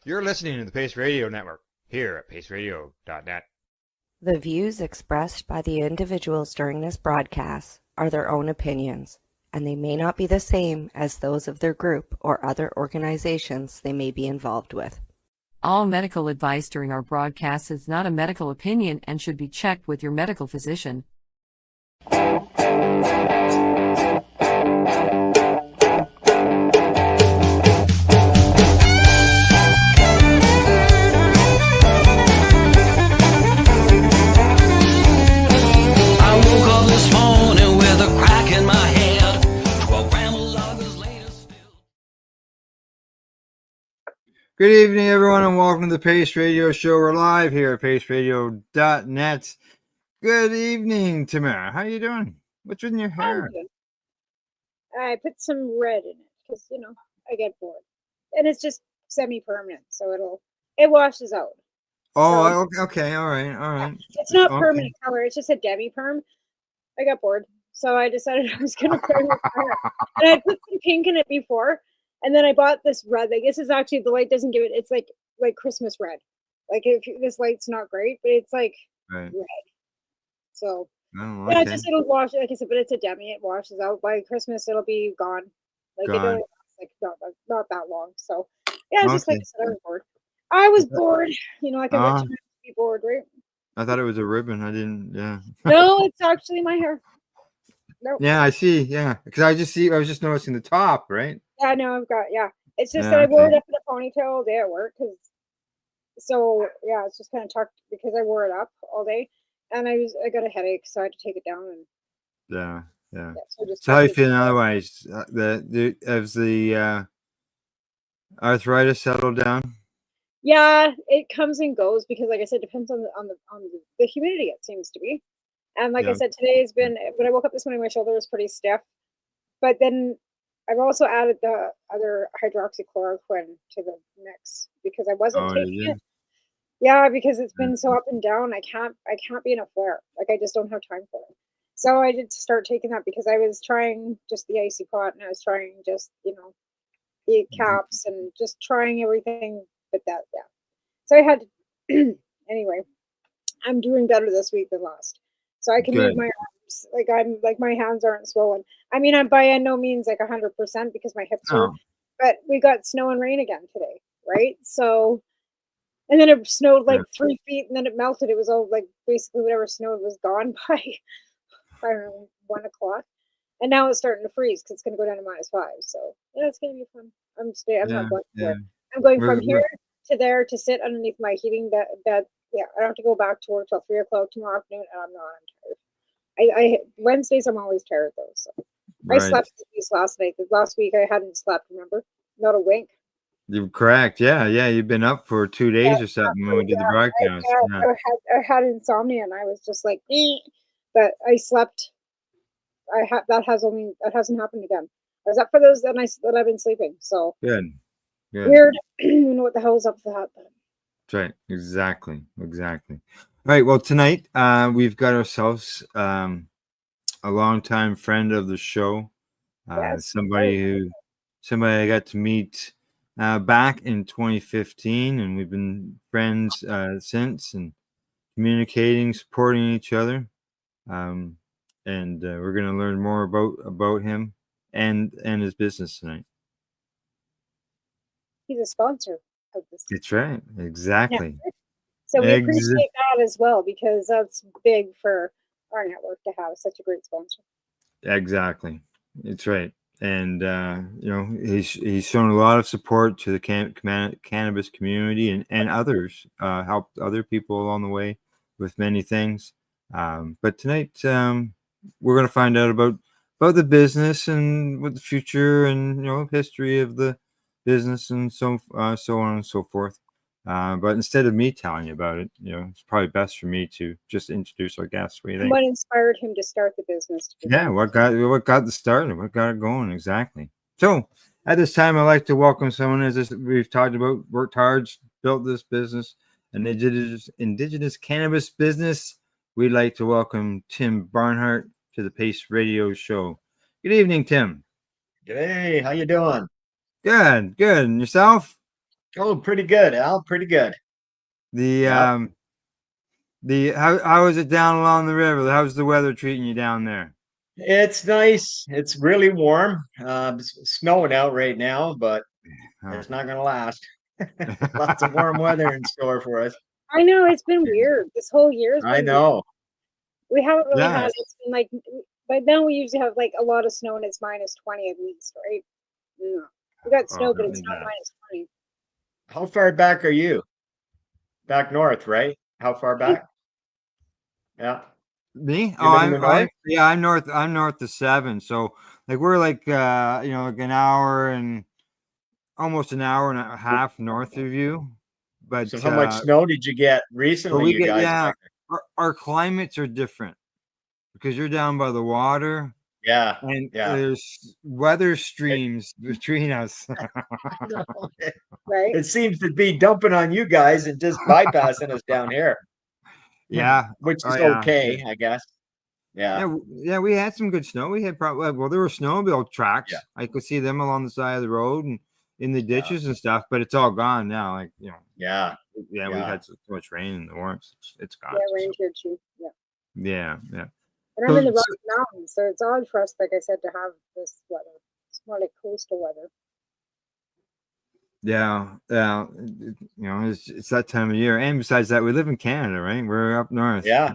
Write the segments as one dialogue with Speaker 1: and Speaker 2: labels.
Speaker 1: You're listening to the Pace Radio Network here at paceradio.net.
Speaker 2: The views expressed by the individuals during this broadcast are their own opinions, and they may not be the same as those of their group or other organizations they may be involved with.
Speaker 3: All medical advice during our broadcast is not a medical opinion and should be checked with your medical physician.
Speaker 1: Good evening, everyone, and welcome to the Pace Radio Show. We're live here at paceradio.net. Good evening, Tamara. How you doing? What's in your hair?
Speaker 4: I put some red in it because, I get bored. And it's just semi-permanent, so it washes out.
Speaker 1: Oh, so, okay, all right.
Speaker 4: It's not permanent color, it's just a demi-perm. I got bored, so I decided I was going to put it in my hair. And I put some pink in it before, and then I bought this red. Like, this is actually, the light doesn't give it, it's like Christmas red. Like, if this light's not great, but it's like red. So, yeah, it'll wash, like I said, but it's a demi. It washes out. By Christmas, it'll be gone. Like, it only lasts, not that long. So, yeah, it's just like I said, I was bored. I was bored. Like I mentioned, to be bored, right?
Speaker 1: I thought it was a ribbon. I didn't, yeah.
Speaker 4: No, it's actually my hair.
Speaker 1: Nope. Yeah, I see. Yeah, because I was just noticing the top, right?
Speaker 4: Yeah, no, I've got, It's just that I wore it up in a ponytail all day at work. So, yeah, it's just kind of tucked because I wore it up all day. And I got a headache, so I had to take it down. And
Speaker 1: yeah. So how you feeling otherwise? Has the arthritis settled down?
Speaker 4: Yeah, it comes and goes because, like I said, depends on the humidity. It seems to be, and like I said, today has been. When I woke up this morning, my shoulder was pretty stiff, but then I've also added the other hydroxychloroquine to the mix because I wasn't taking it. Yeah, because it's been so up and down. I can't be in a flare. Like, I just don't have time for it. So I did start taking that because I was trying just the icy pot and I was trying just, the caps and just trying everything but that, So I had to, anyway, I'm doing better this week than last. So I can move my arms. Like my hands aren't swollen. I mean, I'm by no means like 100% because my hips are, but we got snow and rain again today, right? So, and then it snowed like 3 feet, and then it melted. It was all like basically whatever snowed was gone by, I don't know, 1 o'clock. And now it's starting to freeze because it's going to go down to -5. So yeah, it's going to be fun. I'm not going anywhere. I'm going from here to there to sit underneath my heating bed. Yeah, I don't have to go back to work till 3 o'clock tomorrow afternoon, and I'm not. I'm tired. Wednesdays I'm always tired though. So I slept at least last night. Last week I hadn't slept. Remember? Not a wink.
Speaker 1: You're correct. Yeah. You've been up for 2 days or something when we did the broadcast.
Speaker 4: I had insomnia, and I was just like, but I slept. That hasn't happened again. I was up for those nights that I've been sleeping. So
Speaker 1: good.
Speaker 4: Weird. I don't know what the hell is up with that. But.
Speaker 1: That's right. Exactly. All right. Well, tonight we've got ourselves a longtime friend of the show. Somebody I got to meet back in 2015, and we've been friends since, and communicating, supporting each other. And we're going to learn more about him and his business tonight.
Speaker 4: He's a sponsor of this.
Speaker 1: That's right. Exactly.
Speaker 4: Network. So we appreciate that as well, because that's big for our network to have such a great sponsor.
Speaker 1: Exactly. It's right. And, he's shown a lot of support to the cannabis community and others, helped other people along the way with many things. But tonight, we're going to find out about the business and what the future and, history of the business and so on and so forth. But instead of me telling you about it, it's probably best for me to just introduce our guest. What do you think?
Speaker 4: What inspired him to start the business?
Speaker 1: What got the start? What got it going? Exactly. So at this time, I'd like to welcome someone, as we've talked about, worked hard, built this business, an indigenous cannabis business. We'd like to welcome Tim Barnhart to the Pace Radio Show. Good evening, Tim.
Speaker 5: Hey, how you doing?
Speaker 1: Good. And yourself?
Speaker 5: Oh, pretty good, Al. Pretty good.
Speaker 1: The
Speaker 5: Yep.
Speaker 1: how is it down along the river? How's the weather treating you down there?
Speaker 5: It's nice. It's really warm. It's snowing out right now, but it's not going to last. Lots of warm weather in store for us.
Speaker 4: I know it's been weird. This whole year has
Speaker 5: I
Speaker 4: been weird.
Speaker 5: know.
Speaker 4: We haven't really
Speaker 1: Yeah.
Speaker 4: had. It's been like, but now we usually have like a lot of snow and it's -20 at least, right? No, we got snow, but it's not
Speaker 1: Yeah.
Speaker 4: -20.
Speaker 5: How far back are you? Back north, right? How far back? Yeah.
Speaker 1: Me?
Speaker 5: You live in the north?
Speaker 1: I'm north. I'm north of 7. So like we're like like an hour and almost an hour and a half north of you.
Speaker 5: So
Speaker 1: But
Speaker 5: how much snow did you get
Speaker 1: but
Speaker 5: recently,
Speaker 1: we
Speaker 5: you
Speaker 1: get,
Speaker 5: guys
Speaker 1: yeah,
Speaker 5: back
Speaker 1: our climates are different because you're down by the water
Speaker 5: there? Yeah.
Speaker 1: and
Speaker 5: Yeah.
Speaker 1: there's weather streams between us.
Speaker 4: Right?
Speaker 5: It seems to be dumping on you guys and just bypassing us down here,
Speaker 1: Yeah.
Speaker 5: which
Speaker 1: Oh
Speaker 5: is
Speaker 1: yeah.
Speaker 5: okay, I guess.
Speaker 1: Yeah,
Speaker 5: Yeah.
Speaker 1: yeah, we had some good snow. We had probably, well, there were snowmobile
Speaker 5: Yeah.
Speaker 1: tracks. I could see them along the side of the road and in the
Speaker 5: Yeah.
Speaker 1: ditches and stuff, but it's all gone now. Like,
Speaker 5: Yeah.
Speaker 1: yeah, we've
Speaker 5: Yeah.
Speaker 1: had so much rain in the warmth. It's gone.
Speaker 4: Yeah, rain here too. Yeah.
Speaker 1: Yeah, yeah.
Speaker 4: And I'm in the
Speaker 1: So,
Speaker 4: Rocky Mountains, so it's odd for us, like I said, to have this weather. It's more like coastal weather.
Speaker 1: yeah, yeah. It's that time of year. And besides that, we live in Canada, right? We're up north.
Speaker 5: Yeah.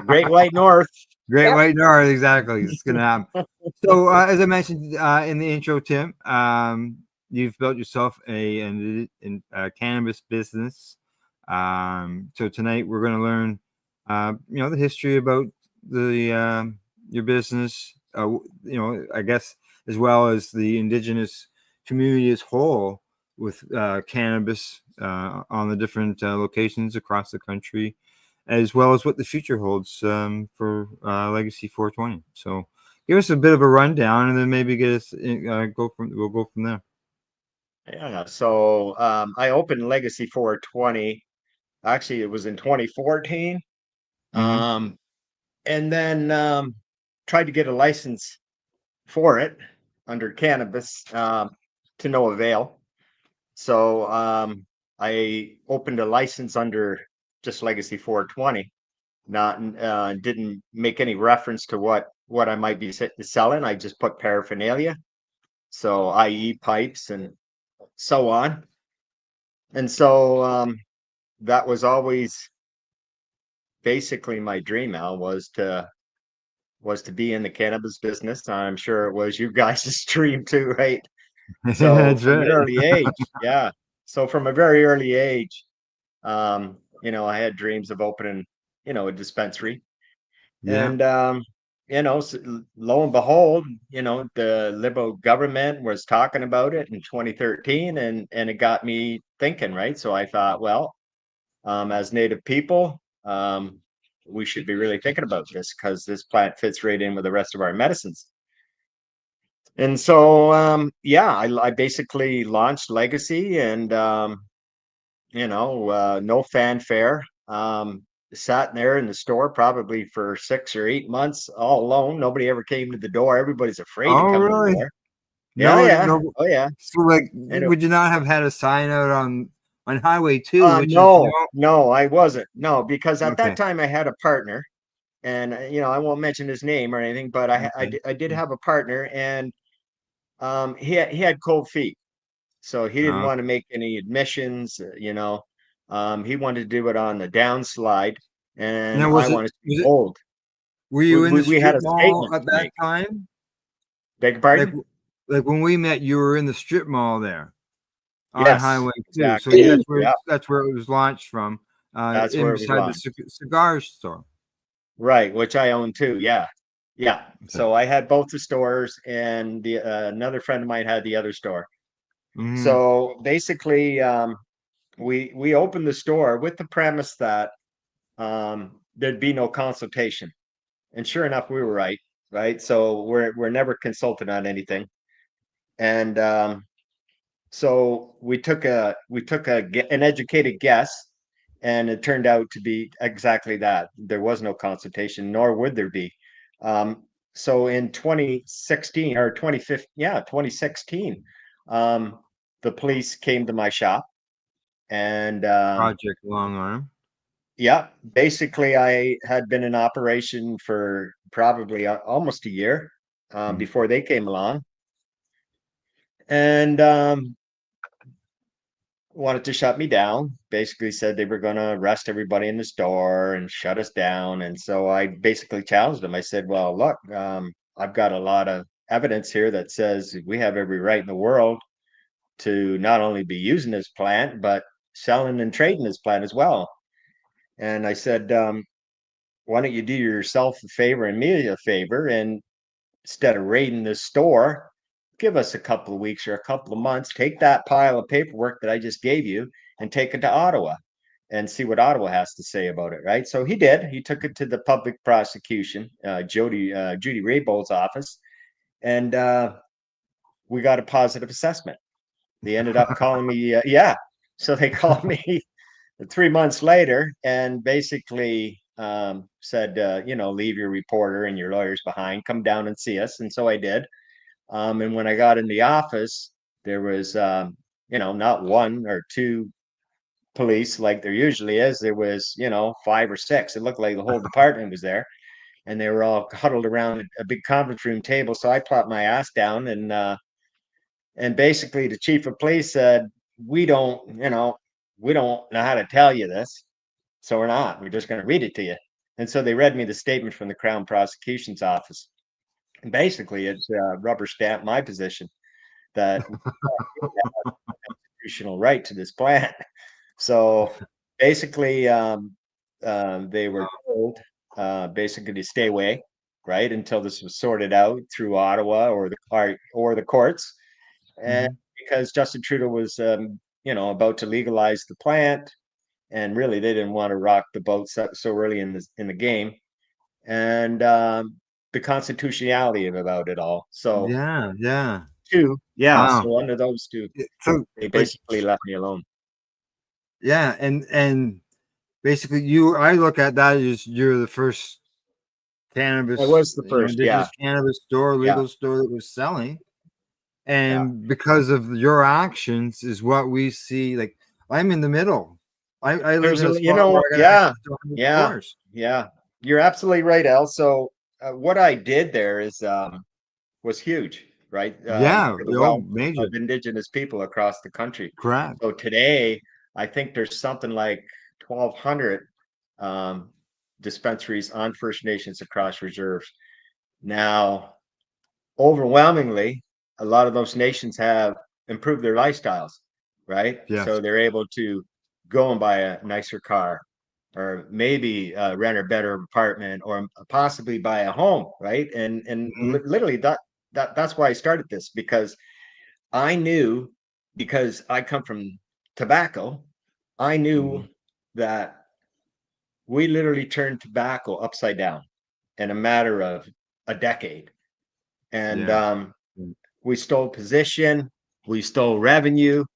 Speaker 5: Great White North.
Speaker 1: Great
Speaker 4: Yep.
Speaker 1: White North, exactly. It's gonna happen. So, as I mentioned in the intro, Tim, you've built yourself a cannabis business. So tonight we're going to learn, the history about the your business. I guess as well as the indigenous community as whole with cannabis on the different locations across the country, as well as what the future holds for Legacy 420. So give us a bit of a rundown, and then maybe get us we'll go from there.
Speaker 5: Yeah. So I opened Legacy 420. Actually, it was in 2014.
Speaker 1: Mm-hmm.
Speaker 5: And then tried to get a license for it under cannabis to no avail. So I opened a license under just Legacy 420. Not didn't make any reference to what I might be selling. I just put paraphernalia, so i.e. pipes and so on. And so that was always basically my dream, Al, was to be in the cannabis business. I'm sure it was you guys' dream too, right? So
Speaker 1: That's
Speaker 5: from an
Speaker 1: right.
Speaker 5: early age, yeah. So from a very early age, I had dreams of opening, a dispensary.
Speaker 1: Yeah.
Speaker 5: And lo and behold, the Liberal government was talking about it in 2013, and it got me thinking, right? So I thought, well, as Native people, we should be really thinking about this because this plant fits right in with the rest of our medicines. And so, yeah, I basically launched Legacy, and no fanfare. Sat there in the store probably for 6 or 8 months all alone. Nobody ever came to the door. Everybody's afraid to
Speaker 1: Oh,
Speaker 5: come to the
Speaker 1: really?
Speaker 5: door. Yeah,
Speaker 1: No,
Speaker 5: yeah.
Speaker 1: no.
Speaker 5: Oh, yeah.
Speaker 1: So, like,
Speaker 5: And
Speaker 1: would you not have had a sign out on Highway 2, which is
Speaker 5: no, no, I wasn't. No, because at that
Speaker 1: okay,
Speaker 5: time I had a partner, and I won't mention his name or anything, but
Speaker 1: okay,
Speaker 5: I did have a partner, and he had cold feet, so he didn't want to
Speaker 1: okay.
Speaker 5: make any admissions. He wanted to do it on the downslide, and
Speaker 1: Now,
Speaker 5: I wanted to be
Speaker 1: was it
Speaker 5: bold.
Speaker 1: were
Speaker 5: We,
Speaker 1: you in
Speaker 5: we,
Speaker 1: the
Speaker 5: we
Speaker 1: strip
Speaker 5: had a
Speaker 1: mall
Speaker 5: statement
Speaker 1: at
Speaker 5: to
Speaker 1: that
Speaker 5: make.
Speaker 1: time?
Speaker 5: Beg your
Speaker 1: Like,
Speaker 5: pardon?
Speaker 1: like when we met, you were in the strip mall there on
Speaker 5: Yes,
Speaker 1: Highway 2. So
Speaker 5: exactly. Yeah,
Speaker 1: that's where it was launched from,
Speaker 5: that's
Speaker 1: in
Speaker 5: where it was
Speaker 1: beside the
Speaker 5: launched.
Speaker 1: cigar store.
Speaker 5: Right, which I own too. Yeah, yeah.
Speaker 1: Okay.
Speaker 5: So I had both the stores, and the another friend of mine had the other store.
Speaker 1: Mm-hmm.
Speaker 5: So basically, we opened the store with the premise that there'd be no consultation, and sure enough, we were right. Right, so we're never consulted on anything, and so we took an educated guess, and it turned out to be exactly that. There was no consultation, nor would there be. So in 2016 or 2015, yeah, 2016, um, the police came to my shop, and
Speaker 1: Project Long Arm.
Speaker 5: yeah, basically I had been in operation for probably almost a year before they came along, and wanted to shut me down. Basically said they were going to arrest everybody in the store and shut us down. And so I basically challenged them. I said, well, look, I've got a lot of evidence here that says we have every right in the world to not only be using this plant, but selling and trading this plant as well. And I said, why don't you do yourself a favor and me a favor, and instead of raiding this store, give us a couple of weeks or a couple of months, take that pile of paperwork that I just gave you and take it to Ottawa and see what Ottawa has to say about it, right? So he did. He took it to the public prosecution, Judy Raybow's office, and we got a positive assessment. They ended up calling me, yeah. So they called me 3 months later and basically said, leave your reporter and your lawyers behind, come down and see us. And so I did. And when I got in the office, there was, not one or two police like there usually is. There was, 5 or 6. It looked like the whole department was there, and they were all huddled around a big conference room table. So I plopped my ass down, and basically the chief of police said, we don't know how to tell you this. So we're not. We're just going to read it to you. And so they read me the statement from the Crown Prosecution's Office. And basically, it's rubber stamped my position that constitutional right to this plant. So basically, they were told basically to stay away, right, until this was sorted out through Ottawa or the courts. And because Justin Trudeau was, about to legalize the plant, and really they didn't want to rock the boat so early in the game, and the constitutionality about it all. So
Speaker 1: Yeah. Wow.
Speaker 5: so under those two,
Speaker 1: So,
Speaker 5: they
Speaker 1: like,
Speaker 5: basically left me alone.
Speaker 1: yeah, and basically, I look at that as you're the first cannabis,
Speaker 5: I was the first,
Speaker 1: indigenous cannabis store,
Speaker 5: yeah,
Speaker 1: legal store that was selling,
Speaker 5: yeah.
Speaker 1: and because of your actions, is what we see. Like, I'm in the middle. I live
Speaker 5: There's
Speaker 1: in a
Speaker 5: a,
Speaker 1: spot where I got access to 100
Speaker 5: yeah,
Speaker 1: stores.
Speaker 5: yeah. You're absolutely right, Al. So what I did there is was huge, right?
Speaker 1: Yeah,
Speaker 5: For the wealth
Speaker 1: major,
Speaker 5: of Indigenous people across the country.
Speaker 1: correct.
Speaker 5: So today, I think there's something like 1,200 um, dispensaries on First Nations across reserves. Now, overwhelmingly, a lot of those nations have improved their lifestyles, right?
Speaker 1: Yes.
Speaker 5: So they're able to go and buy a nicer car, or maybe rent a better apartment, or possibly buy a home, right? And literally that's why I started this, because I knew, because I come from tobacco, I knew that we literally turned tobacco upside down in a matter of a decade. And
Speaker 1: Yeah.
Speaker 5: we stole position, we stole revenue,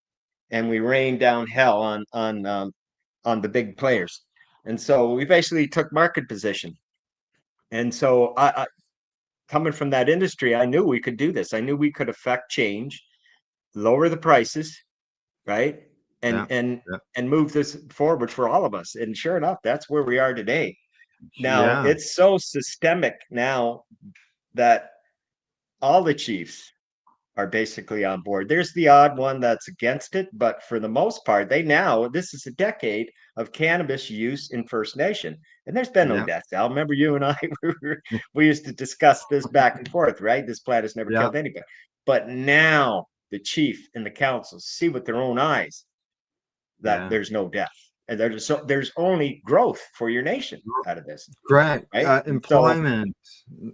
Speaker 5: and we rained down hell on the big players. And so we basically took market position. And so I coming from that industry, I knew we could do this. I knew we could affect change, lower the prices, right? And
Speaker 1: Yeah.
Speaker 5: and
Speaker 1: Yeah.
Speaker 5: and move this forward for all of us. And sure enough, that's where we are today. Now,
Speaker 1: Yeah.
Speaker 5: it's so systemic now that all the chiefs are basically on board. There's the odd one that's against it, but for the most part, this is a decade of cannabis use in First Nation. And there's been no
Speaker 1: Yeah.
Speaker 5: deaths. I remember you and I, we used to discuss this back and forth, right? This plant has never
Speaker 1: Yeah.
Speaker 5: killed anybody. But now the chief and the council see with their own eyes that
Speaker 1: Yeah.
Speaker 5: there's no death. And there's only growth for your nation out of this,
Speaker 1: Correct.
Speaker 5: right? So
Speaker 1: Employment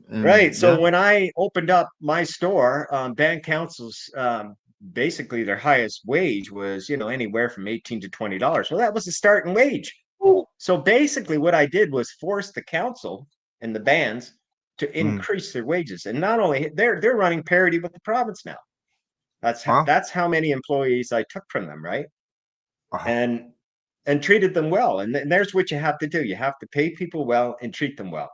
Speaker 1: and
Speaker 5: right. So
Speaker 1: yeah.
Speaker 5: when I opened up my store, band councils, basically their highest wage was, anywhere from $18 to $20. Well, that was the starting wage. So basically what I did was force the council and the bands to increase their wages. And not only they're running parity with the province now.
Speaker 1: Wow.
Speaker 5: That's how many employees I took from them, right?
Speaker 1: Wow.
Speaker 5: And treated them well. And there's what you have to do. You have to pay people well and treat them well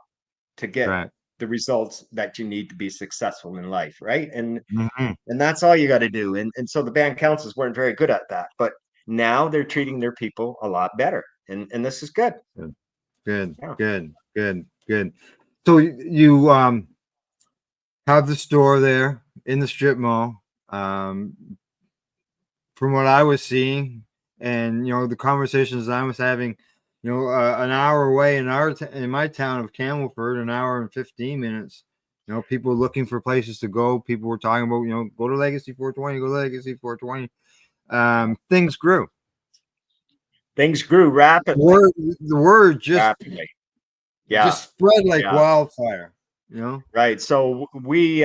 Speaker 5: to get
Speaker 1: Correct.
Speaker 5: the results that you need to be successful in life, right?
Speaker 1: Mhm.
Speaker 5: And that's all you got to do. And so the band councils weren't very good at that, but now they're treating their people a lot better, and this is good.
Speaker 1: Good, good,
Speaker 5: Yeah.
Speaker 1: good, good, good. So you have the store there in the strip mall. From what I was seeing, and the conversations I was having, an hour away in in my town of Camelford, an hour and 15 minutes. People looking for places to go. People were talking about, go to Legacy 420, go to Legacy 420. Things grew.
Speaker 5: Things grew rapidly.
Speaker 1: The word
Speaker 5: Rapidly. Yeah.
Speaker 1: just spread like
Speaker 5: Yeah.
Speaker 1: wildfire.
Speaker 5: Right. So we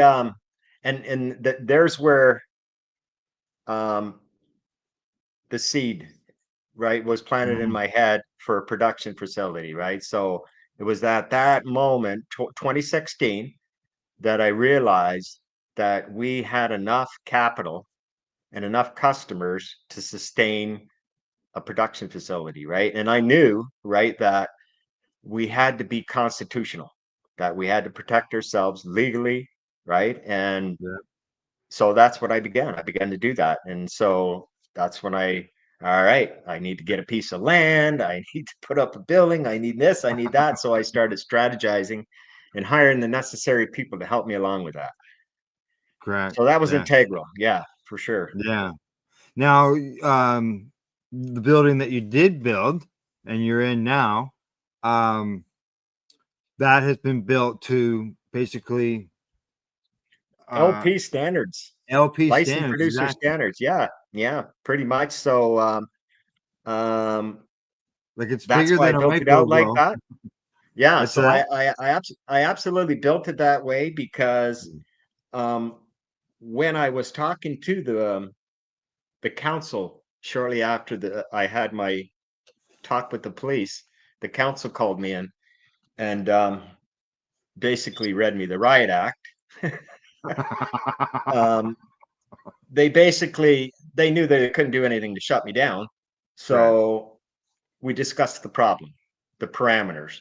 Speaker 5: there's where um the seed, right, was planted in
Speaker 1: Mhm.
Speaker 5: my head for a production facility, right? So it was at that moment, 2016, that I realized that we had enough capital and enough customers to sustain a production facility, right? And I knew, right, that we had to be constitutional, that we had to protect ourselves legally, right? And
Speaker 1: Yeah.
Speaker 5: so that's what I began. I began to do that. And so that's when all right, I need to get a piece of land. I need to put up a building. I need this, I need that. So I started strategizing and hiring the necessary people to help me along with that.
Speaker 1: Correct.
Speaker 5: So that was
Speaker 1: Yeah.
Speaker 5: integral. Yeah, for sure.
Speaker 1: Yeah. Now, the building that you did build and you're in now, um, that has been built to basically uh,
Speaker 5: LP standards,
Speaker 1: LP
Speaker 5: licensed
Speaker 1: standards.
Speaker 5: producer
Speaker 1: Exactly.
Speaker 5: standards. Yeah, yeah, pretty much. So um,
Speaker 1: Like it's
Speaker 5: that's
Speaker 1: bigger
Speaker 5: why I
Speaker 1: than a
Speaker 5: built it out like
Speaker 1: micro.
Speaker 5: that. Yeah,
Speaker 1: What's
Speaker 5: so
Speaker 1: that?
Speaker 5: I absolutely built it that way because um, when I was talking to the council shortly after I had my talk with the police, the council called me in and basically read me the riot act. um, they knew that they couldn't do anything to shut me down,
Speaker 1: Correct.
Speaker 5: so we discussed the problem, the parameters,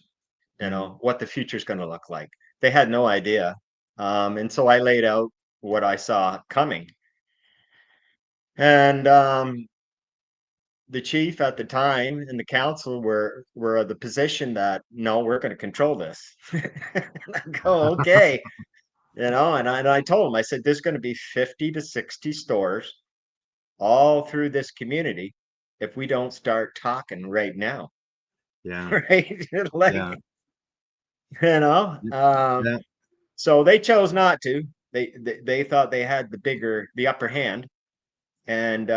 Speaker 1: Mhm.
Speaker 5: what the future is going to look like. They had no idea, and so I laid out what I saw coming, and the chief at the time and the council were of the position that no, we're going to control this. And I go, okay, and I told him, I said, there's going to be 50 to 60 stores all through this community if we don't start talking right now.
Speaker 1: Yeah.
Speaker 5: Right. Like,
Speaker 1: Yeah.
Speaker 5: you know, um,
Speaker 1: Yeah.
Speaker 5: so they chose not to. They thought they had the upper hand, and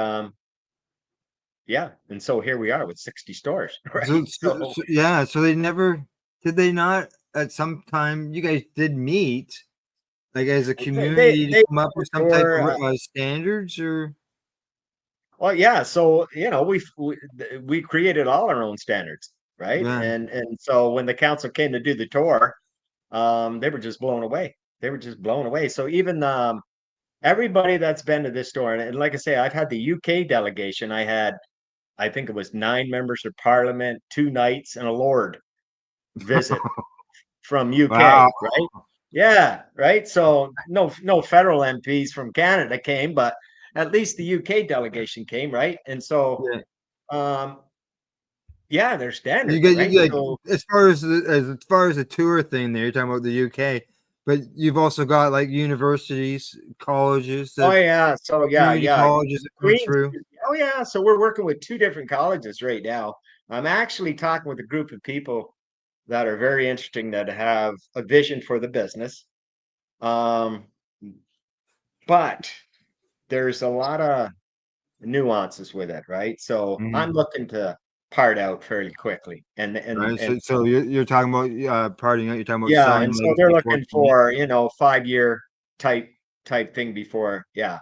Speaker 5: yeah, and so here we are with 60 stores,
Speaker 1: So,
Speaker 5: right?
Speaker 1: so,
Speaker 5: So
Speaker 1: so yeah. So they never did they not at some time you guys did meet like as a community to
Speaker 5: they
Speaker 1: come up with some type
Speaker 5: for
Speaker 1: of standards or
Speaker 5: well, yeah. So we created all our own standards, right?
Speaker 1: yeah.
Speaker 5: And so when the council came to do the tour, they were just blown away. They were just blown away. So even everybody that's been to this store, and like I say, I've had the UK delegation. I think it was 9 members of parliament, 2 knights, and a lord visit from UK,
Speaker 1: Wow.
Speaker 5: right? Yeah, right. So no federal MPs from Canada came, but at least the UK delegation came, right? And so
Speaker 1: Yeah.
Speaker 5: um yeah, they're
Speaker 1: You
Speaker 5: standard,
Speaker 1: get
Speaker 5: right?
Speaker 1: you like
Speaker 5: So
Speaker 1: as far as the tour thing there, you're talking about the UK, but you've also got like universities, colleges
Speaker 5: oh
Speaker 1: that
Speaker 5: yeah, so yeah,
Speaker 1: community
Speaker 5: yeah.
Speaker 1: colleges that come
Speaker 5: Queens.
Speaker 1: through.
Speaker 5: Oh yeah, so we're working with 2 different colleges right now. I'm actually talking with a group of people that are very interesting that have a vision for the business. Um, but there's a lot of nuances with it, right? So I'm
Speaker 1: Mhm.
Speaker 5: looking to part out fairly quickly.
Speaker 1: Right.
Speaker 5: And
Speaker 1: So you're talking about partying out. You're talking about
Speaker 5: yeah,
Speaker 1: selling
Speaker 5: and so they're
Speaker 1: Legacy
Speaker 5: looking
Speaker 1: 420.
Speaker 5: for, 5-year type thing before, yeah.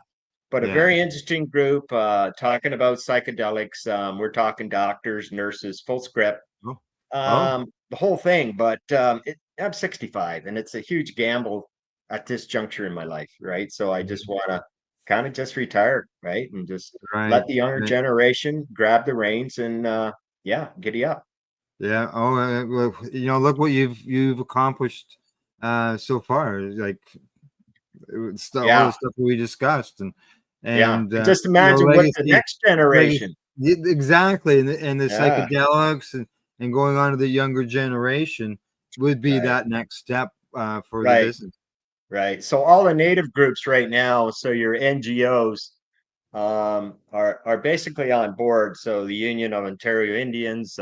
Speaker 5: But a
Speaker 1: Yeah.
Speaker 5: very interesting group, talking about psychedelics. We're talking doctors, nurses, full script,
Speaker 1: Oh. Oh.
Speaker 5: the whole thing. But I'm 65, and it's a huge gamble at this juncture in my life, right? So I just
Speaker 1: Mhm.
Speaker 5: want to kind of just retire, right, and just
Speaker 1: Right.
Speaker 5: let the younger
Speaker 1: Right.
Speaker 5: generation grab the reins and yeah, giddy up.
Speaker 1: Yeah. Oh, well, look what you've accomplished so far. Like all the
Speaker 5: Yeah,
Speaker 1: stuff that we discussed, and
Speaker 5: yeah.
Speaker 1: and
Speaker 5: And just
Speaker 1: you know,
Speaker 5: imagine what the
Speaker 1: legacy,
Speaker 5: next generation.
Speaker 1: exactly, and the
Speaker 5: Yeah,
Speaker 1: psychedelics and going on to the younger generation would be
Speaker 5: right,
Speaker 1: that next step for the
Speaker 5: right,
Speaker 1: business.
Speaker 5: right. So all the native groups right now, so your NGOs are basically on board. So the Union of Ontario Indians,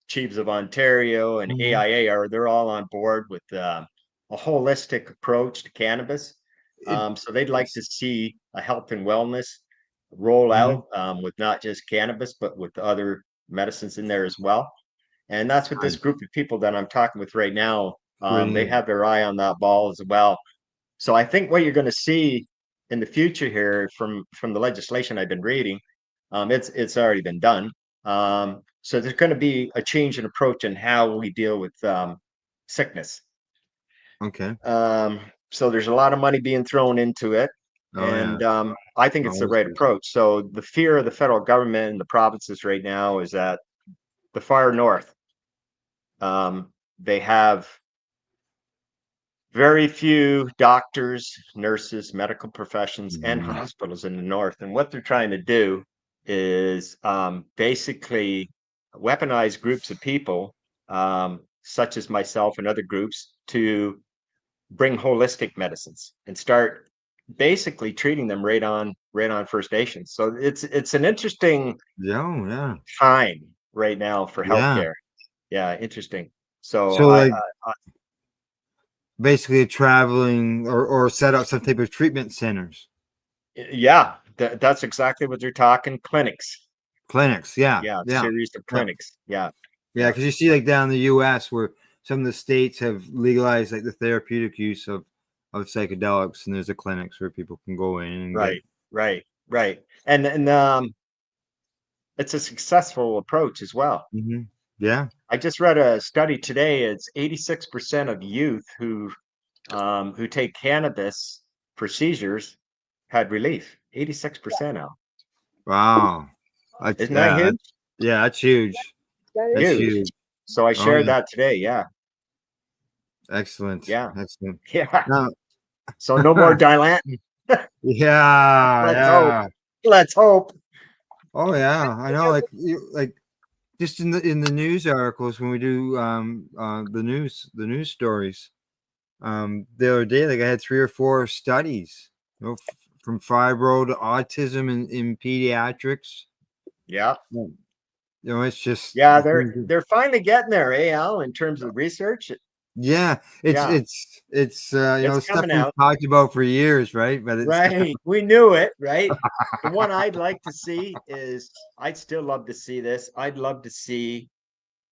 Speaker 5: Chiefs of Ontario, and
Speaker 1: Mhm.
Speaker 5: AIA they're all on board with a holistic approach to cannabis.
Speaker 1: It,
Speaker 5: So they'd like to see a health and wellness roll
Speaker 1: mhm.
Speaker 5: out with not just cannabis, but with other medicines in there as well. And that's what this
Speaker 1: Nice.
Speaker 5: group of people that I'm talking with right now, they
Speaker 1: Brilliant.
Speaker 5: have their eye on that ball as well. So I think what you're going to see in the future here from the legislation I've been reading, it's already been done. So there's going to be a change in approach in how we deal with sickness.
Speaker 1: Okay.
Speaker 5: So there's a lot of money being thrown into it,
Speaker 1: Oh yeah.
Speaker 5: and I think it's the
Speaker 1: Always
Speaker 5: right
Speaker 1: is.
Speaker 5: approach. So the fear of the federal government and the provinces right now is that the far north, they have very few doctors, nurses, medical professions, and
Speaker 1: Mhm.
Speaker 5: hospitals in the north. And what they're trying to do is basically weaponize groups of people, such as myself and other groups, to bring holistic medicines and start basically treating them right on First Nations. So it's an interesting
Speaker 1: Yeah. Oh, yeah.
Speaker 5: time right now for
Speaker 1: Yeah.
Speaker 5: healthcare. Yeah, interesting. So
Speaker 1: So like basically traveling or set up some type of treatment centers,
Speaker 5: yeah, that's exactly what they're talking. Clinics.
Speaker 1: clinics. Yeah.
Speaker 5: Yeah,
Speaker 1: Yeah.
Speaker 5: series of
Speaker 1: Yeah.
Speaker 5: clinics. Yeah,
Speaker 1: Yeah.
Speaker 5: yeah,
Speaker 1: Because you see, like down in the U.S., where some of the states have legalized like the therapeutic use of psychedelics, and there's the clinics where people can go in and get.
Speaker 5: right, right, right. And it's a successful approach as well.
Speaker 1: Mhm. Yeah.
Speaker 5: I just read a study today. It's 86% of youth who take cannabis for seizures had relief. 86% now.
Speaker 1: Wow.
Speaker 5: Isn't that huge?
Speaker 1: That's huge.
Speaker 4: That is
Speaker 1: That's
Speaker 5: Huge.
Speaker 1: huge.
Speaker 5: So I
Speaker 1: Oh
Speaker 5: shared
Speaker 1: yeah.
Speaker 5: that today. Yeah,
Speaker 1: Excellent.
Speaker 5: yeah,
Speaker 1: Excellent.
Speaker 5: yeah.
Speaker 1: Now,
Speaker 5: So no more Dilantin.
Speaker 1: yeah.
Speaker 5: Let's hope.
Speaker 1: Yeah.
Speaker 5: Let's hope.
Speaker 1: Oh yeah. I know. Like like just in the news articles when we do the news stories the other day, like I had 3 or 4 studies, you know, from fibro to autism in pediatrics.
Speaker 5: Yeah.
Speaker 1: Yeah. You know, it's just
Speaker 5: Yeah,
Speaker 1: the
Speaker 5: they're
Speaker 1: things that,
Speaker 5: they're finally getting there, Al, in terms of research.
Speaker 1: yeah,
Speaker 5: Yeah,
Speaker 1: it's you
Speaker 5: it's
Speaker 1: know, stuff
Speaker 5: coming
Speaker 1: we've
Speaker 5: out.
Speaker 1: talked about for years, right? But it's
Speaker 5: Right. We knew it, right? The one I'd like to see is I'd still love to see this. I'd love to see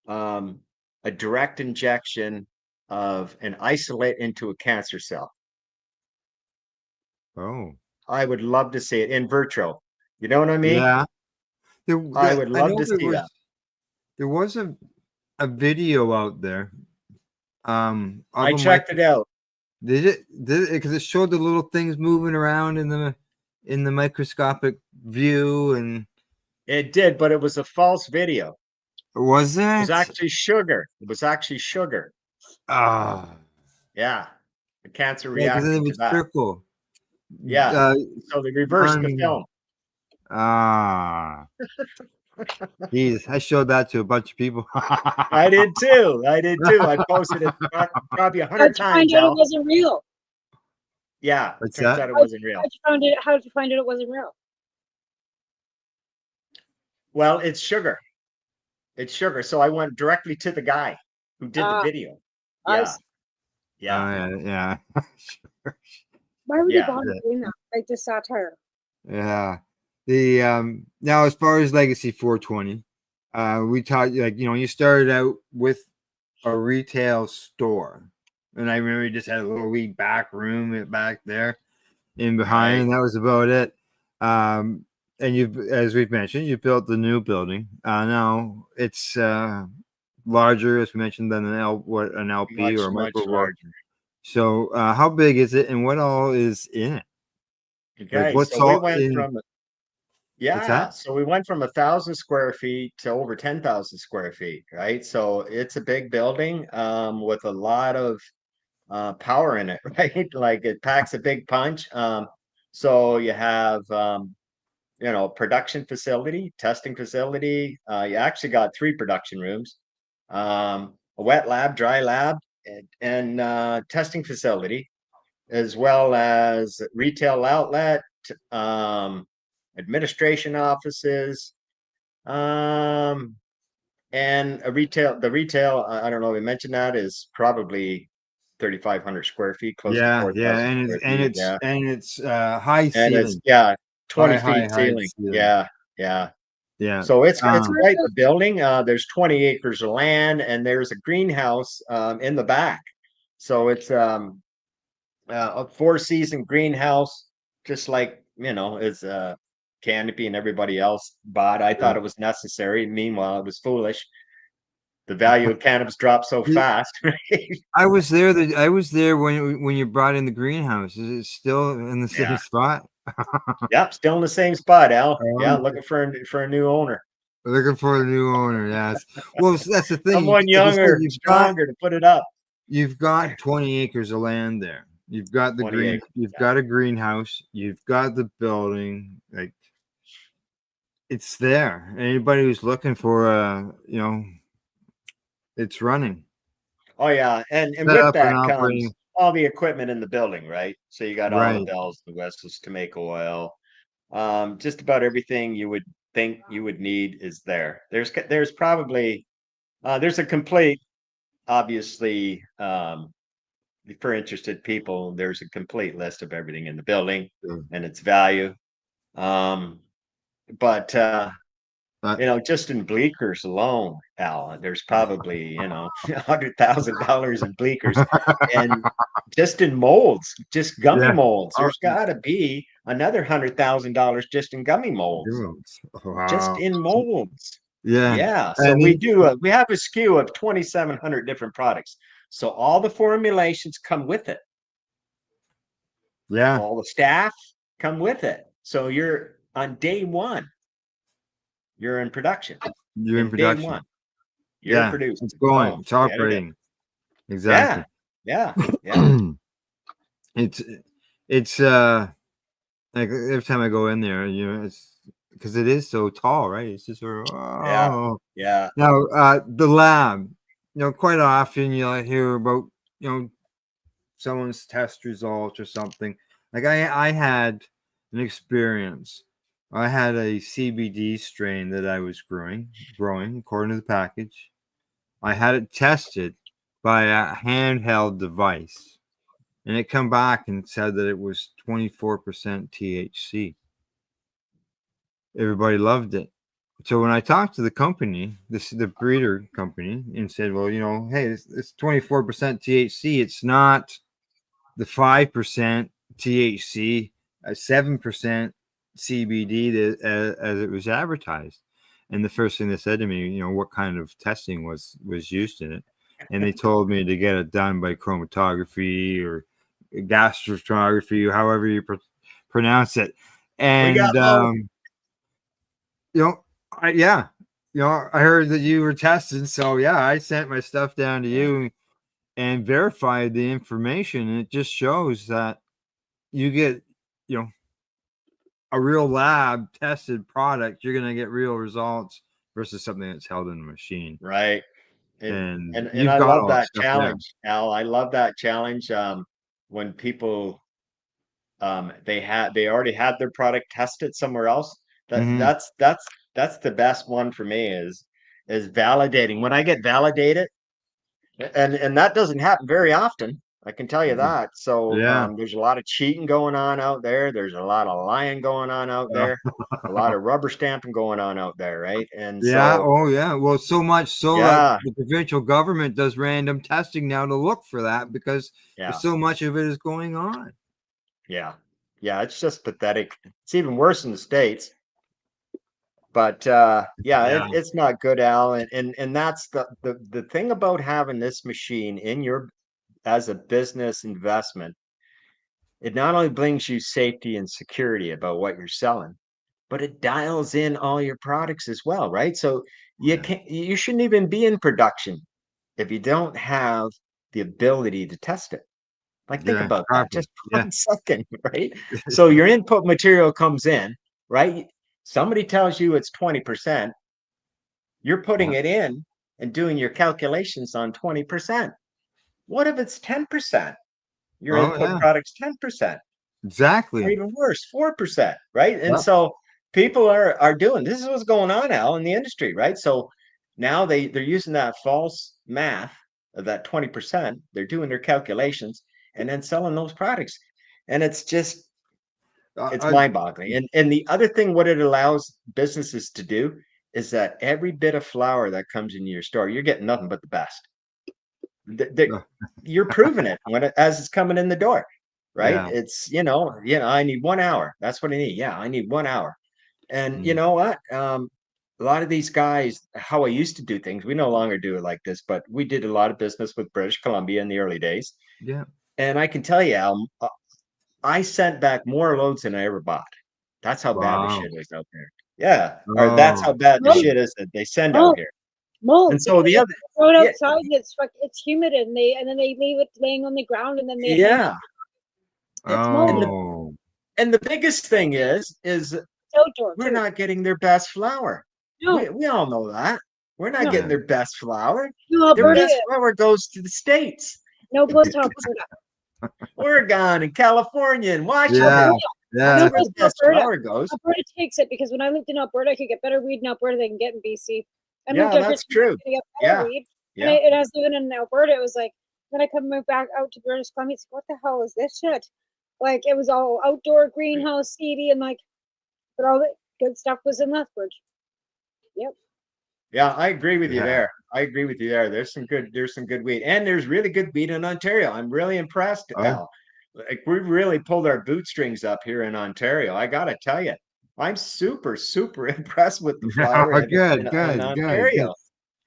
Speaker 5: um a direct injection of an isolate into a cancer cell.
Speaker 1: oh
Speaker 5: I would love to see it in vitro. You know what I mean?
Speaker 1: yeah.
Speaker 5: I would
Speaker 1: I
Speaker 5: love
Speaker 1: know
Speaker 5: to see that.
Speaker 1: there was a video out there of
Speaker 5: I
Speaker 1: a
Speaker 5: checked it out.
Speaker 1: did it because it showed the little things moving around in the microscopic view, and
Speaker 5: It did, but it was a false video.
Speaker 1: was
Speaker 5: It was
Speaker 1: it
Speaker 5: actually sugar. It was actually sugar.
Speaker 1: ah
Speaker 5: Yeah. The cancer
Speaker 1: yeah, because then it
Speaker 5: reacting to
Speaker 1: would
Speaker 5: that.
Speaker 1: circle
Speaker 5: Yeah.
Speaker 1: uh
Speaker 5: So they reversed the
Speaker 1: on
Speaker 5: film.
Speaker 1: ah Jesus, I showed that to a bunch of people.
Speaker 5: I did too. I did too. I posted it probably a
Speaker 4: how'd
Speaker 5: hundred
Speaker 4: you find
Speaker 5: times,
Speaker 4: out it
Speaker 5: Al.
Speaker 4: wasn't real?
Speaker 5: Yeah.
Speaker 1: What's
Speaker 5: Turns
Speaker 1: that?
Speaker 5: out it wasn't real.
Speaker 4: How'd you find out it wasn't real?
Speaker 5: Well, it's sugar. It's sugar. So I went directly to the guy who did the
Speaker 4: Ah,
Speaker 5: video.
Speaker 4: I
Speaker 5: Yeah.
Speaker 4: see.
Speaker 5: Yeah.
Speaker 1: Yeah, yeah. Sure.
Speaker 4: Why would they
Speaker 5: Yeah.
Speaker 4: bother doing that? Like the satire.
Speaker 1: Yeah. The now as far as Legacy 420, we talked, like, you know, you started out with a retail store. And I remember you just had a little wee back room back there in behind,
Speaker 5: Right.
Speaker 1: and that was about it. And you've, as we've mentioned, you built the new building. Now it's larger, as we mentioned, than an LP
Speaker 5: Much,
Speaker 1: or a
Speaker 5: much
Speaker 1: micro grow.
Speaker 5: larger.
Speaker 1: So, how big is it, and what all is in it? Like,
Speaker 5: Okay.
Speaker 1: what's
Speaker 5: So we
Speaker 1: all
Speaker 5: went
Speaker 1: in?
Speaker 5: from
Speaker 1: What's that?
Speaker 5: yeah. So we went from 1,000 square feet to over 10,000 square feet, right? So it's a big building with a lot of power in it, right? Like it packs a big punch. So you have production facility, testing facility. You actually got 3 production rooms, a wet lab, dry lab, and testing facility, as well as retail outlet, um, administration offices, um, and the retail, I don't know, we mentioned that is probably 3,500 square feet, close to
Speaker 1: Yeah, yeah,
Speaker 5: 4,000
Speaker 1: and
Speaker 5: square feet. Yeah.
Speaker 1: it's high
Speaker 5: And it's,
Speaker 1: ceiling,
Speaker 5: 20
Speaker 1: high
Speaker 5: feet ceiling.
Speaker 1: ceiling.
Speaker 5: Yeah. Yeah.
Speaker 1: Yeah.
Speaker 5: So it's
Speaker 1: Um,
Speaker 5: quite the building. There's 20 acres of land, and there's a greenhouse in the back. So it's a 4-season greenhouse, just like is Canopy and everybody else bought. I thought it was necessary. Meanwhile, it was foolish. The value of cannabis dropped so fast. Right?
Speaker 1: I was there. I was there when you brought in the greenhouse. Is it still in the same
Speaker 5: Yeah.
Speaker 1: spot?
Speaker 5: Yep. Still in the same spot, Al. Yeah.
Speaker 1: Oh,
Speaker 5: Looking for a new owner.
Speaker 1: looking for a new owner. Yes. Well, that's the thing.
Speaker 5: Someone
Speaker 1: Like you said,
Speaker 5: younger, stronger to put it up.
Speaker 1: you've got 20 acres of land there. You've got
Speaker 5: 20 acres.
Speaker 1: you've
Speaker 5: Yeah.
Speaker 1: got a greenhouse. You've got the building. Like it's there. Anybody who's looking for it's running.
Speaker 5: Oh yeah, and
Speaker 1: Set
Speaker 5: with
Speaker 1: up and
Speaker 5: that comes
Speaker 1: operating.
Speaker 5: all the equipment in the building, right? So you got all the
Speaker 1: Right.
Speaker 5: bells, the whistles to make oil. Just about everything you would think you would need is there. There's probably there's a complete, obviously, for interested people, there's a complete list of everything in the building
Speaker 1: Sure.
Speaker 5: and its value. But
Speaker 1: But
Speaker 5: just in bleakers alone, Al, there's probably, $100,000 in bleakers, and just in molds, just gummy
Speaker 1: yeah.
Speaker 5: molds,
Speaker 1: Oh,
Speaker 5: there's got to be another $100,000 just in gummy molds,
Speaker 1: emeralds.
Speaker 5: just
Speaker 1: Wow.
Speaker 5: in molds.
Speaker 1: Yeah.
Speaker 5: Yeah, so
Speaker 1: And then
Speaker 5: we have a SKU of 2,700 different products. So all the formulations come with it.
Speaker 1: yeah,
Speaker 5: All the staff come with it. So you're on day one, you're in production.
Speaker 1: you're in
Speaker 5: In day one.
Speaker 1: production.
Speaker 5: You're
Speaker 1: Yeah. It's
Speaker 5: producing.
Speaker 1: going.
Speaker 5: Boom.
Speaker 1: It's
Speaker 5: Get it in.
Speaker 1: operating.
Speaker 5: Yeah.
Speaker 1: Exactly.
Speaker 5: Yeah. Yeah.
Speaker 1: it's it's like every time I go in there, it's because it is so tall, right? It's just sort of
Speaker 5: Yeah.
Speaker 1: oh.
Speaker 5: Yeah.
Speaker 1: Now the lab, quite often you'll hear about someone's test results or something. Like I had an experience. I had a CBD strain that I was growing according to the package. I had it tested by a handheld device, and it come back and said that it was 24% THC. Everybody loved it. So when I talked to the company, the breeder company, and said, well, hey, it's 24% THC. It's not the 5% THC, 7% CBD as it was advertised. And the first thing they said to me, what kind of testing was used in it, and they told me to get it done by chromatography or gastroscopy, or however you pronounce it.
Speaker 5: We got
Speaker 1: And
Speaker 5: both.
Speaker 1: you know, yeah, I heard that you were tested, so yeah, I sent my stuff down to you and verified the information, and it just shows that you get, a real lab tested product, you're going to get real results versus something that's held in a machine.
Speaker 5: Right. And
Speaker 1: And
Speaker 5: and
Speaker 1: you've
Speaker 5: I
Speaker 1: got
Speaker 5: love
Speaker 1: all that
Speaker 5: that
Speaker 1: stuff there.
Speaker 5: challenge, Al. I love that challenge. When people they already had their product tested somewhere else. That
Speaker 1: Hmm.
Speaker 5: that's that's that's the best one for me is validating. When I get validated, and that doesn't happen very often, I can tell you that. So
Speaker 1: Yeah.
Speaker 5: there's a lot of cheating going on out there. There's a lot of lying going on out there. A lot of rubber stamping going on out there, right? And
Speaker 1: Yeah.
Speaker 5: so
Speaker 1: Oh, yeah. Well, so much so that
Speaker 5: yeah,
Speaker 1: the provincial government does random testing now to look for that because
Speaker 5: yeah,
Speaker 1: there's so much of it is going on.
Speaker 5: yeah, yeah. It's just pathetic. It's even worse in the States. But yeah,
Speaker 1: Yeah.
Speaker 5: it's not good, Al. And that's the thing about having this machine in your as a business investment. It not only brings you safety and security about what you're selling, but it dials in all your products as well, right? So
Speaker 1: Yeah.
Speaker 5: you shouldn't even be in production if you don't have the ability to test it. Like, think
Speaker 1: Yeah,
Speaker 5: about that
Speaker 1: properly.
Speaker 5: just
Speaker 1: Yeah.
Speaker 5: 1 second, right? So your input material comes in, right? Somebody tells you it's 20%. You're putting it in and doing your calculations on 20%. What if it's 10%? Your
Speaker 1: Oh
Speaker 5: input
Speaker 1: yeah,
Speaker 5: product's 10%, or
Speaker 1: exactly.
Speaker 5: even worse, 4%, right? And
Speaker 1: Yep.
Speaker 5: so people are doing this is what's going on now in the industry, right? So now they're using that false math of that 20%. They're doing their calculations and then selling those products. And it's just it's
Speaker 1: I,
Speaker 5: mind-boggling. And the other thing what it allows businesses to do is that every bit of flour that comes into your store, you're getting nothing but the best. You're proving it as it's coming in the door, right?
Speaker 1: yeah.
Speaker 5: It's I need 1 hour. That's what I need. Yeah, I need 1 hour. And you
Speaker 1: Mm,
Speaker 5: know what? A lot of these guys, how I used to do things, we no longer do it like this, but we did a lot of business with British Columbia in the early days.
Speaker 1: yeah.
Speaker 5: And I can tell you, Al, I sent back more loads than I ever bought. That's how bad the
Speaker 1: Wow.
Speaker 5: shit is out there. Yeah, or that's how
Speaker 1: Oh,
Speaker 5: bad the
Speaker 4: Mold,
Speaker 5: shit is that they send out
Speaker 4: mold,
Speaker 5: here.
Speaker 4: mold.
Speaker 5: And so
Speaker 4: Because
Speaker 5: the
Speaker 4: they
Speaker 5: other,
Speaker 4: throw it
Speaker 5: yeah,
Speaker 4: outside and it's humid and then they leave it laying on the ground and then they hang
Speaker 5: yeah.
Speaker 4: it's
Speaker 5: And
Speaker 4: mold.
Speaker 5: the
Speaker 1: oh,
Speaker 5: and the biggest thing is
Speaker 4: It's outdoor
Speaker 5: we're
Speaker 4: too.
Speaker 5: not getting their best flour.
Speaker 4: No,
Speaker 5: We all know that. We're not
Speaker 4: no,
Speaker 5: getting
Speaker 1: yeah,
Speaker 5: their best flour.
Speaker 4: no,
Speaker 5: Their
Speaker 1: yeah,
Speaker 4: Alberta,
Speaker 5: best flour goes to the States,
Speaker 4: no goes to Alberta.
Speaker 5: Oregon and California and
Speaker 1: yeah,
Speaker 5: Washington.
Speaker 4: Alberta,
Speaker 5: That's
Speaker 4: no
Speaker 1: yeah.
Speaker 5: where
Speaker 4: goes
Speaker 5: the
Speaker 4: to
Speaker 5: best
Speaker 4: Alberta.
Speaker 5: flour goes.
Speaker 4: Alberta takes it because when I lived in Alberta, I could get better weed in Alberta than I can get in BC. I moved
Speaker 5: Yeah,
Speaker 4: out here
Speaker 5: that's true.
Speaker 4: to get better
Speaker 5: Yeah,
Speaker 4: weed,
Speaker 5: yeah.
Speaker 4: and I was living in Alberta. It was like then I come move back out to British Columbia. It's like, what the hell is this shit? Like it was all outdoor greenhouse seedy and like, but all the good stuff was in Lethbridge. Yep.
Speaker 5: Yeah, I agree with you
Speaker 1: Yeah.
Speaker 5: there. I agree with you there. There's some good weed. And there's really good weed in Ontario. I'm really impressed,
Speaker 1: Oh,
Speaker 5: Al. Like we've really pulled our bootstrings up here in Ontario. I gotta tell you, I'm super, super impressed with the flower
Speaker 1: yeah.
Speaker 5: in,
Speaker 1: Good,
Speaker 5: in
Speaker 1: good, good, good,
Speaker 5: Ontario.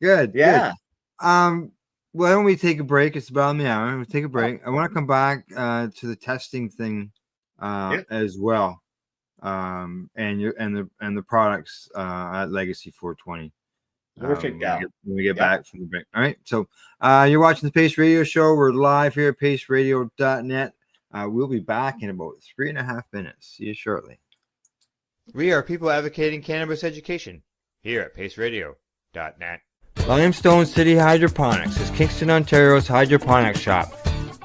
Speaker 1: good, good.
Speaker 5: Yeah.
Speaker 1: Um, why don't we take a break? It's about an hour. We'll take a break. I want to come back to the testing thing
Speaker 5: Yeah.
Speaker 1: as well. And the products at Legacy 420.
Speaker 5: Perfect, Al.
Speaker 1: When we get
Speaker 5: Yeah.
Speaker 1: back from the break. All right. So you're watching the Pace Radio Show. We're live here at paceradio.net. We'll be back in about 3.5 minutes. See you shortly.
Speaker 6: We are people advocating cannabis education here at paceradio.net.
Speaker 1: Limestone City Hydroponics is Kingston, Ontario's hydroponics shop.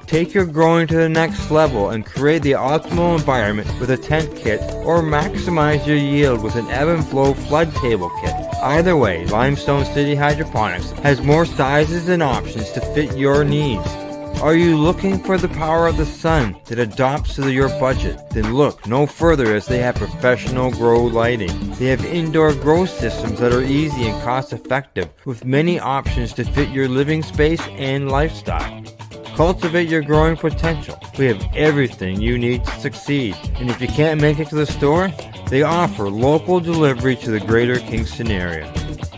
Speaker 1: Take your growing to the next level and create the optimal environment with a tent kit or maximize your yield with an ebb and flow flood table kit. Either way, Limestone City Hydroponics has more sizes and options to fit your needs. Are you looking for the power of the sun that adapts to your budget? Then look no further as they have professional grow lighting. They have indoor grow systems that are easy and cost effective with many options to fit your living space and lifestyle. Cultivate your growing potential. We have everything you need to succeed. And if you can't make it to the store, they offer local delivery to the greater Kingston area.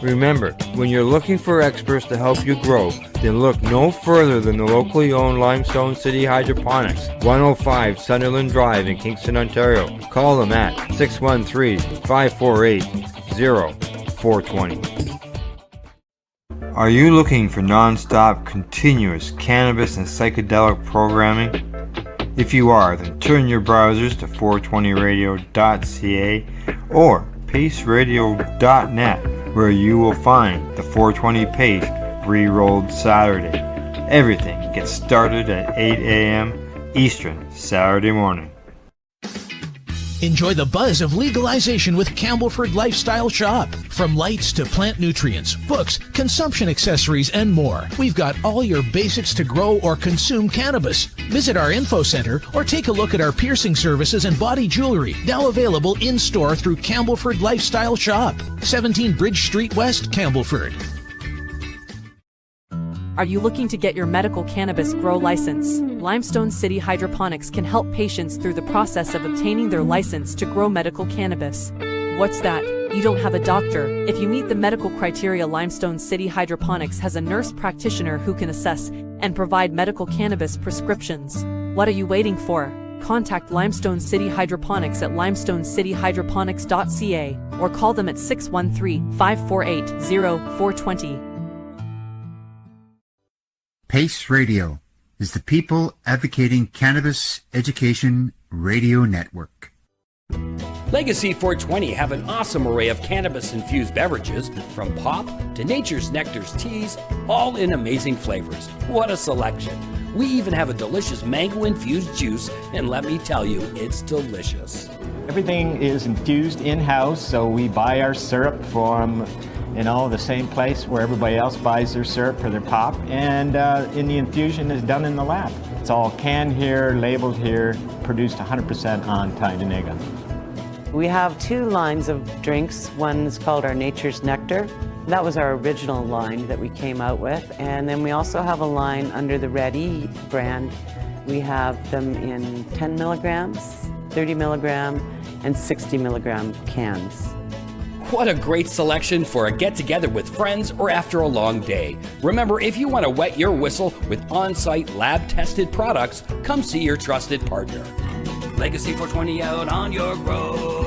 Speaker 1: Remember, when you're looking for experts to help you grow, then look no further than the locally owned Limestone City Hydroponics, 105 Sunderland Drive in Kingston, Ontario. Call them at 613-548-0420. Are you looking for non-stop, continuous cannabis and psychedelic programming? If you are, then turn your browsers to 420radio.ca or paceradio.net, where you will find the 420 Pace re-rolled Saturday. Everything gets started at 8 a.m. Eastern Saturday morning.
Speaker 7: Enjoy the buzz of legalization with Campbellford Lifestyle Shop. From lights to plant nutrients, books, consumption accessories, and more, we've got all your basics to grow or consume cannabis. Visit our info center or take a look at our piercing services and body jewelry, now available in-store through Campbellford Lifestyle Shop, 17 Bridge Street West, Campbellford.
Speaker 8: Are you looking to get your medical cannabis grow license? Limestone City Hydroponics can help patients through the process of obtaining their license to grow medical cannabis. What's that? You don't have a doctor. If you meet the medical criteria, Limestone City Hydroponics has a nurse practitioner who can assess and provide medical cannabis prescriptions. What are you waiting for? Contact Limestone City Hydroponics at limestonecityhydroponics.ca or call them at 613-548-0420.
Speaker 9: Pace Radio, is the People Advocating Cannabis Education Radio Network.
Speaker 10: Legacy 420 have an awesome array of cannabis-infused beverages, from pop to Nature's Nectar's teas, all in amazing flavors. What a selection! We even have a delicious mango-infused juice, and let me tell you, it's delicious.
Speaker 11: Everything is infused in-house, so we buy our syrup from, the same place where everybody else buys their syrup for their pop, and the infusion is done in the lab. It's all canned here, labeled here, produced 100% on Tyndonega.
Speaker 12: We have 2 lines of drinks. One's called our Nature's Nectar. That was our original line that we came out with. And then we also have a line under the Red E brand. We have them in 10 milligrams, 30 milligram, and 60 milligram cans.
Speaker 10: What a great selection for a get-together with friends or after a long day. Remember, if you want to wet your whistle with on-site lab-tested products, come see your trusted partner. Legacy 420 out on your road.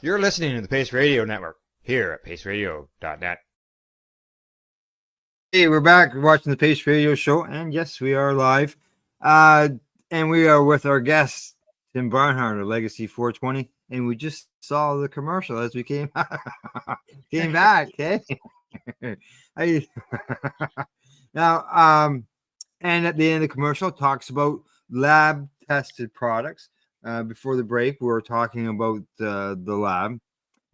Speaker 6: You're listening to the Pace Radio Network here at paceradio.net.
Speaker 1: Hey, we're back. We're watching the Pace Radio Show, and yes, we are live. And we are with our guest, Tim Barnhart of Legacy 420, and we just saw the commercial as we came back. Okay. Now, and at the end of the commercial, it talks about lab tested products. Before the break, we were talking about the lab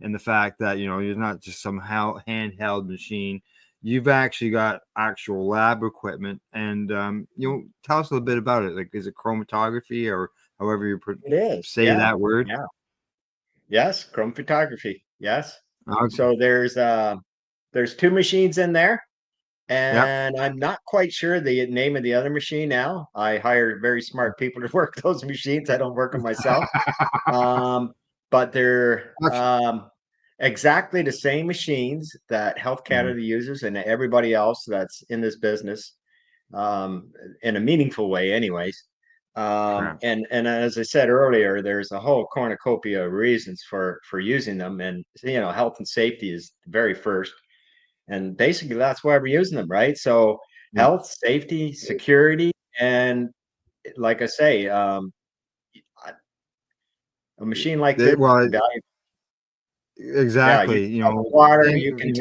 Speaker 1: and the fact that, you're not just some handheld machine. You've actually got actual lab equipment, and tell us a little bit about it. Like, is it chromatography, or however you say that word?
Speaker 5: Yeah. Yes, chromatography. Yes.
Speaker 1: Okay.
Speaker 5: So there's 2 machines in there, and I'm not quite sure the name of the other machine now. I hire very smart people to work those machines. I don't work them myself. But they're exactly the same machines that Health Canada uses and everybody else that's in this business, in a meaningful way anyways. And as I said earlier, there's a whole cornucopia of reasons for using them, and health and safety is the very first, and basically that's why we're using them, right? So health, safety, security, and like I say, a machine like this,
Speaker 1: exactly.
Speaker 5: Water, you can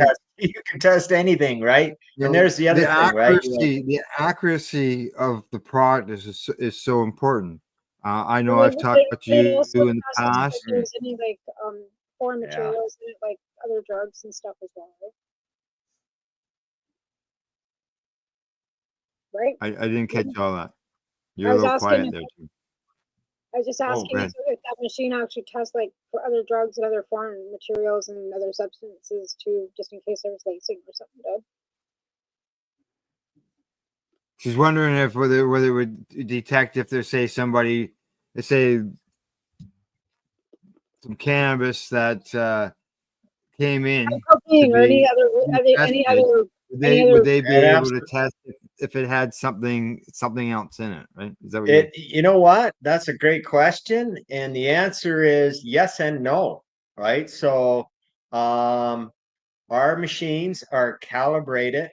Speaker 5: test anything, right? And there's the other thing, right?
Speaker 1: The accuracy of the product is so important. I know I've talked to you in the past.
Speaker 4: If there's any foreign materials in it, like other drugs and stuff as well, right?
Speaker 1: I didn't catch all that. You're a little quiet there too.
Speaker 4: I was just asking if that machine actually tests for other drugs and other foreign materials and other substances too, just in case there's lacing or something done.
Speaker 1: She's wondering if whether it would detect if there's somebody, let's say some cannabis that came in,
Speaker 4: cocaine or any other
Speaker 1: would they be able to test if it had something else in it, right? Is that what
Speaker 5: you know what? That's a great question. And the answer is yes and no, right? So our machines are calibrated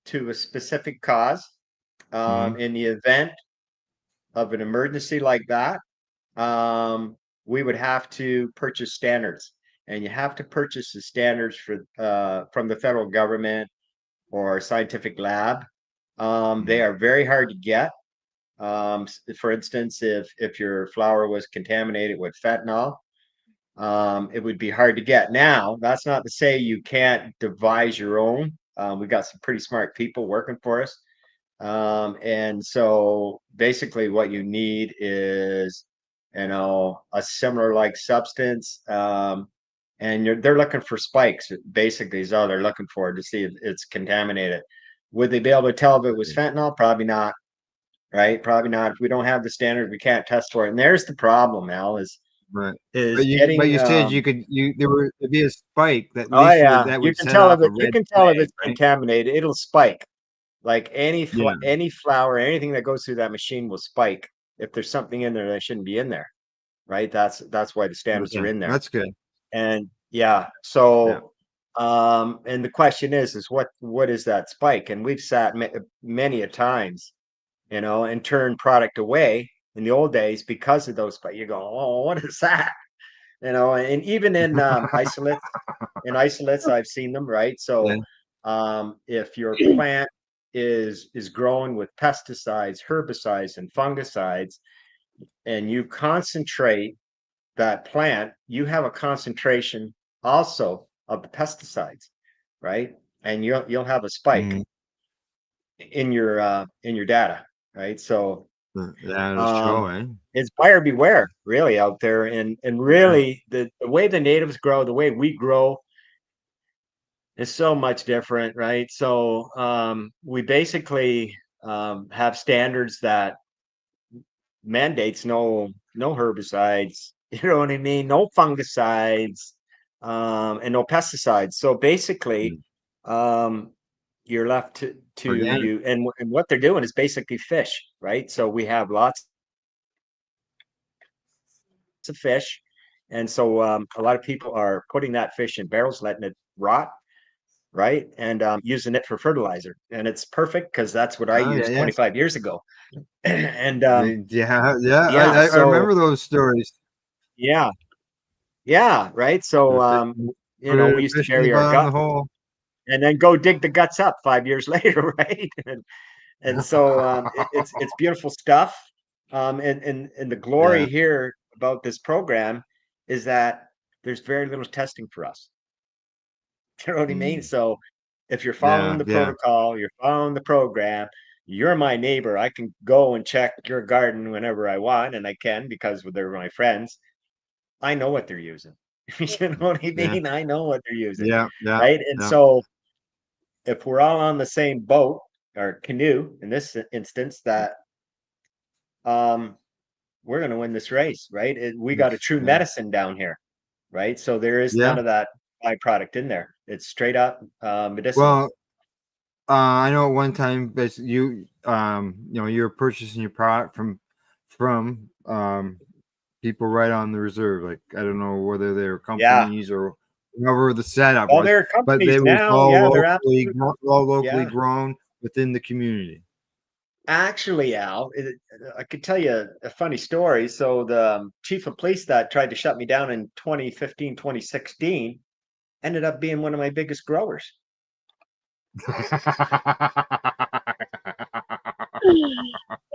Speaker 5: to a specific cause. In the event of an emergency like that, we would have to purchase standards, and you have to purchase the standards from the federal government or scientific lab. They are very hard to get. For instance, if your flower was contaminated with fentanyl, it would be hard to get. Now, that's not to say you can't devise your own. We got some pretty smart people working for us. And so basically what you need is, a similar like substance. And they're looking for spikes, basically is all they're looking for, to see if it's contaminated. Would they be able to tell if it was fentanyl? Probably not, right? Probably not. If we don't have the standard, we can't test for it. And there's the problem, Al,
Speaker 1: right. But you said there would be a spike that
Speaker 5: you can tell if it's contaminated. It'll spike. Like any flower, anything that goes through that machine will spike if there's something in there that shouldn't be in there, right? That's why the standards are in there.
Speaker 1: That's good.
Speaker 5: And And the question is what is that spike? And we've sat many a times, and turned product away in the old days because of those. But you go, oh, what is that? And even in isolates, I've seen them, right?
Speaker 1: Yeah.
Speaker 5: So, if your plant is grown with pesticides, herbicides, and fungicides, and you concentrate that plant, you have a concentration also of the pesticides, right? And you'll have a spike
Speaker 1: Mhm.
Speaker 5: in your data, right? So
Speaker 1: That is true, eh?
Speaker 5: it's buyer beware really out there, and
Speaker 1: Yeah.
Speaker 5: really the way the natives grow, the way we grow is so much different, right? So we basically have standards that mandates no herbicides, you know what I mean? No fungicides, and no pesticides. So basically,
Speaker 1: Mm.
Speaker 5: um, you're left to
Speaker 1: Organic.
Speaker 5: you, and what they're doing is basically fish, right? So we have lots of fish, and so a lot of people are putting that fish in barrels, letting it rot, right, and using it for fertilizer, and it's perfect because that's what I
Speaker 1: Oh, yeah,
Speaker 5: used
Speaker 1: yes.
Speaker 5: 25 years ago, and
Speaker 1: Yeah,
Speaker 5: yeah,
Speaker 1: I
Speaker 5: so
Speaker 1: remember those stories.
Speaker 5: yeah. Yeah, right. So,
Speaker 1: The fi Put
Speaker 5: we
Speaker 1: a
Speaker 5: used to
Speaker 1: fish in the
Speaker 5: bury our
Speaker 1: bottom of
Speaker 5: guts
Speaker 1: the hole.
Speaker 5: and then go dig the guts up 5 years later, right? And so it's beautiful stuff. And the glory
Speaker 1: Yeah.
Speaker 5: here about this program is that there's very little testing for us. You know what I mean?
Speaker 1: Mm.
Speaker 5: So if you're following
Speaker 1: Yeah,
Speaker 5: the
Speaker 1: yeah.
Speaker 5: protocol, you're following the program, you're my neighbor. I can go and check your garden whenever I want, and I can because they're my friends. I know what they're using. You know what I
Speaker 1: Yeah.
Speaker 5: mean? I know what they're using,
Speaker 1: Yeah, yeah,
Speaker 5: right? And
Speaker 1: yeah.
Speaker 5: so if we're all on the same boat or canoe in this instance, that um we're going to win this race, right? We got a true
Speaker 1: Yeah.
Speaker 5: medicine down here, right? So there is none
Speaker 1: Yeah.
Speaker 5: of that byproduct in there. It's straight up medicinal.
Speaker 1: Well, I know at one time, basically, you were purchasing your product from people right on the reserve. Like, I don't know whether they were
Speaker 5: Yeah.
Speaker 1: companies or whatever the setup
Speaker 5: Well,
Speaker 1: was,
Speaker 5: there are
Speaker 1: but
Speaker 5: companies
Speaker 1: they was
Speaker 5: now. Yeah, they're absolutely.
Speaker 1: all locally
Speaker 5: Yeah.
Speaker 1: grown within the community.
Speaker 5: Actually, Al, I could tell you a funny story. So the chief of police that tried to shut me down in 2015, 2016 ended up being one of my biggest growers.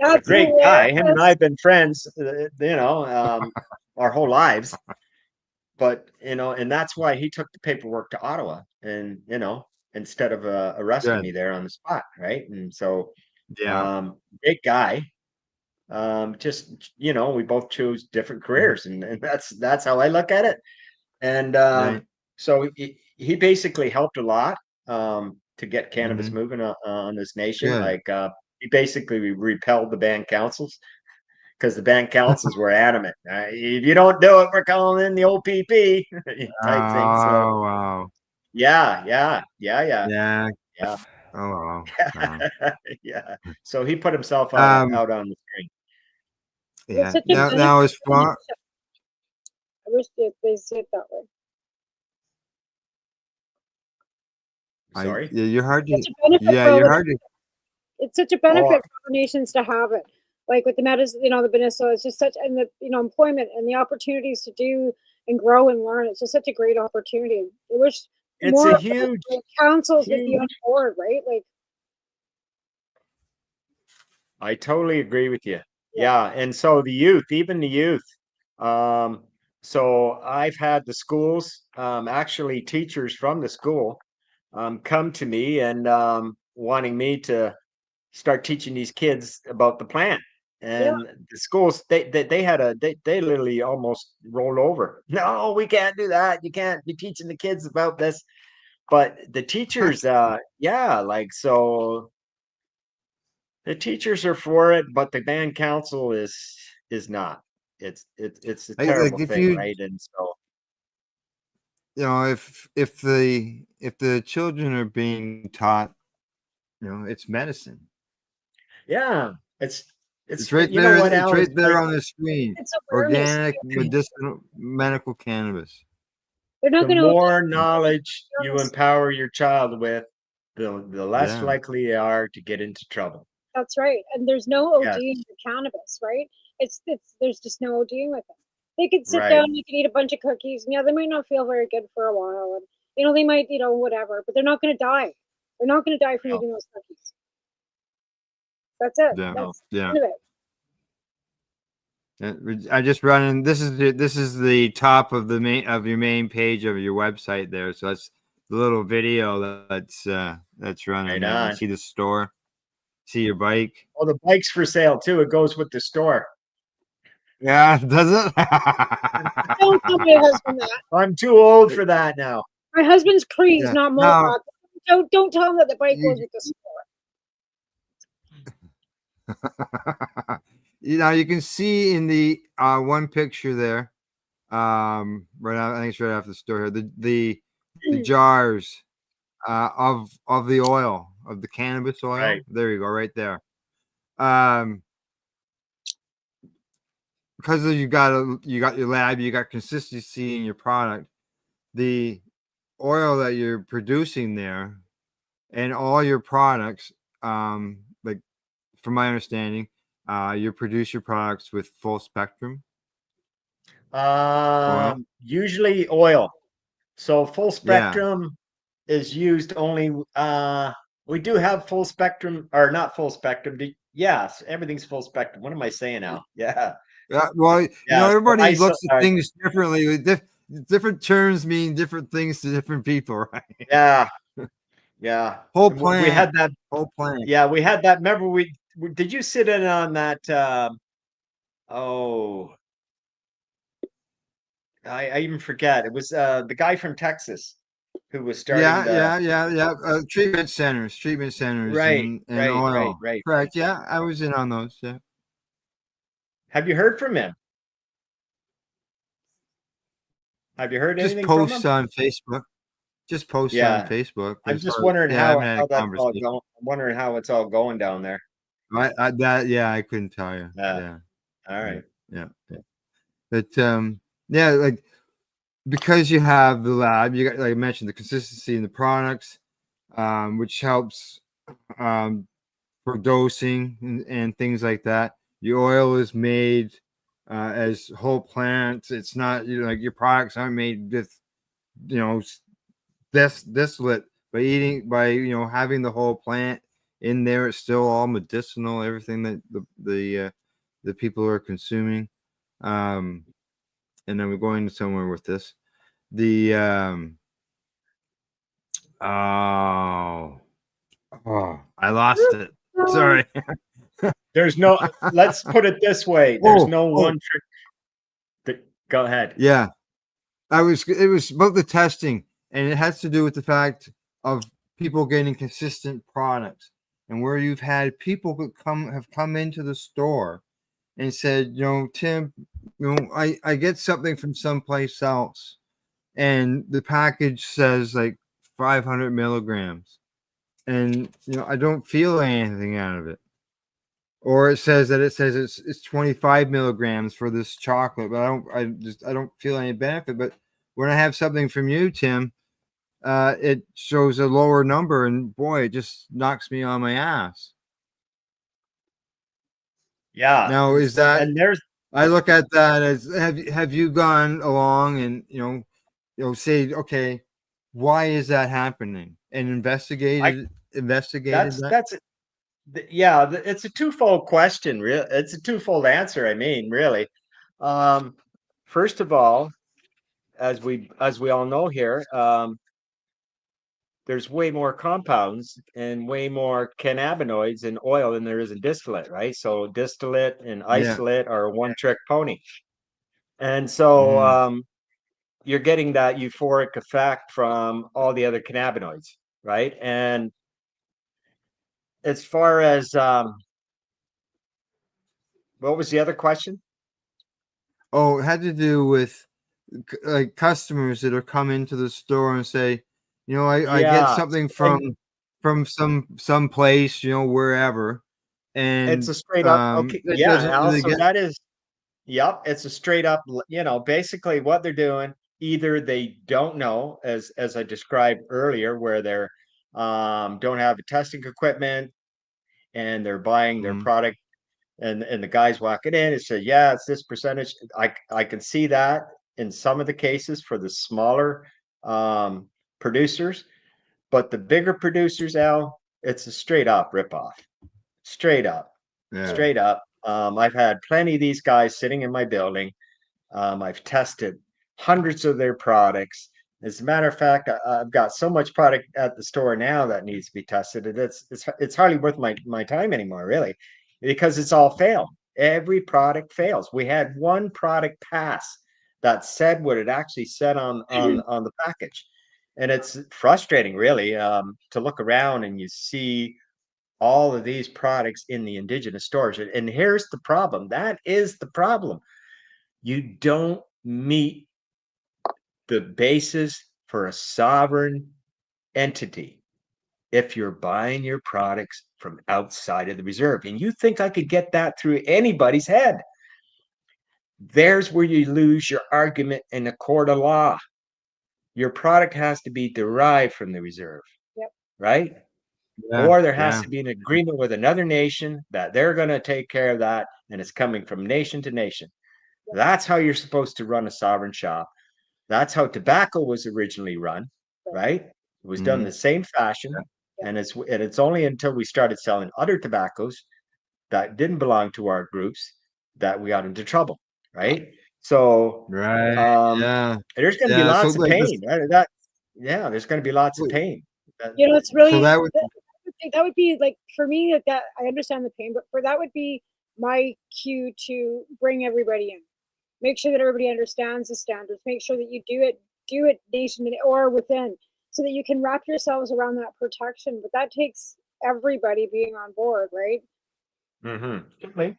Speaker 5: A
Speaker 4: That's
Speaker 5: great guy. Him and I
Speaker 4: hilarious.
Speaker 5: have been friends, our whole lives. But, and that's why he took the paperwork to Ottawa and, instead of arresting me
Speaker 1: Good.
Speaker 5: there on the spot. Right. And so,
Speaker 1: Yeah.
Speaker 5: great guy. Just, we both chose different
Speaker 1: Mhm.
Speaker 5: careers, and that's how I look at it. And
Speaker 1: Right.
Speaker 5: so he basically helped a lot to get cannabis
Speaker 1: Mhm.
Speaker 5: moving on this nation.
Speaker 1: Good.
Speaker 5: Like he basically repelled the band councils because the band councils were adamant. If you don't do it, we're calling in the OPP type thing. So
Speaker 1: Oh, wow.
Speaker 5: yeah, yeah, yeah, yeah,
Speaker 1: Yeah.
Speaker 5: yeah,
Speaker 1: Oh, wow. Wow.
Speaker 5: yeah. So he put himself out
Speaker 1: Um,
Speaker 5: out on the screen.
Speaker 4: It's
Speaker 1: yeah.
Speaker 4: such a
Speaker 1: Now
Speaker 4: benefit.
Speaker 1: as far
Speaker 4: I wish they said it that way.
Speaker 5: Sorry.
Speaker 1: yeah, you're hard to
Speaker 4: Such a benefit
Speaker 1: yeah,
Speaker 4: for all
Speaker 1: you're
Speaker 4: the
Speaker 1: hard to
Speaker 4: it's such a
Speaker 5: Oh,
Speaker 4: benefit for our nations to have it. Like with the medicine, the Benesso, it's just such, and the employment and the opportunities to do and grow and learn. It's just such a great opportunity. I wish
Speaker 5: it's a
Speaker 4: more
Speaker 5: huge,
Speaker 4: councils would be on
Speaker 5: huge.
Speaker 4: board, right? Like,
Speaker 5: I totally agree with you.
Speaker 4: yeah,
Speaker 5: Yeah, and so the youth, even the youth. Um, so I've had the schools, actually teachers from the school, come to me and wanting me to start teaching these kids about the plant.
Speaker 4: yeah,
Speaker 5: And the schools, they literally almost rolled over. No, we can't do that. You can't be teaching the kids about this. But the teachers, yeah, like so the teachers are for it, but the band council is not. It's a
Speaker 1: like
Speaker 5: terrible
Speaker 1: if
Speaker 5: thing,
Speaker 1: you
Speaker 5: right? And so
Speaker 1: if the children are being taught, it's medicine.
Speaker 5: yeah,
Speaker 1: It's
Speaker 5: it's
Speaker 1: right
Speaker 5: you know
Speaker 1: there.
Speaker 5: what,
Speaker 1: It's
Speaker 5: Al, is
Speaker 1: right there
Speaker 5: like
Speaker 1: on the screen.
Speaker 4: it's awareness.
Speaker 1: Organic medicinal medical cannabis.
Speaker 4: They're not
Speaker 5: The
Speaker 4: going to.
Speaker 5: more knowledge you empower your child with, the less
Speaker 1: Yeah.
Speaker 5: likely they are to get into trouble.
Speaker 4: That's right. And there's no
Speaker 5: Yes.
Speaker 4: ODing with cannabis, right? There's just no ODing with it. They could sit
Speaker 5: Right.
Speaker 4: down, you can eat a bunch of cookies, and yeah, they might not feel very good for a while, and they might, whatever, but they're not going to die. They're not going to die from
Speaker 5: No.
Speaker 4: eating those cookies. That's it.
Speaker 1: Yeah.
Speaker 4: That's
Speaker 1: Yeah.
Speaker 4: the end of it.
Speaker 1: I just running. This is the top of the your main page of your website there. So that's the little video that's running.
Speaker 5: Right
Speaker 1: there.
Speaker 5: on.
Speaker 1: You see the store. See your bike.
Speaker 5: Oh, the bike's for sale too. It goes with the store.
Speaker 1: Yeah, does it?
Speaker 4: Don't tell my husband that.
Speaker 5: I'm too old for that now.
Speaker 4: My husband's Crees,
Speaker 1: Yeah.
Speaker 4: not
Speaker 1: No.
Speaker 4: Mohawk. Don't tell him that the bike goes with the store.
Speaker 1: You can see in the one picture there, right now, I think it's right after the store here, the jars of the oil, of the cannabis oil.
Speaker 5: Right.
Speaker 1: There you go, right there. Because you got your lab, you got consistency in your product. The oil that you're producing there, and all your products, like from my understanding, you produce your products with full spectrum.
Speaker 5: Usually oil. So full spectrum is used only. We do have full spectrum, or not full spectrum. Yes, everything's full spectrum. What am I saying now? Yeah.
Speaker 1: Yeah. Well,
Speaker 5: Yeah,
Speaker 1: everybody
Speaker 5: so
Speaker 1: looks at things differently. Different terms mean different things to different people, right?
Speaker 5: Yeah. Yeah.
Speaker 1: Whole plant.
Speaker 5: We had that
Speaker 1: whole plant.
Speaker 5: Yeah, we had that. Remember, did you sit in on that? I even forget. It was the guy from Texas who was starting.
Speaker 1: Yeah. Treatment centers,
Speaker 5: Right,
Speaker 1: and
Speaker 5: right,
Speaker 1: oil.
Speaker 5: right.
Speaker 1: Correct. Yeah, I was in on those. Yeah.
Speaker 5: Have you heard from him? Have you heard
Speaker 1: Just
Speaker 5: anything from him?
Speaker 1: posts on Facebook. Just posts on Facebook.
Speaker 5: I'm just wondering
Speaker 1: I
Speaker 5: how
Speaker 1: haven't had a
Speaker 5: that's all
Speaker 1: conversation.
Speaker 5: going. I'm wondering how it's all going down there.
Speaker 1: I couldn't tell you.
Speaker 5: Yeah. All right.
Speaker 1: Yeah. But like, because you have the lab, you got, like I mentioned, the consistency in the products, which helps for dosing and things like that. The oil is made as whole plants. It's not like your products aren't made with distillate by having the whole plant in there. It's still all medicinal. Everything that the people are consuming. And then we're going somewhere with this. I lost it. Sorry.
Speaker 5: There's no. Let's put it this way. There's no one trick. Go ahead.
Speaker 1: Yeah, it was about the testing, and it has to do with the fact of people getting consistent products, and where you've had people who have come into the store and said, Tim, I get something from someplace else, and the package says like 500 milligrams, and I don't feel anything out of it. Or it says it's 25 milligrams for this chocolate, but I don't feel any benefit. But when I have something from you, Tim, it shows a lower number, and boy, it just knocks me on my ass.
Speaker 5: Yeah.
Speaker 1: Now is that?
Speaker 5: And there's.
Speaker 1: I look at that as have you gone along and say, okay, why is that happening, and investigated that?
Speaker 5: Yeah, it's a twofold question. It's a twofold answer. I mean, really. First of all, as we all know here, there's way more compounds and way more cannabinoids in oil than there is in distillate, right? So distillate and isolate are a one-trick pony, and so you're getting that euphoric effect from all the other cannabinoids, right? And as far as what was the other question?
Speaker 1: Oh, it had to do with like customers that are come into the store and say, I get something from some place, wherever, and
Speaker 5: it's a straight up okay. Yeah,
Speaker 1: really
Speaker 5: also that is, yep, it's a straight up. Basically what they're doing either they don't know, as I described earlier, where they're don't have the testing equipment and they're buying their product, and the guys walking in and say, yeah, it's this percentage. I can see that in some of the cases for the smaller producers, but the bigger producers, Al, it's a straight up ripoff. Straight up.
Speaker 1: Yeah.
Speaker 5: Straight up. I've had plenty of these guys sitting in my building. I've tested hundreds of their products. As a matter of fact, I've got so much product at the store now that needs to be tested. It's hardly worth my time anymore, really, because it's all failed. Every product fails. We had one product pass that said what it actually said on the package, and it's frustrating, really, to look around and you see all of these products in the indigenous stores. And here's the problem. That is the problem. You don't meet the basis for a sovereign entity if you're buying your products from outside of the reserve. And you think I could get that through anybody's head? There's where you lose your argument in a court of law. Your product has to be derived from the reserve, right?
Speaker 1: Yeah,
Speaker 5: Or there has
Speaker 1: yeah.
Speaker 5: to be an agreement with another nation that they're going to take care of that, and it's coming from nation to nation. That's how you're supposed to run a sovereign shop. That's how tobacco was originally run, right? It was done in the same fashion, and it's only until we started selling other tobaccos that didn't belong to our groups that we got into trouble, right? So,
Speaker 1: Right. Yeah.
Speaker 5: there's going to be
Speaker 1: Yeah. So
Speaker 5: lots of
Speaker 1: like this,
Speaker 5: pain. There's going to be lots of pain.
Speaker 4: You know, it's
Speaker 1: so
Speaker 4: really
Speaker 1: that would
Speaker 4: that would be like, for me, that I understand the pain, but for that would be my cue to bring everybody in. Make sure that everybody understands the standards. Make sure that you do it nation or within, so that you can wrap yourselves around that protection. But that takes everybody being on board, right?
Speaker 5: Mm-hmm.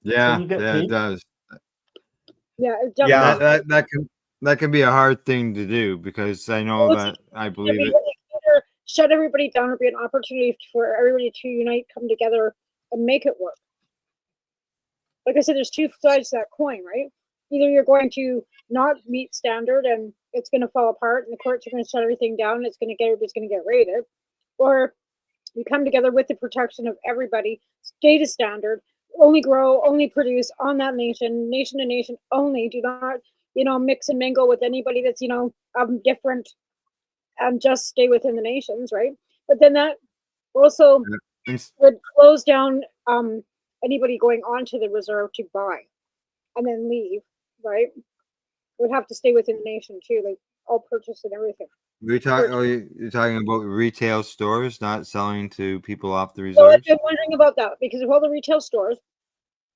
Speaker 1: yeah,
Speaker 5: you get
Speaker 1: yeah, it
Speaker 5: paid?
Speaker 1: does.
Speaker 4: Yeah, it
Speaker 5: Yeah.
Speaker 4: definitely.
Speaker 1: That can be a hard thing to do because I know
Speaker 4: Well,
Speaker 1: that I
Speaker 4: it's
Speaker 1: believe it.
Speaker 4: either shut everybody down or be an opportunity for everybody to unite, come together, and make it work. Like I said, there's two sides to that coin, right? Either you're going to not meet standard and it's going to fall apart, and the courts are going to shut everything down, and everybody's going to get raided, or you come together with the protection of everybody, stay to standard, only grow, only produce on that nation to nation only. Do not, mix and mingle with anybody that's, different, and just stay within the nations, right? But then that also would close down anybody going onto the reserve to buy and then leave, right? Would have to stay within the nation too, like all purchase and everything.
Speaker 1: You're talking about retail stores not selling to people off the
Speaker 4: So I've
Speaker 1: reserves?
Speaker 4: been wondering about that, because if all the retail stores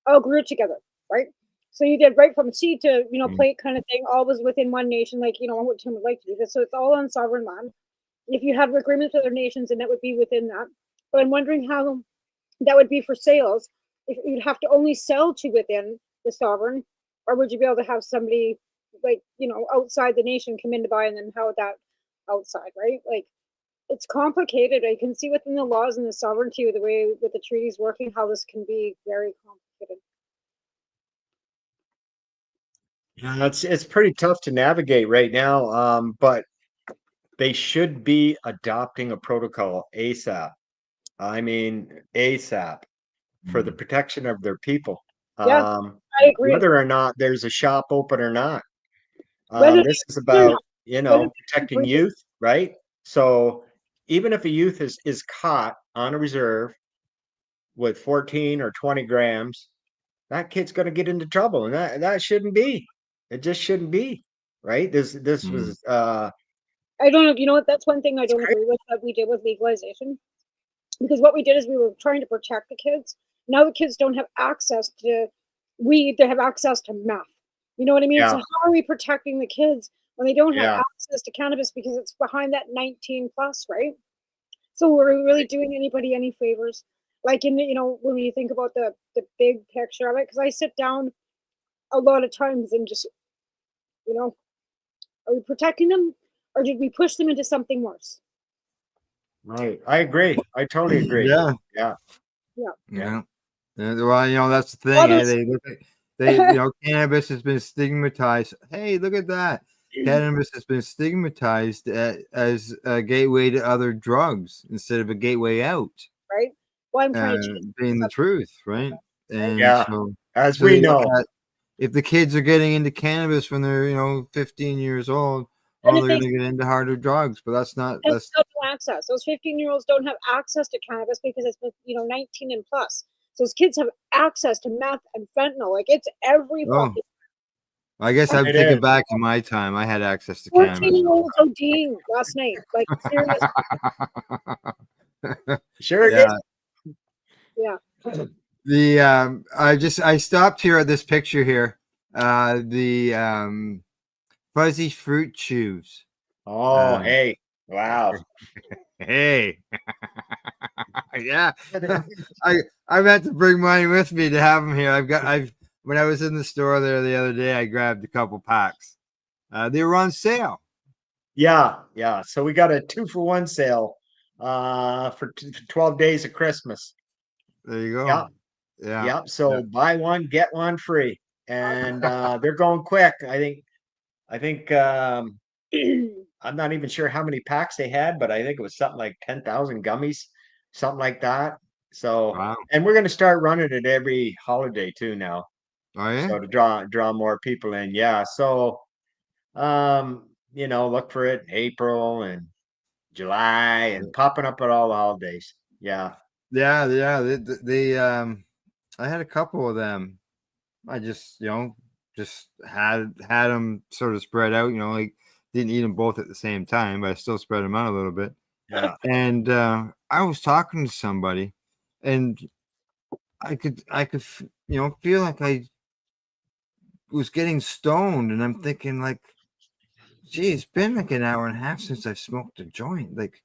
Speaker 4: all grew together, right? So you did right from seed to plate kind of thing, all was within one nation, like what Tim would like to do this. So it's all on sovereign land. If you have agreements with other nations, and that would be within that. But I'm wondering how that would be for sales. If you'd have to only sell to within the sovereign, or would you be able to have somebody like outside the nation come in to buy, and then how would that outside, right? Like, it's complicated. I can see within the laws and the sovereignty with the way with the treaties working, how this can be very complicated.
Speaker 5: Yeah, it's pretty tough to navigate right now. But they should be adopting a protocol ASAP. I mean, ASAP, for the protection of their people.
Speaker 4: Yeah, I agree.
Speaker 5: Whether or not there's a shop open or not. This is
Speaker 4: they're
Speaker 5: about,
Speaker 4: not-
Speaker 5: protecting youth, right? So even if a youth is caught on a reserve with 14 or 20 grams, that kid's going to get into trouble, and that shouldn't be. It just shouldn't be, right? This was
Speaker 4: I don't know. You know what? That's one thing I don't agree with that we did with legalization, because what we did is we were trying to protect the kids. Now the kids don't have access to weed; they have access to meth. You know what I mean?
Speaker 5: Yeah.
Speaker 4: So how are we protecting the kids when they don't have
Speaker 5: Yeah.
Speaker 4: access to cannabis because it's behind that 19 plus, right? So we're really doing anybody any favors? Like when you think about the big picture of it, because I sit down a lot of times and just, are we protecting them, or did we push them into something worse?
Speaker 5: right. I agree. I totally agree.
Speaker 1: Yeah.
Speaker 5: Yeah.
Speaker 4: Yeah.
Speaker 1: Yeah. Well, that's the thing.
Speaker 4: Others-
Speaker 1: They look at Cannabis has been stigmatized. Hey, look at that. Cannabis has been stigmatized as a gateway to other drugs instead of a gateway out.
Speaker 4: Right. Well, I'm trying to change
Speaker 1: being the truth, right? And
Speaker 5: Yeah,
Speaker 1: so,
Speaker 5: as
Speaker 1: so
Speaker 5: we
Speaker 1: they look
Speaker 5: know.
Speaker 1: at if the kids are getting into cannabis when they're 15 years old,
Speaker 4: And
Speaker 1: oh,
Speaker 4: if
Speaker 1: they're
Speaker 4: they
Speaker 1: going to get into harder drugs. But that's not.
Speaker 4: have
Speaker 1: That's
Speaker 4: no access. Those 15-year-olds don't have access to cannabis because it's 19 and plus. So those kids have access to meth and fentanyl. Like it's every fucking.
Speaker 1: I guess I'm
Speaker 5: It
Speaker 1: thinking
Speaker 5: is.
Speaker 1: back to my time. I had access to
Speaker 4: 14-year-olds ODing last night. Like seriously.
Speaker 1: cannabis.
Speaker 5: Sure
Speaker 1: Yeah.
Speaker 4: Yeah.
Speaker 1: I stopped here at this picture here. The fuzzy fruit chews.
Speaker 5: Oh, hey, wow.
Speaker 1: Hey. Yeah. I meant to bring mine with me to have them here. When I was in the store there the other day, I grabbed a couple packs. They were on sale.
Speaker 5: Yeah. So we got a 2-for-1 sale for 12 days of Christmas.
Speaker 1: There you go.
Speaker 5: Yeah.
Speaker 1: Yeah.
Speaker 5: So buy one, get one free. And they're going quick. I think I'm not even sure how many packs they had, but I think it was something like 10,000 gummies, something like that. So,
Speaker 1: Wow.
Speaker 5: and we're going to start running it every holiday too now.
Speaker 1: Oh yeah.
Speaker 5: So to draw more people in. Yeah. So, look for it in April and July and popping up at all the holidays. Yeah.
Speaker 1: Yeah. I had a couple of them. I just had them sort of spread out. Like didn't eat them both at the same time, but I still spread them out a little bit.
Speaker 5: Yeah.
Speaker 1: And I was talking to somebody, and I could feel like I was getting stoned, and I'm thinking like, gee, it's been like an hour and a half since I've smoked a joint. Like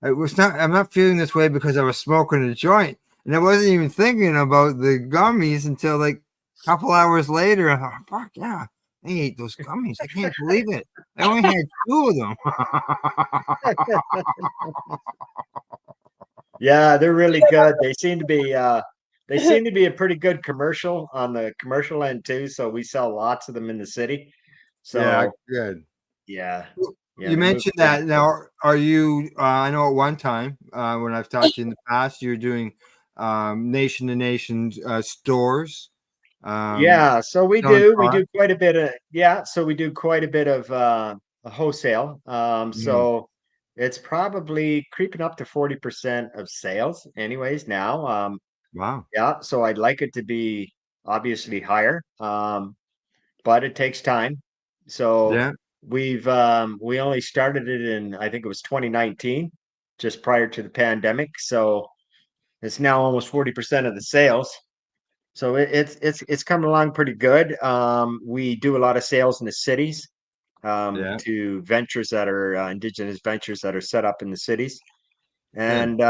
Speaker 1: I'm not feeling this way because I was smoking a joint, and I wasn't even thinking about the gummies until like a couple hours later. I thought, fuck yeah, I ate those gummies. I can't believe it. I only had 2 of them.
Speaker 5: Yeah, they're really good. They seem to be a pretty good commercial on the commercial end too. So we sell lots of them in the city.
Speaker 1: Yeah,
Speaker 5: So
Speaker 1: good.
Speaker 5: yeah.
Speaker 1: You
Speaker 5: They move
Speaker 1: mentioned
Speaker 5: pretty
Speaker 1: that.
Speaker 5: quick.
Speaker 1: Now, are you? I know at one time when I've talked to you in the past, you were doing nation to nation stores.
Speaker 5: Yeah, so we
Speaker 1: Selling
Speaker 5: do. We do
Speaker 1: product.
Speaker 5: quite a bit of so we do quite a bit of wholesale.
Speaker 1: Mhm.
Speaker 5: So it's probably creeping up to 40% of sales anyways now.
Speaker 1: Wow.
Speaker 5: Yeah, so I'd like it to be obviously higher. But it takes time. So
Speaker 1: Yeah.
Speaker 5: we only started it in I think it was 2019, just prior to the pandemic. So it's now almost 40% of the sales. So it's coming along pretty good. We do a lot of sales in the cities
Speaker 1: Yeah.
Speaker 5: to ventures that are indigenous ventures that are set up in the cities,
Speaker 1: Good.
Speaker 5: and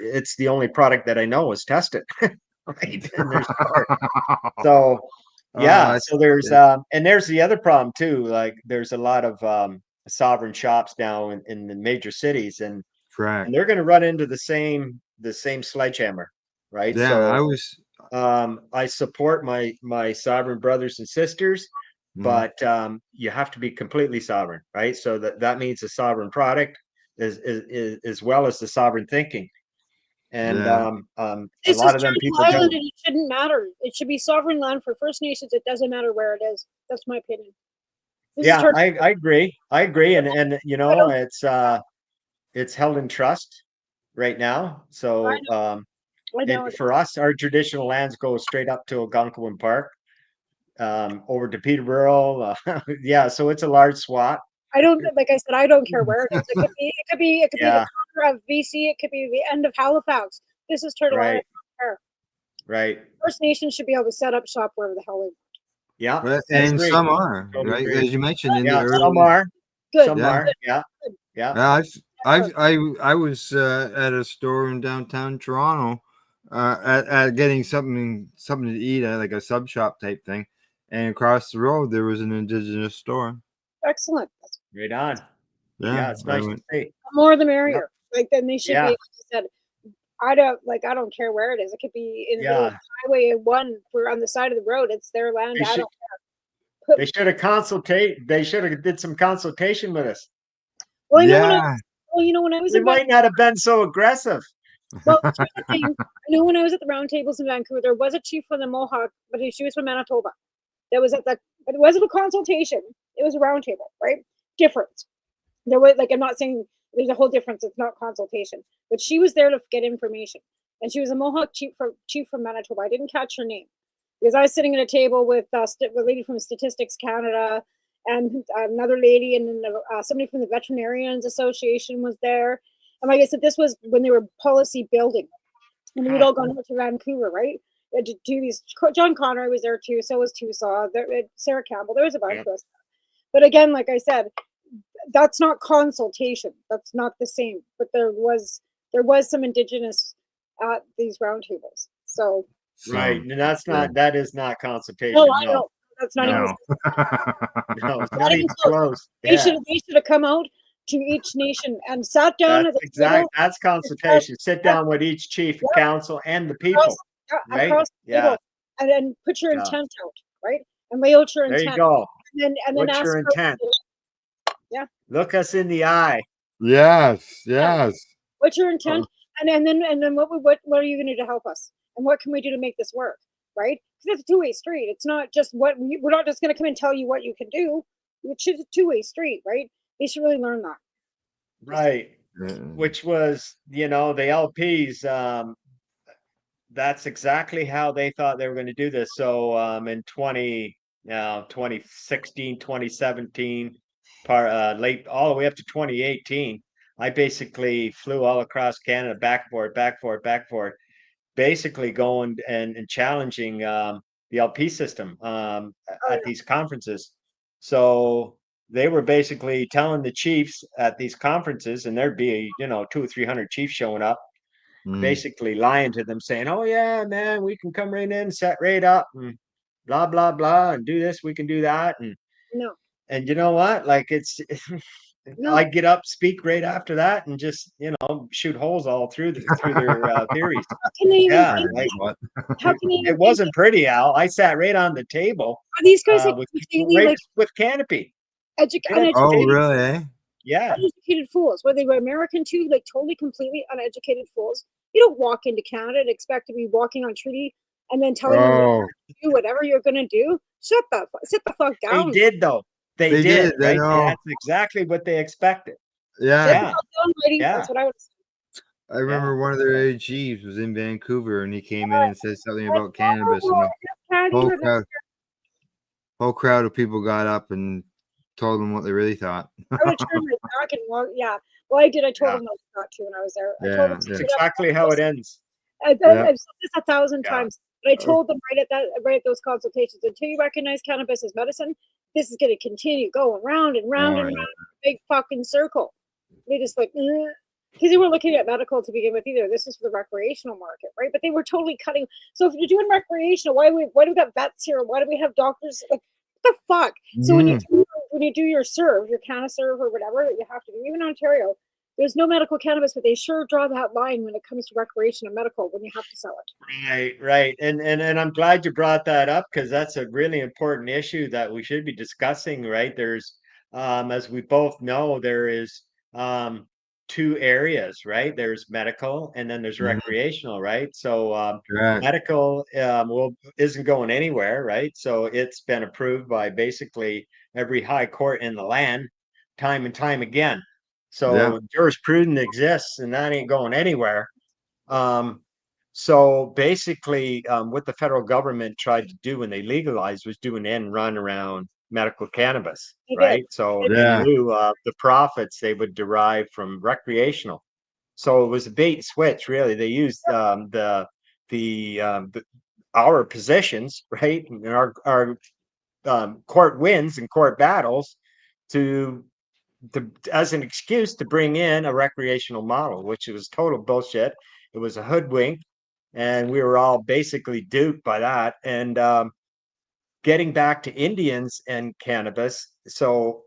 Speaker 5: it's the only product that I know is tested right in their store. So yeah,
Speaker 1: That's
Speaker 5: so there's
Speaker 1: good.
Speaker 5: and there's the other problem too. Like there's a lot of sovereign shops now in the major cities, and
Speaker 1: Correct.
Speaker 5: they're going to run into the same sledgehammer, right?
Speaker 1: Yeah, I
Speaker 5: So
Speaker 1: was.
Speaker 5: I support my sovereign brothers and sisters,
Speaker 1: Mhm.
Speaker 5: but you have to be completely sovereign, right? So that means a sovereign product as well as the sovereign thinking, and
Speaker 1: Yeah.
Speaker 5: a
Speaker 4: This is
Speaker 5: lot of them people
Speaker 4: Turtle Island
Speaker 5: don't.
Speaker 4: and it shouldn't matter. It should be sovereign land for First Nations. It doesn't matter where it is. That's my opinion. This is
Speaker 5: Yeah,
Speaker 4: Turtle
Speaker 5: I agree. I agree, and
Speaker 4: I don't
Speaker 5: it's held in trust right now.
Speaker 4: I
Speaker 5: So
Speaker 4: know, I know
Speaker 5: and
Speaker 4: it.
Speaker 5: for us, our traditional lands go straight up to Algonquin Park, over to Peterborough. Yeah, so it's a large swath.
Speaker 4: I don't like I said, I don't care where it is. It could be the
Speaker 5: Yeah,
Speaker 4: corner of BC, it could be the end of Halifax. This is Turtle Island.
Speaker 5: right,
Speaker 4: I don't care.
Speaker 5: right.
Speaker 4: First Nations should be able to set up shop wherever the hell they want.
Speaker 5: Yeah,
Speaker 1: Well,
Speaker 5: I
Speaker 1: and
Speaker 5: agree.
Speaker 1: some are
Speaker 5: Totally
Speaker 1: right,
Speaker 5: agree.
Speaker 1: as you mentioned in the
Speaker 5: Yeah, some
Speaker 1: early.
Speaker 5: are,
Speaker 4: Good.
Speaker 5: some
Speaker 1: Yeah.
Speaker 5: are. Yeah,
Speaker 4: Good.
Speaker 5: yeah,
Speaker 1: Yeah, I was at a store in downtown Toronto, at getting something to eat at like a sub shop type thing, and across the road there was an indigenous store.
Speaker 4: Excellent.
Speaker 5: right on.
Speaker 1: Yeah,
Speaker 5: Yeah, it's
Speaker 1: I
Speaker 5: nice to
Speaker 1: went.
Speaker 5: see.
Speaker 4: The more the
Speaker 5: Yep.
Speaker 4: merrier. Like then they should be,
Speaker 5: Yeah,
Speaker 4: like I said, I don't care where it is. It could be in the middle of the highway 1. We're on the side of the road. It's their land. I don't care.
Speaker 5: They should have did some consultation with us.
Speaker 4: Well, when I was
Speaker 5: we might not have been so aggressive.
Speaker 4: Well, here's the thing. I know when I was at the round tables in Vancouver, there was a chief from the Mohawk, but she was from Manitoba. That was but it wasn't a consultation. It was a round table, right? Different. There was I'm not saying there's a whole difference. It's not consultation, but she was there to get information, and she was a Mohawk chief from Manitoba. I didn't catch her name because I was sitting at a table with a lady from Statistics Canada and another lady, and then somebody from the Veterinarians Association was there. And like I said, this was when they were policy building, and we'd all gone over to Vancouver, right? To do these. John Conroy was there too. So was Tusaw. Sarah Campbell. There was a bunch of us. But again, like I said, that's not consultation. That's not the same. But there was some Indigenous at these roundtables. So
Speaker 5: right, and that is not consultation.
Speaker 4: No, I know. That's not even.
Speaker 5: No, it's not even close.
Speaker 4: They should have come out to each nation and sat down at the table.
Speaker 5: That's consultation. Sit down with each chief of council and the people.
Speaker 4: Across the table, and then put your intent out, right? And lay out your intent.
Speaker 5: There you go.
Speaker 4: And then
Speaker 5: what's
Speaker 4: ask
Speaker 5: your intent?
Speaker 4: Yeah.
Speaker 5: Look us in the eye.
Speaker 1: Yes.
Speaker 4: What's your intent? And then what are you going to do to help us? And what can we do to make this work? Right? Because it's a two-way street. It's not just we're not just going to come and tell you what you can do. It's a two-way street, right? They should really learn that.
Speaker 5: Right. Which was, the LPs, that's exactly how they thought they were going to do this. So in 2016, 2017, late all the way up to 2018, I basically flew all across Canada, back forward, basically going and challenging the LP system at these conferences. So they were basically telling the chiefs at these conferences, and there'd be 200 or 300 chiefs showing up, basically lying to them, saying, "Oh yeah, man, we can come right in, set right up, and blah blah blah, and do this, we can do that." And you know what? I get up, speak right after that, and just shoot holes all through their theories. It wasn't pretty, Al. I sat right on the table.
Speaker 4: Are these guys
Speaker 5: with canopy?
Speaker 1: Oh, really?
Speaker 5: Yeah.
Speaker 4: Uneducated fools. Were they American too? Totally, completely uneducated fools. You don't walk into Canada and expect to be walking on treaty and then telling them to do whatever you're going to do. Sit the fuck down.
Speaker 5: They did though. They did. Right? That's exactly what they expected.
Speaker 1: Yeah.
Speaker 4: That's what I would say.
Speaker 1: I remember one of their AGs was in Vancouver, and he came in and said something about cannabis, and the whole crowd of people got up and told them what they really thought.
Speaker 4: I would turn my back and walk. Yeah. Well, I did. I told them not to when I was there. I told them
Speaker 5: that's exactly how it ends.
Speaker 4: I've said this 1,000 times, but I told them right at those consultations, until you recognize cannabis as medicine, this is going to continue going round and round and round in a big fucking circle. They just because they weren't looking at medical to begin with either. This is for the recreational market, right? But they were totally cutting. So if you're doing recreational, why do we got vets here? Why do we have doctors? What the fuck? So when you do your serve, your CannaServe or whatever that you have to do, even in Ontario, there's no medical cannabis, but they sure draw that line when it comes to recreation and medical when you have to sell it.
Speaker 5: Right. And I'm glad you brought that up, because that's a really important issue that we should be discussing, right? There's, as we both know, there is two areas, right? There's medical and then there's recreational, right? So medical isn't going anywhere, right? So it's been approved by basically every high court in the land time and time again. So jurisprudence exists, and that ain't going anywhere. So basically what the federal government tried to do when they legalized was do an end run around medical cannabis, right? So in lieu of the profits they would derive from recreational. So it was a bait and switch, really. They used our positions, right, and our court wins and court battles as an excuse to bring in a recreational model, which was total bullshit. It was a hoodwink, and we were all basically duped by that. And getting back to Indians and cannabis, so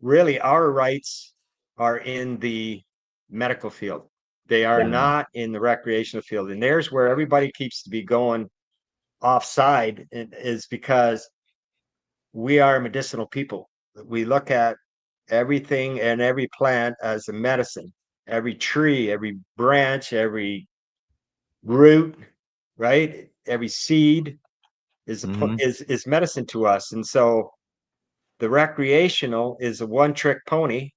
Speaker 5: really our rights are in the medical field. They are
Speaker 4: Yeah.
Speaker 5: not in the recreational field. And there's where everybody keeps to be going offside, is because we are medicinal people. We look at everything and every plant as a medicine. Every tree, every branch, every root, right? Every seed is
Speaker 1: Mhm.
Speaker 5: is medicine to us. And so the recreational is a one-trick pony,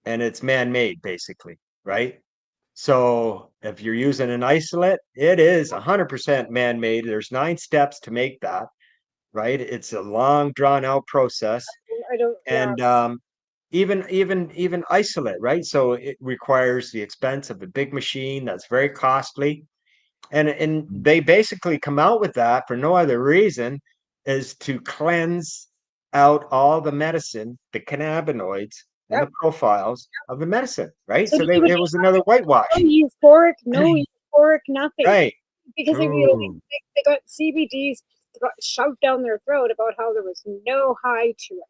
Speaker 5: and it's man-made, basically, right? So if you're using an isolate, it is 100% man-made. There's 9 steps to make that, right? It's a long, drawn-out process.
Speaker 4: I don't. Yeah.
Speaker 5: And even isolate, right? So it requires the expense of a big machine that's very costly. And they basically come out with that for no other reason is to cleanse out all the medicine, the cannabinoids and the
Speaker 4: Yep.
Speaker 5: profiles of the medicine, right?
Speaker 4: So
Speaker 5: So
Speaker 4: you would
Speaker 5: it was another whitewash.
Speaker 4: no euphoric, nothing.
Speaker 5: Right.
Speaker 4: Because they,
Speaker 1: Oh.
Speaker 4: they got CBDs got shoved down their throat about how there was no high to it,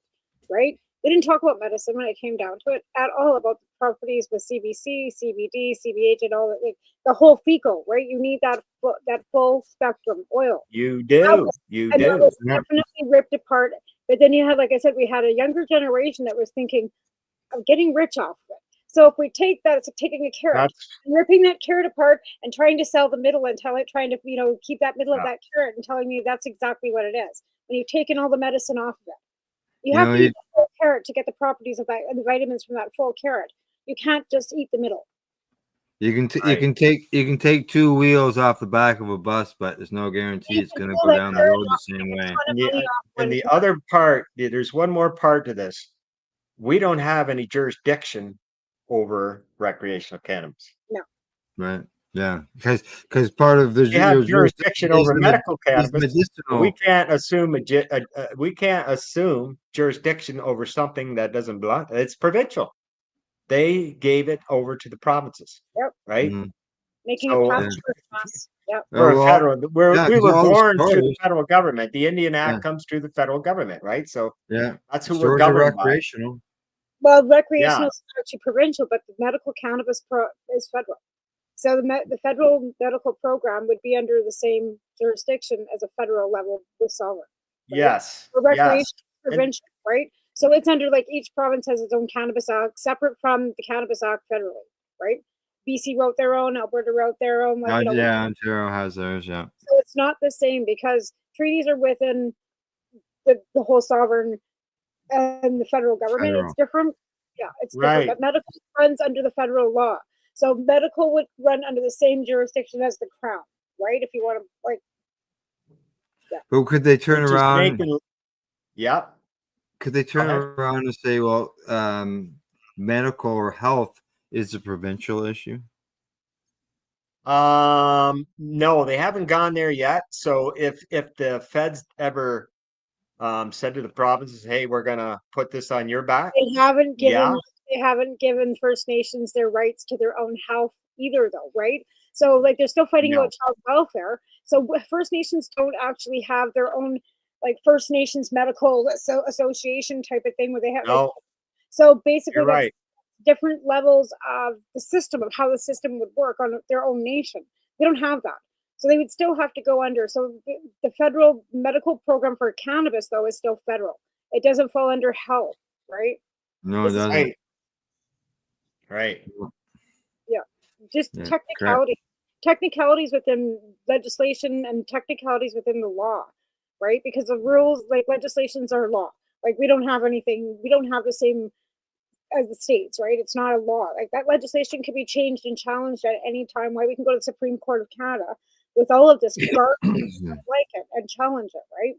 Speaker 4: right? They didn't talk about medicine when it came down to it at all, about the properties with CBC, CBD, CBH, and all that. Like, the whole fecal, right? You need that full spectrum oil.
Speaker 5: You do. You
Speaker 4: And that
Speaker 5: do.
Speaker 4: was definitely ripped apart. But then you had, like I said, we had a younger generation that was thinking of getting rich off of it. So if we take that, it's like taking a carrot, and ripping that carrot apart and trying to sell the middle and trying to, keep that middle of that carrot and telling you that's exactly what it is. And you've taken all the medicine off of it. You have to eat the whole carrot to get the properties of that and the vitamins from that full carrot. You can't just eat the middle.
Speaker 1: You can take 2 wheels off the back of a bus, but there's no guarantee it's going to go down the road the same way.
Speaker 5: And the other part, there's one more part to this. We don't have any jurisdiction over recreational cannabis.
Speaker 4: No.
Speaker 1: Right. Yeah. Because part of the
Speaker 5: We have jurisdiction over medical cannabis. We can't assume jurisdiction over something that doesn't belong. It's provincial. They gave it over to the provinces.
Speaker 4: Yep.
Speaker 5: Right.
Speaker 4: Making a path for us. Yep.
Speaker 5: We're federal. We were born through the federal government. The Indian Act comes through the federal government, right? So that's who we're governed by.
Speaker 4: Well, recreational is actually provincial, but the medical cannabis is federal. So the federal medical program would be under the same jurisdiction as a federal level with sovereign. Right?
Speaker 5: Yes.
Speaker 4: Or recreation provincial, right? So it's under, like, each province has its own cannabis act, separate from the Cannabis Act federally, right? BC wrote their own, Alberta wrote their own.
Speaker 1: Ontario has theirs. Yeah.
Speaker 4: So it's not the same because treaties are within the whole sovereign and the federal government. It's different. Yeah, it's different. But medical runs under the federal law. So medical would run under the same jurisdiction as the crown, right? If you want to,
Speaker 1: But could they turn around?
Speaker 5: Could
Speaker 1: they turn around and say, well, medical or health is a provincial issue?
Speaker 5: No, they haven't gone there yet. So if the feds ever said to the provinces, hey, we're gonna put this on your back,
Speaker 4: they haven't given First Nations their rights to their own health either, though, right? So, like, they're still fighting about child welfare. So First Nations don't actually have their own, like, First Nations medical association type of thing where they have. So basically, that's different levels of the system, of how the system would work on their own nation. They don't have that. So they would still have to go under. So the federal medical program for cannabis, though, is still federal. It doesn't fall under health, right?
Speaker 1: No, it doesn't.
Speaker 5: Right.
Speaker 4: Yeah. Just technicalities within legislation and technicalities within the law, right? Because the rules, like, legislations are law. Like, we don't have anything, we don't have the same as the states, right? It's not a law. Like, that legislation can be changed and challenged at any time. Why we can go to the Supreme Court of Canada with all of this garbage like it and challenge it, right?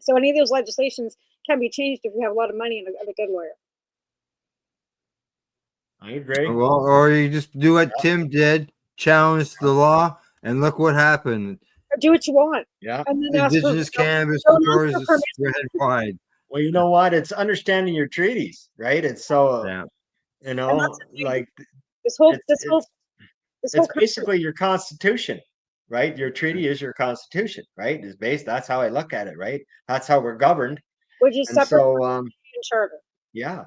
Speaker 4: So any of those legislations can be changed if you have a lot of money and a good lawyer.
Speaker 5: I agree.
Speaker 1: Well, or you just do what Tim did, challenge the law, and look what happened.
Speaker 4: Or do what you want.
Speaker 5: Yeah.
Speaker 4: And then
Speaker 1: Indigenous cannabis stores is spread wide.
Speaker 5: Well, you know what? It's understanding your treaties, right? It's so, like it's basically your constitution, right? Your treaty is your constitution, right? It's based. That's how I look at it, right? That's how we're governed.
Speaker 4: Which is separate from the charter.
Speaker 5: Yeah.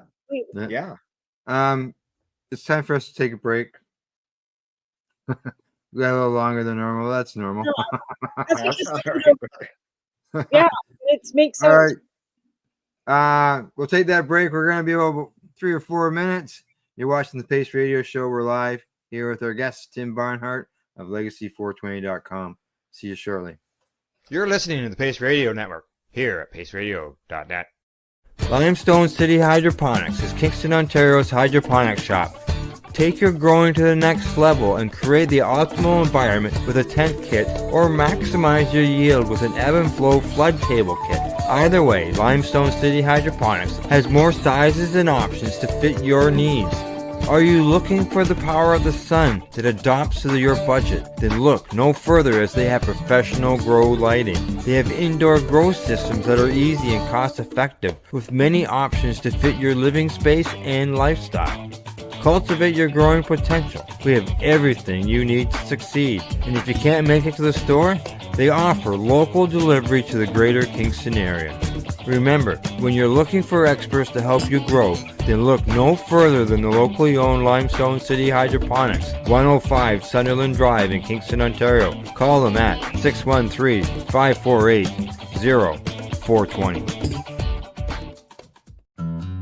Speaker 1: It's time for us to take a break. We got a little longer than normal. That's normal.
Speaker 4: That's what just, yeah, it makes
Speaker 1: All
Speaker 4: sense.
Speaker 1: right. We'll take that break. We're going to be about 3 or 4 minutes. You're watching the Pace Radio Show. We're live here with our guest, Tim Barnhart of Legacy420.com. See you shortly.
Speaker 6: You're listening to the Pace Radio Network here at paceradio.net.
Speaker 1: Limestone City Hydroponics is Kingston, Ontario's hydroponics shop. Take your growing to the next level and create the optimal environment with a tent kit, or maximize your yield with an ebb and flow flood table kit. Either way, Limestone City Hydroponics has more sizes and options to fit your needs. Are you looking for the power of the sun that adapts to your budget? Then look no further, as they have professional grow lighting. They have indoor grow systems that are easy and cost effective, with many options to fit your living space and lifestyle. Cultivate your growing potential. We have everything you need to succeed. And if you can't make it to the store, they offer local delivery to the greater Kingston area. Remember, when you're looking for experts to help you grow, then look no further than the locally owned Limestone City Hydroponics, 105 Sunderland Drive in Kingston, Ontario. Call them at 613-548-0420.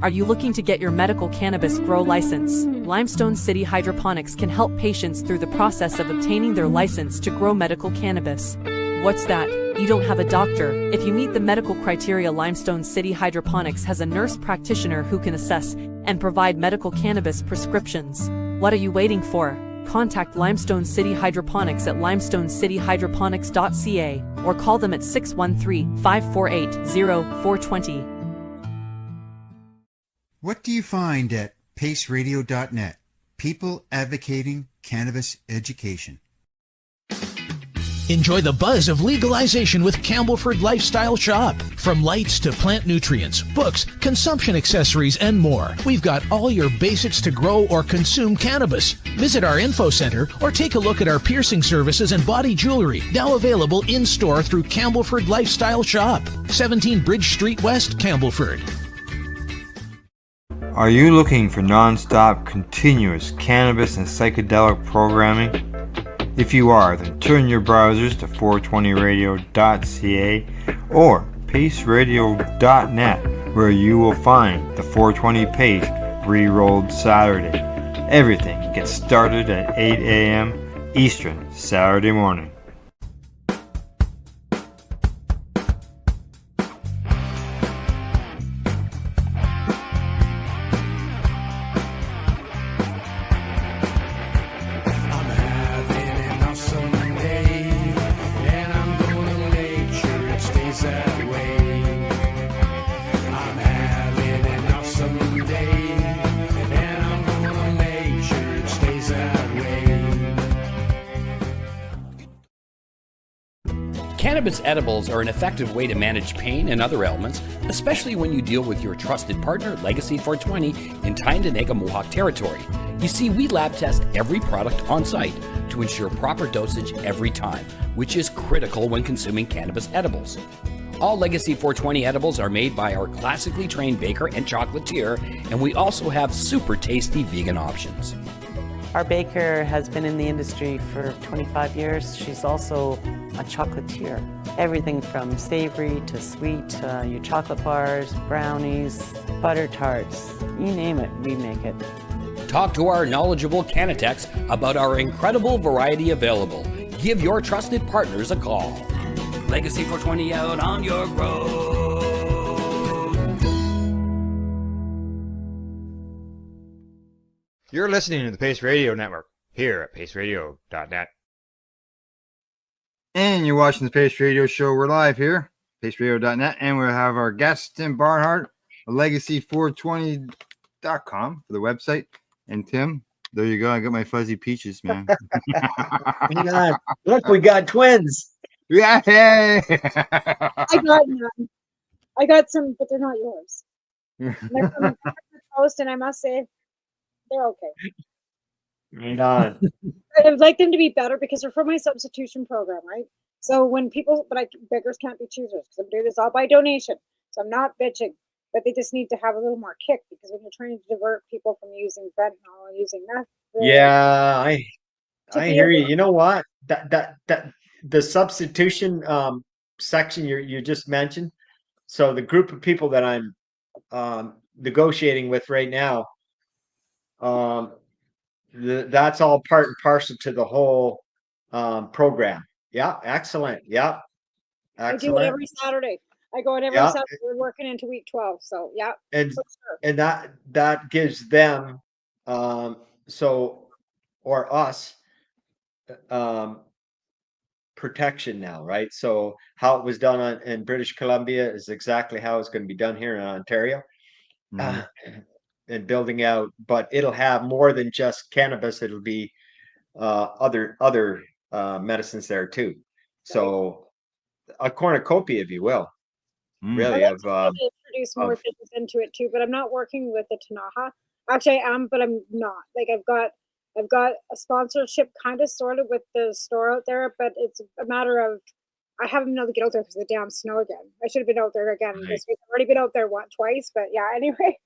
Speaker 8: Are you looking to get your medical cannabis grow license? Limestone City Hydroponics can help patients through the process of obtaining their license to grow medical cannabis. What's that? You don't have a doctor. If you meet the medical criteria, Limestone City Hydroponics has a nurse practitioner who can assess and provide medical cannabis prescriptions. What are you waiting for? Contact Limestone City Hydroponics at limestonecityhydroponics.ca or call them at 613-548-0420.
Speaker 9: What do you find at paceradio.net? People advocating cannabis education.
Speaker 7: Enjoy the buzz of legalization with Campbellford Lifestyle Shop. From lights to plant nutrients, books, consumption accessories, and more, we've got all your basics to grow or consume cannabis. Visit our info center or take a look at our piercing services and body jewelry, now available in-store through Campbellford Lifestyle Shop, 17 Bridge Street West, Campbellford.
Speaker 1: Are you looking for non-stop, continuous cannabis and psychedelic programming? If you are, then turn your browsers to 420radio.ca or paceradio.net, where you will find the 420 Pace re-rolled Saturday. Everything gets started at 8 a.m. Eastern Saturday morning.
Speaker 10: Cannabis edibles are an effective way to manage pain and other ailments, especially when you deal with your trusted partner, Legacy 420, in Tyendinaga Mohawk territory. You see, we lab test every product on site to ensure proper dosage every time, which is critical when consuming cannabis edibles. All Legacy 420 edibles are made by our classically trained baker and chocolatier, and we also have super tasty vegan options.
Speaker 12: Our baker has been in the industry for 25 years. She's also a chocolatier. Everything from savory to sweet, your chocolate bars, brownies, butter tarts, you name it, we make it.
Speaker 10: Talk to our knowledgeable Cannatex about our incredible variety available. Give your trusted partners a call. Legacy 420 out on your road.
Speaker 6: You're listening to the Pace Radio Network here at paceradio.net.
Speaker 1: And you're watching the Pace Radio Show. We're live here, paceradio.net, and we'll have our guest, Tim Barnhart of Legacy420.com for the website. And Tim, there you go. I got my fuzzy peaches, man.
Speaker 5: Look, we got twins.
Speaker 1: Yeah. Hey.
Speaker 4: I got none. I got some, but they're not yours. They're from the coast, and I must say, they're okay.
Speaker 5: Right on.
Speaker 4: I would like them to be better because they're from my substitution program, right? So when people, beggars can't be choosers because I'm doing this all by donation. So I'm not bitching, but they just need to have a little more kick because when you're trying to divert people from using fentanyl or using meth.
Speaker 5: Yeah, I hear you. You know what? That the substitution section you just mentioned. So the group of people that I'm negotiating with right now, um, that's all part and parcel to the whole program. Yeah, excellent. Yeah,
Speaker 4: I do it
Speaker 5: excellent.
Speaker 4: every Saturday. I go in every
Speaker 5: Yeah,
Speaker 4: Saturday. We're working into week 12. So yeah,
Speaker 5: and
Speaker 4: for sure.
Speaker 5: and that gives them so or us um protection now, right? So how it was done in British Columbia is exactly how it's going to be done here in Ontario.
Speaker 1: Mhm.
Speaker 5: And building out, but it'll have more than just cannabis. It'll be other medicines there too. So a cornucopia, if you will,
Speaker 1: Mm.
Speaker 4: I'd
Speaker 5: really
Speaker 4: like to try to introduce more
Speaker 5: of
Speaker 4: things into it too, but I'm not working with the Tanaha. Actually, I am, but I'm not. Like I've got a sponsorship kind of sort of with the store out there, but it's a matter of I haven't been able to get out there because of the damn snow again. I should have been out there again
Speaker 5: right,
Speaker 4: this week. I've already been out there twice, but yeah, anyway.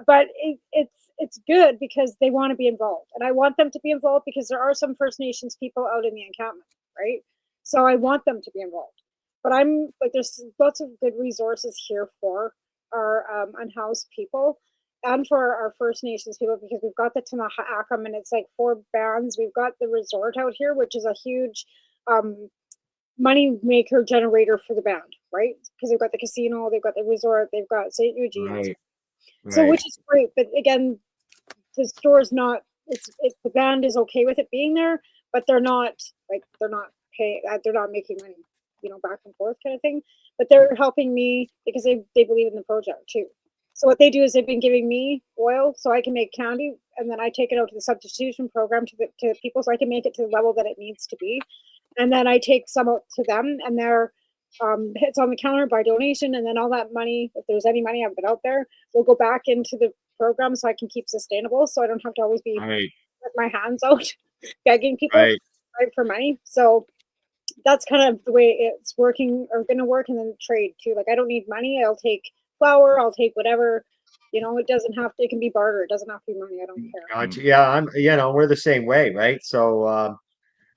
Speaker 4: But it's good because they want to be involved, and I want them to be involved because there are some First Nations people out in the encampment, right? So I want them to be involved. But I'm like, there's lots of good resources here for our unhoused people and for our First Nations people because we've got the Tanaha'akam and it's like 4 bands. We've got the resort out here, which is a huge money maker generator for the band, right? Because they've got the casino, they've got the resort, they've got St. Eugene's.
Speaker 5: right,
Speaker 4: So,
Speaker 5: right,
Speaker 4: which is great, but again, the store's not. It's the band is okay with it being there, but they're not paying. They're not making money, back and forth kind of thing. But they're helping me because they believe in the project too. So what they do is they've been giving me oil so I can make candy, and then I take it out to the substitution program to people so I can make it to the level that it needs to be, and then I take some out to them, and they're it's on the counter by donation, and then all that money, if there's any money I've been out there, will go back into the program so I can keep sustainable. So I don't have to always be
Speaker 5: right,
Speaker 4: with my hands out begging people
Speaker 5: right.
Speaker 4: for money. So that's kind of the way it's working or going to work. And then trade too. Like I don't need money. I'll take flour. I'll take whatever. It doesn't have to. It can be barter. It doesn't have to be money. I don't care.
Speaker 5: Gotcha. Yeah, we're the same way, right? So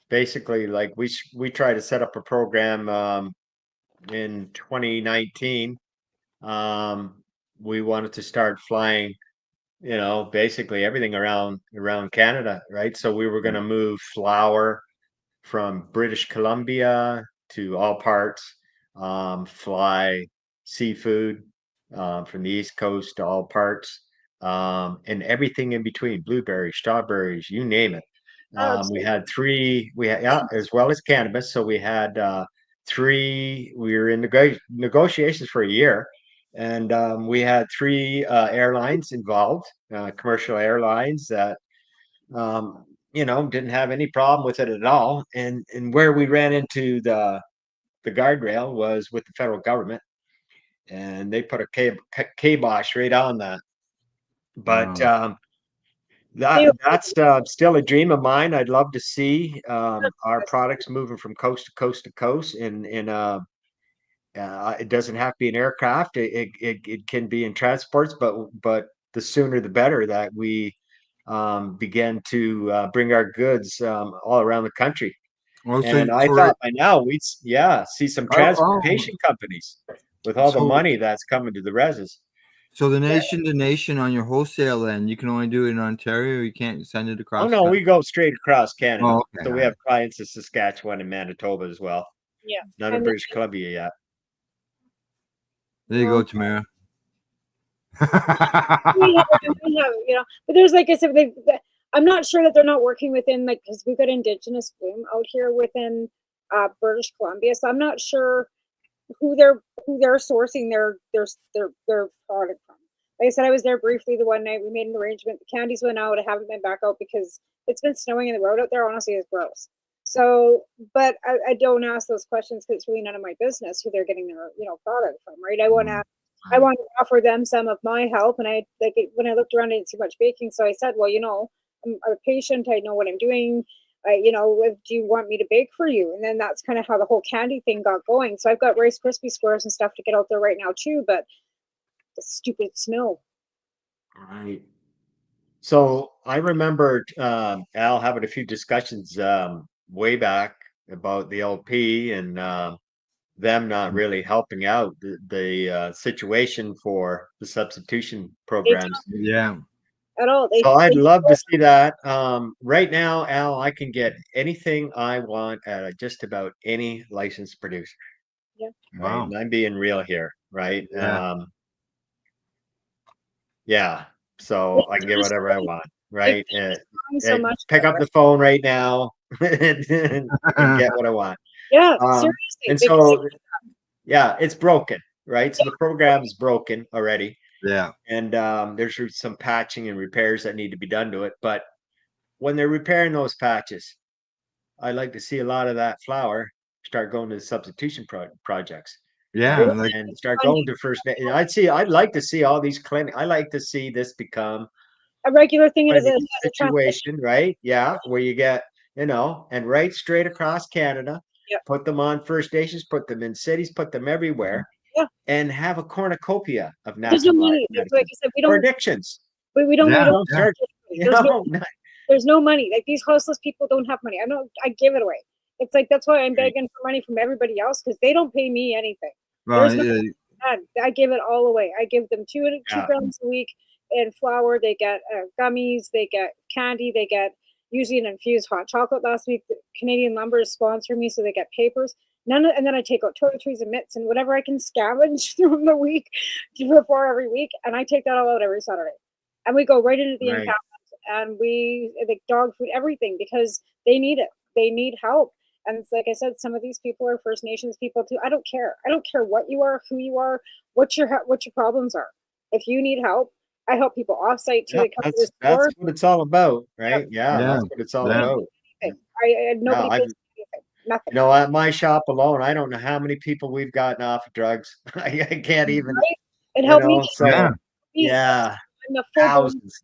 Speaker 5: basically, like we try to set up a program in 2019. We wanted to start flying, basically everything around Canada, right? So we were going to move flour from British Columbia to all parts, fly seafood from the East Coast to all parts, and everything in between, blueberries, strawberries, you name it. We had three, yeah, as well as cannabis. So we had three, we were in negotiations for a year. And we had three airlines involved, commercial airlines that didn't have any problem with it at all. And where we ran into the guardrail was with the federal government, and they put a kibosh right on that. But
Speaker 1: Wow.
Speaker 5: that's still a dream of mine. I'd love to see our products moving from coast to coast to coast. It doesn't have to be an aircraft. It can be in transports, but the sooner the better that we begin to bring our goods all around the country.
Speaker 1: Also,
Speaker 5: And I thought by now we'd see some
Speaker 1: oh,
Speaker 5: transportation companies with all the
Speaker 1: so
Speaker 5: money that's coming to the reses.
Speaker 1: so the nation to nation on your wholesale end, you can only do it in Ontario. You can't send it
Speaker 5: Oh
Speaker 1: across the
Speaker 5: no, we
Speaker 1: country.
Speaker 5: go straight across Canada.
Speaker 1: Oh, okay,
Speaker 5: So
Speaker 1: all
Speaker 5: we
Speaker 1: right.
Speaker 5: have clients in Saskatchewan and Manitoba as well.
Speaker 4: Yeah,
Speaker 5: None in
Speaker 4: and
Speaker 5: British Columbia yet.
Speaker 1: There you go, Tamara.
Speaker 4: we have, but there's like I said, I'm not sure that they're not working within because we've got Indigenous bloom out here within British Columbia, so I'm not sure who they're sourcing their product from. Like I said, I was there briefly the one night. We made an arrangement. The candies went out. I haven't been back out because it's been snowing and the road out there honestly is gross. So, but I don't ask those questions because it's really none of my business who they're getting their product from, right? I want to offer them some of my help, and when I looked around, I didn't see much baking, so I said, well, I'm a patient. I know what I'm doing. Do you want me to bake for you? And then that's kind of how the whole candy thing got going. So I've got Rice Krispie squares and stuff to get out there right now too, but the stupid snow.
Speaker 5: Right. So I remember Al having a few discussions way back about the LP and them not really helping out the situation for the substitution programs.
Speaker 1: Yeah.
Speaker 4: At all.
Speaker 5: So I'd love to see that. Right now, Al, I can get anything I want at just about any licensed producer.
Speaker 4: Yeah.
Speaker 5: Right.
Speaker 1: Wow.
Speaker 5: And I'm being real here, right?
Speaker 1: Yeah.
Speaker 5: Yeah. So I can get whatever I want, right?
Speaker 4: So much
Speaker 5: Pick up the phone right now and get what I want.
Speaker 4: Yeah, seriously.
Speaker 5: And so, yeah, it's broken, right? So the program is broken already.
Speaker 1: Yeah.
Speaker 5: And there's some patching and repairs that need to be done to it. But when they're repairing those patches, I like to see a lot of that flour start going to the substitution projects.
Speaker 1: Yeah.
Speaker 5: Right?
Speaker 1: Like,
Speaker 5: And start going to first. I'd like to see all these clinics. I like to see this become
Speaker 4: a regular thing as a
Speaker 5: situation, right? Yeah, where you get, and right straight across Canada, put them on First Nations, put them in cities, put them everywhere, and have a cornucopia of
Speaker 4: There's no
Speaker 5: natural
Speaker 4: money.
Speaker 5: medicine
Speaker 4: Like I said, we don't.
Speaker 5: for addictions.
Speaker 4: We don't.
Speaker 1: Yeah,
Speaker 5: Start,
Speaker 4: there's no money. Like these houseless people don't have money. I give it away. It's like that's why I'm begging for money from everybody else because they don't pay me anything.
Speaker 1: well,
Speaker 4: I give it all away. I give them two grams a week in flour. They get gummies. They get candy. They get usually an infused hot chocolate. Last week, the Canadian Lumber is sponsoring me, so they get papers. And then I take out toiletries and mitts and whatever I can scavenge through the week before every week, and I take that all out every Saturday. And we go right into the encampment, and we like dog food, everything because they need it. They need help. And it's like I said, some of these people are First Nations people too. I don't care. I don't care what you are, who you are, what your problems are. If you need help, I help people offsite too.
Speaker 5: That's what it's all about, right? Yeah, that's what it's all about.
Speaker 4: Nobody pays anything. Nothing.
Speaker 5: At my shop alone, I don't know how many people we've gotten off of drugs. I can't even.
Speaker 4: It helped me.
Speaker 5: So yeah, thousands,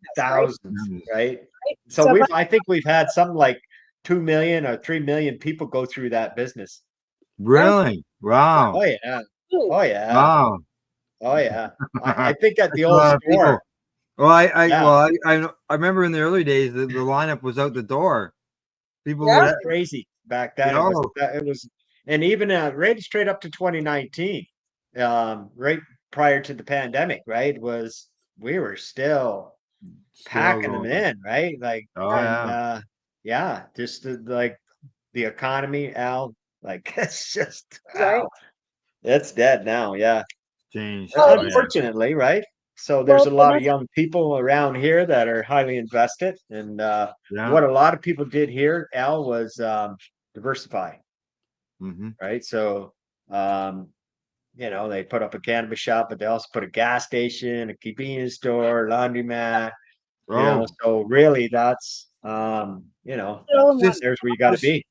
Speaker 5: right? So I think we've had something like 2 million or 3 million people go through that business.
Speaker 1: Really? Wow.
Speaker 5: Oh yeah. Oh yeah.
Speaker 1: Wow.
Speaker 5: Oh yeah. I think at the old store.
Speaker 1: Well, I remember in the early days the lineup was out the door. People were
Speaker 5: crazy back then. It was, and even right straight up to 2019, right prior to the pandemic, right? We were still packing them in, right? Like, just like the economy, Al, like it's just it's dead now. Yeah,
Speaker 1: changed.
Speaker 5: Unfortunately, right? So there's a lot of young people around here that are highly invested, and what a lot of people did here, Al, was diversify. Right? So they put up a cannabis shop, but they also put a gas station, a convenience store, laundromat. So really that's there's where you got to be.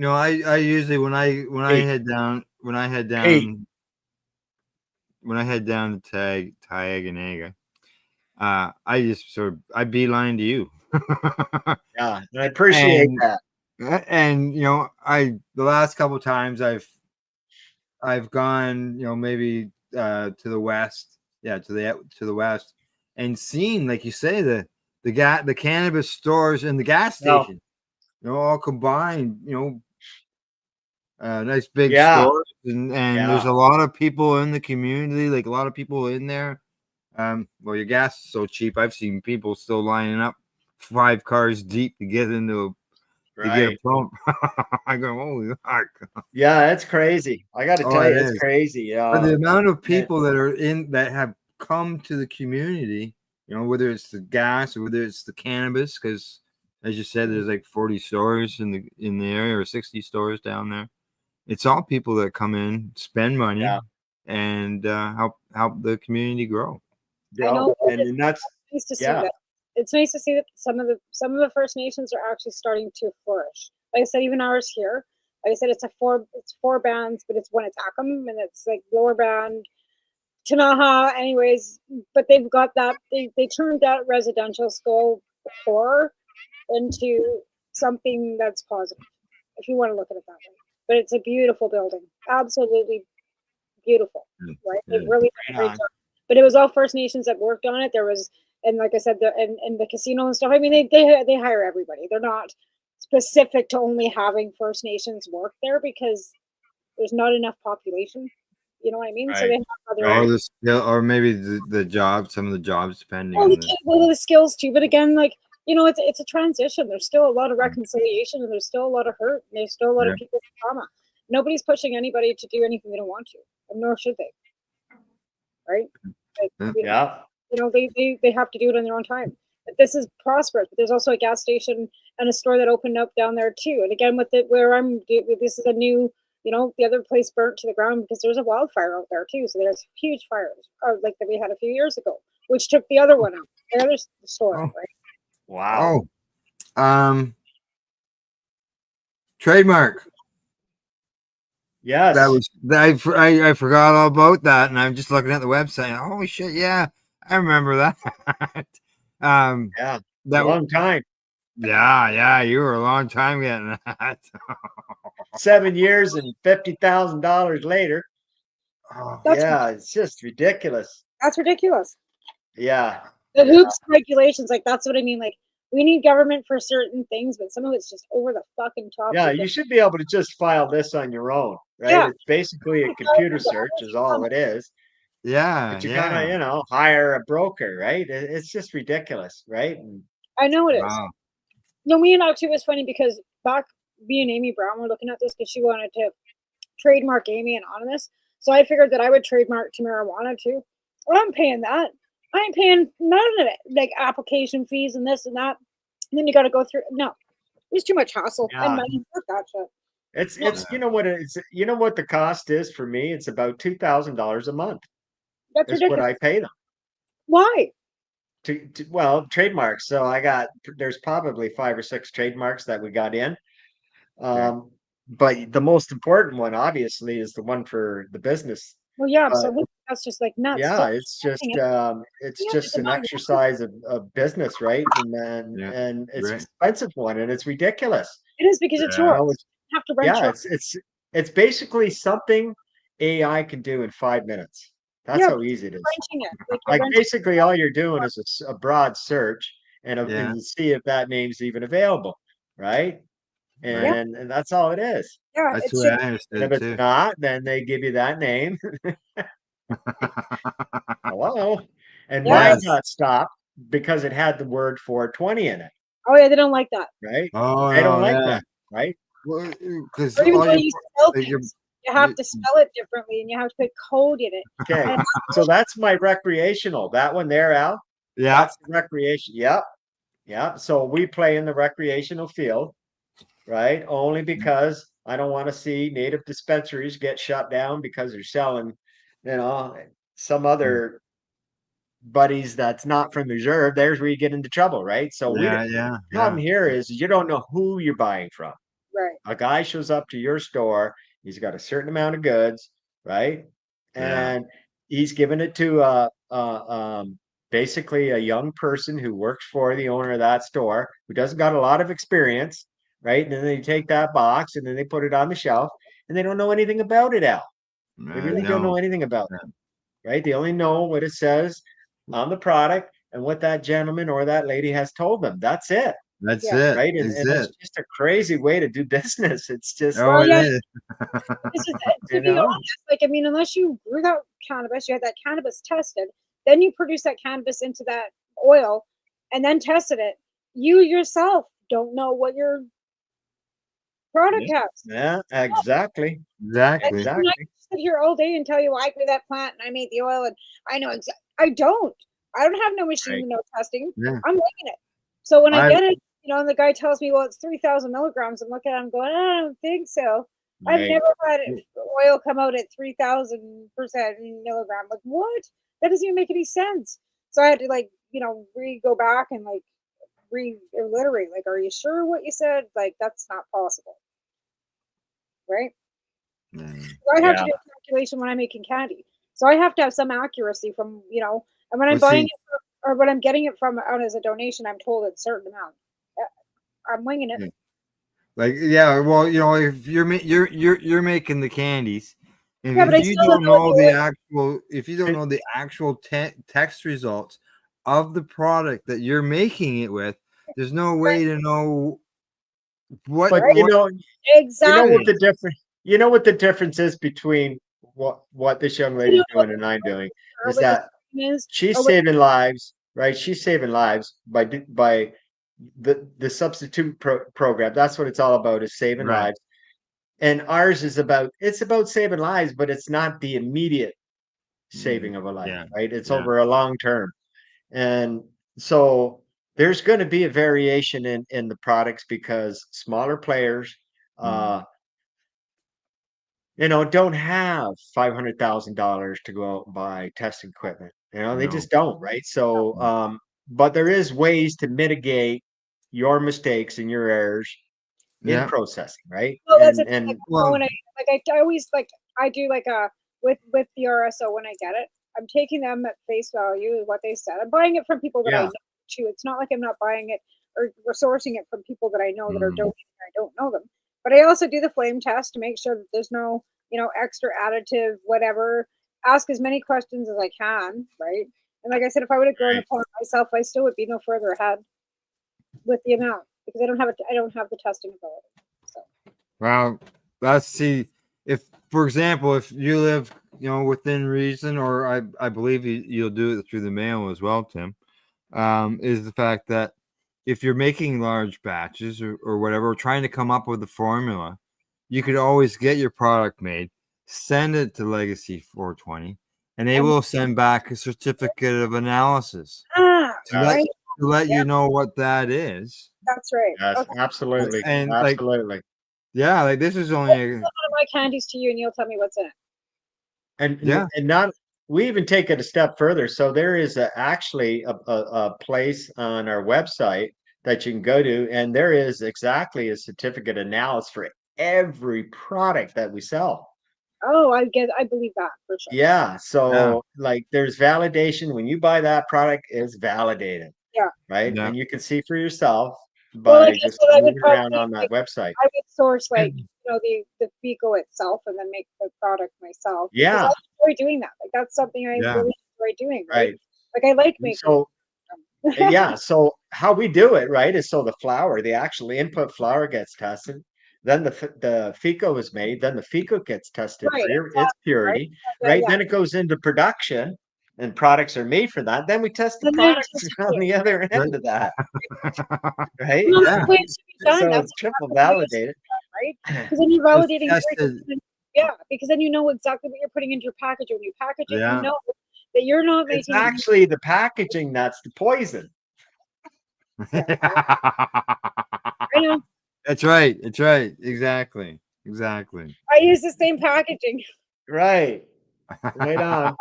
Speaker 1: I usually when I head down to Tayaganaga, I just I beeline to you.
Speaker 5: Yeah, and I appreciate that.
Speaker 1: And the last couple of times I've gone, maybe to the west, to the west, and seen, like you say, the cannabis stores and the gas station, all combined, nice big stores, and there's a lot of people in the community, like a lot of people in there. Well, your gas is so cheap. I've seen people still lining up 5 cars deep to get into to get a pump. I go, holy fuck.
Speaker 5: Yeah, that's crazy. I got to tell you, it's crazy.
Speaker 1: But the amount of people that have come to the community, whether it's the gas or whether it's the cannabis, because as you said, there's like 40 stores in the area or 60 stores down there. It's all people that come in, spend money, and help the community grow.
Speaker 4: I know,
Speaker 5: and that's
Speaker 4: nice to see that. It's nice to see that some of the First Nations are actually starting to flourish. Like I said, even ours here. Like I said, it's 4 bands, but it's Akum, and it's like lower band, Tanaha, anyways. But they've got that they turned that residential school before into something that's positive, if you want to look at it that way. But it's a beautiful building, absolutely beautiful, right? They really did a great job. But it was all First Nations that worked on it. There was And like I said, and the casino and stuff. I mean, they hire everybody. They're not specific to only having First Nations work there because there's not enough population. You know what I mean? So they have other
Speaker 1: or the skill, or maybe the job, some of the jobs depending on
Speaker 4: the skills too. But again, like, you know, it's a transition. There's still a lot of reconciliation, and there's still a lot of hurt, and there's still a lot of people with trauma. Nobody's pushing anybody to do anything they don't want to, and nor should they. Right? Like, you know, they have to do it on their own time. But this is prosperous. But there's also a gas station and a store that opened up down there too. And again, with it, this is a new, you know, the other place burnt to the ground because there's a wildfire out there too. So there's huge fires, like that we had a few years ago, which took the other one out, the other store, right?
Speaker 5: Wow.
Speaker 1: Trademark.
Speaker 5: Yes.
Speaker 1: I forgot all about that, and I'm just looking at the website. Holy shit! Yeah, I remember that.
Speaker 5: Yeah,
Speaker 1: that
Speaker 5: long time.
Speaker 1: Yeah, you were a long time getting that.
Speaker 5: 7 years and $50,000 later. Yeah, it's just ridiculous.
Speaker 4: That's ridiculous.
Speaker 5: Yeah.
Speaker 4: The hoops regulations, like that's what I mean. Like we need government for certain things, but some of it's just over the fucking top.
Speaker 5: Yeah, you should be able to just file this on your own, right?
Speaker 4: Yeah.
Speaker 5: It's basically a computer search is all it is.
Speaker 1: Yeah.
Speaker 5: But you gotta, you know, hire a broker, right? It's just ridiculous, right?
Speaker 4: I know it is. No, me and I too was funny because back me and Amy Brown were looking at this because she wanted to trademark Amy Anonymous. So I figured that I would trademark Tamara too. Well, I'm paying that. I ain't paying none of it, like application fees and this and that. And then you got to go through. No, it's too much hassle and money for that shit.
Speaker 5: It's you know what it's you know what the cost is for me? It's about $2,000 a month.
Speaker 4: That's ridiculous.
Speaker 5: What I pay them.
Speaker 4: Why?
Speaker 5: Well, trademarks. So there's probably 5 or 6 trademarks that we got in. But the most important one, obviously, is the one for the business.
Speaker 4: Well, yeah, so that's just like nuts.
Speaker 5: Yeah, it's just an exercise of business, right? And then and it's an expensive one, and it's ridiculous.
Speaker 4: It is because it's yours. You have to rent
Speaker 5: it's basically something AI can do in 5 minutes. That's how easy it is. Like basically, all you're doing is a broad search and see if that name's even available, right? And that's all it is.
Speaker 4: Yeah,
Speaker 1: that's what I understood.
Speaker 5: If it's not, then they give you that name. Hello. And mine got stopped because it had the word 420 in it.
Speaker 4: Oh yeah, they don't like that.
Speaker 5: Right?
Speaker 1: Oh,
Speaker 5: they don't like that, right?
Speaker 1: Well, because
Speaker 4: even though you spell things, you have to spell it differently and you have to put code in it.
Speaker 5: Okay. So that's my recreational. That one there, Al.
Speaker 1: Yeah.
Speaker 5: That's the recreation. Yep. Yeah. So we play in the recreational field, right? Only because I don't want to see native dispensaries get shut down because they're selling, you know, some other buddies that's not from the reserve. There's where you get into trouble, right? So the problem here is you don't know who you're buying from.
Speaker 4: Right.
Speaker 5: A guy shows up to your store, he's got a certain amount of goods, right? And he's giving it to basically a young person who works for the owner of that store who doesn't got a lot of experience, right? And then they take that box and then they put it on the shelf and they don't know anything about it, Al. They really don't know anything about it, right? They only know what it says on the product and what that gentleman or that lady has told them. That's it.
Speaker 1: That's it.
Speaker 5: Right. And it's just a crazy way to do business. It's just,
Speaker 4: it is. To be honest, like, I mean, unless you grew that cannabis, you had that cannabis tested, then you produce that cannabis into that oil and then tested it. You yourself don't know what your product has.
Speaker 5: Yeah, exactly.
Speaker 1: Exactly.
Speaker 4: I can sit here all day and tell you I grew that plant and I made the oil and I know exactly. I don't have no machine, no testing. I'm making it. So when I get it, you know, and the guy tells me, well, it's 3,000 milligrams. I'm looking at him going, I don't think so. I've never had oil come out at 3,000% milligram. Like, what? That doesn't even make any sense. So I had to, like, you know, go back and like reiterate, like, are you sure what you said? Like, that's not possible. Right? So I have to do a calculation when I'm making candy. So I have to have some accuracy from, you know, and when I'm buying it or when I'm getting it from out as a donation, I'm told it's a certain amount. I'm winging it.
Speaker 1: Like, well, you know, if you're making the candies, and
Speaker 4: if you don't know the
Speaker 1: actual text results, of the product that you're making it with, there's no way to know what.
Speaker 5: But
Speaker 4: Right.
Speaker 5: you know what
Speaker 4: Exactly.
Speaker 5: the difference is between what this young
Speaker 4: You
Speaker 5: lady's
Speaker 4: know what
Speaker 5: doing and I'm doing
Speaker 4: or
Speaker 5: is
Speaker 4: what the
Speaker 5: that
Speaker 4: problem is,
Speaker 5: she's
Speaker 4: or what
Speaker 5: saving lives, right? She's saving lives by the substitute program. That's what it's all about, is saving
Speaker 1: Right.
Speaker 5: lives. And ours is about saving lives, but it's not the immediate saving of a life,
Speaker 1: Yeah.
Speaker 5: right? It's
Speaker 1: Yeah.
Speaker 5: over a long term. And so there's going to be a variation in the products because smaller players don't have $500,000 to go out and buy test equipment. They
Speaker 1: No.
Speaker 5: just don't, right? So but there is ways to mitigate your mistakes and your errors in
Speaker 1: Yeah.
Speaker 5: processing, right?
Speaker 4: well, that's the thing. Like,
Speaker 5: And
Speaker 1: Well,
Speaker 4: when I always I do with the RSO when I get it, I'm taking them at face value is what they said. I'm buying it from people that I
Speaker 5: yeah,
Speaker 4: know too. It's not like I'm not buying it or sourcing it from people that I know that are donating. I don't know them, but I also do the flame test to make sure that there's no extra additive, whatever. Ask as many questions as I can, right? And like I said, if I would have grown
Speaker 1: right.
Speaker 4: upon myself, I still would be no further ahead with the amount because I don't have the testing ability. So.
Speaker 1: Well, let's see. If, for example, if you live, within reason, or I believe you'll do it through the mail as well, Tim, is the fact that if you're making large batches or whatever, trying to come up with a formula, you could always get your product made, send it to Legacy 420, and they will send back a certificate of analysis to let
Speaker 4: Right.
Speaker 1: you know what that is.
Speaker 4: That's right.
Speaker 5: yes,
Speaker 4: Okay.
Speaker 5: absolutely,
Speaker 1: And
Speaker 5: absolutely.
Speaker 1: yeah, like this is
Speaker 4: I'll
Speaker 1: only
Speaker 4: send one of my candies to you, and you'll tell me what's in it.
Speaker 5: And not we even take it a step further. So there is actually a place on our website that you can go to, and there is exactly a certificate analysis for every product that we sell.
Speaker 4: Oh, I believe that for sure.
Speaker 5: Yeah.
Speaker 1: Yeah.
Speaker 5: So like there's validation when you buy that product, it's validated,
Speaker 4: Yeah.
Speaker 5: right?
Speaker 1: Yeah.
Speaker 5: And you can see for yourself
Speaker 4: Well, I
Speaker 5: by
Speaker 4: guess
Speaker 5: just
Speaker 4: what I would
Speaker 5: moving around
Speaker 4: probably
Speaker 5: on that website.
Speaker 4: I would source the FICO itself and then make the product myself because
Speaker 5: Yeah.
Speaker 4: I enjoy doing that. Like that's something I
Speaker 1: Yeah.
Speaker 4: really enjoy doing, right?
Speaker 5: Right.
Speaker 4: Like I like making.
Speaker 5: So yeah, so how we do it, right, is so the flour, the actual input flour gets tested, then the FICO is made, then the FICO gets tested
Speaker 4: Right.
Speaker 5: for its
Speaker 4: Exactly. Right.
Speaker 5: purity,
Speaker 4: Yeah.
Speaker 5: right?
Speaker 4: Yeah.
Speaker 5: Then it goes into production and products are made for that. Then we test the
Speaker 4: And then it's
Speaker 5: products
Speaker 4: just
Speaker 5: on the other
Speaker 1: Right.
Speaker 5: end of that, right?
Speaker 4: well, that's
Speaker 1: Yeah.
Speaker 4: the way it should be done.
Speaker 5: So
Speaker 4: That's
Speaker 5: it's triple
Speaker 4: exactly the way it should
Speaker 5: validated.
Speaker 4: be done, right? Because then you're
Speaker 1: It's
Speaker 4: validating
Speaker 1: tested.
Speaker 4: everything. Yeah, because then you know exactly what you're putting into your package. When you package it, you
Speaker 1: Yeah.
Speaker 4: know that you're not
Speaker 5: It's
Speaker 4: making.
Speaker 5: actually the packaging that's the poison.
Speaker 4: Yeah, I know.
Speaker 1: That's right. It's right. Exactly. Exactly.
Speaker 4: I use the same packaging.
Speaker 5: Right. Right on.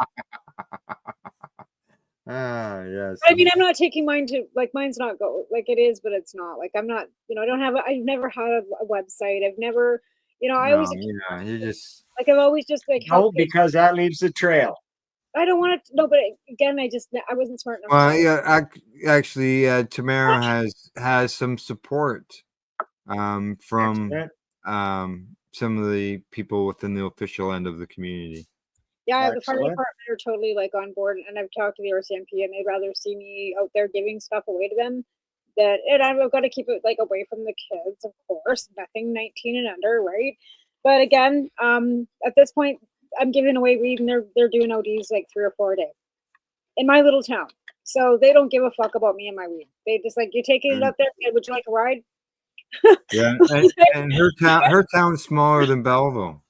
Speaker 1: Ah, yes.
Speaker 4: I mean, I'm not taking mine to mine's not go like it is, but it's not like I'm not. I don't have. I've never had a website. I've never. I always
Speaker 1: No, you just
Speaker 4: like I've always just
Speaker 5: No,
Speaker 4: helped.
Speaker 5: because that leaves a trail.
Speaker 4: I don't want to. No, but again, I wasn't smart enough.
Speaker 1: well,
Speaker 4: To
Speaker 1: yeah. Actually, Tamara has some support from
Speaker 5: Excellent.
Speaker 1: some of the people within the official end of the community.
Speaker 4: Yeah, the fire
Speaker 5: Excellent.
Speaker 4: department are totally on board, and I've talked to the RCMP, and they'd rather see me out there giving stuff away to them. And I've got to keep it away from the kids, of course, nothing 19 and under, right? But again, at this point, I'm giving away weed, and they're doing ODs 3 or 4 a day in my little town. So they don't give a fuck about me and my weed. They just you're taking it up there. Would you like a ride?
Speaker 1: Yeah, and her town's smaller than Belleville.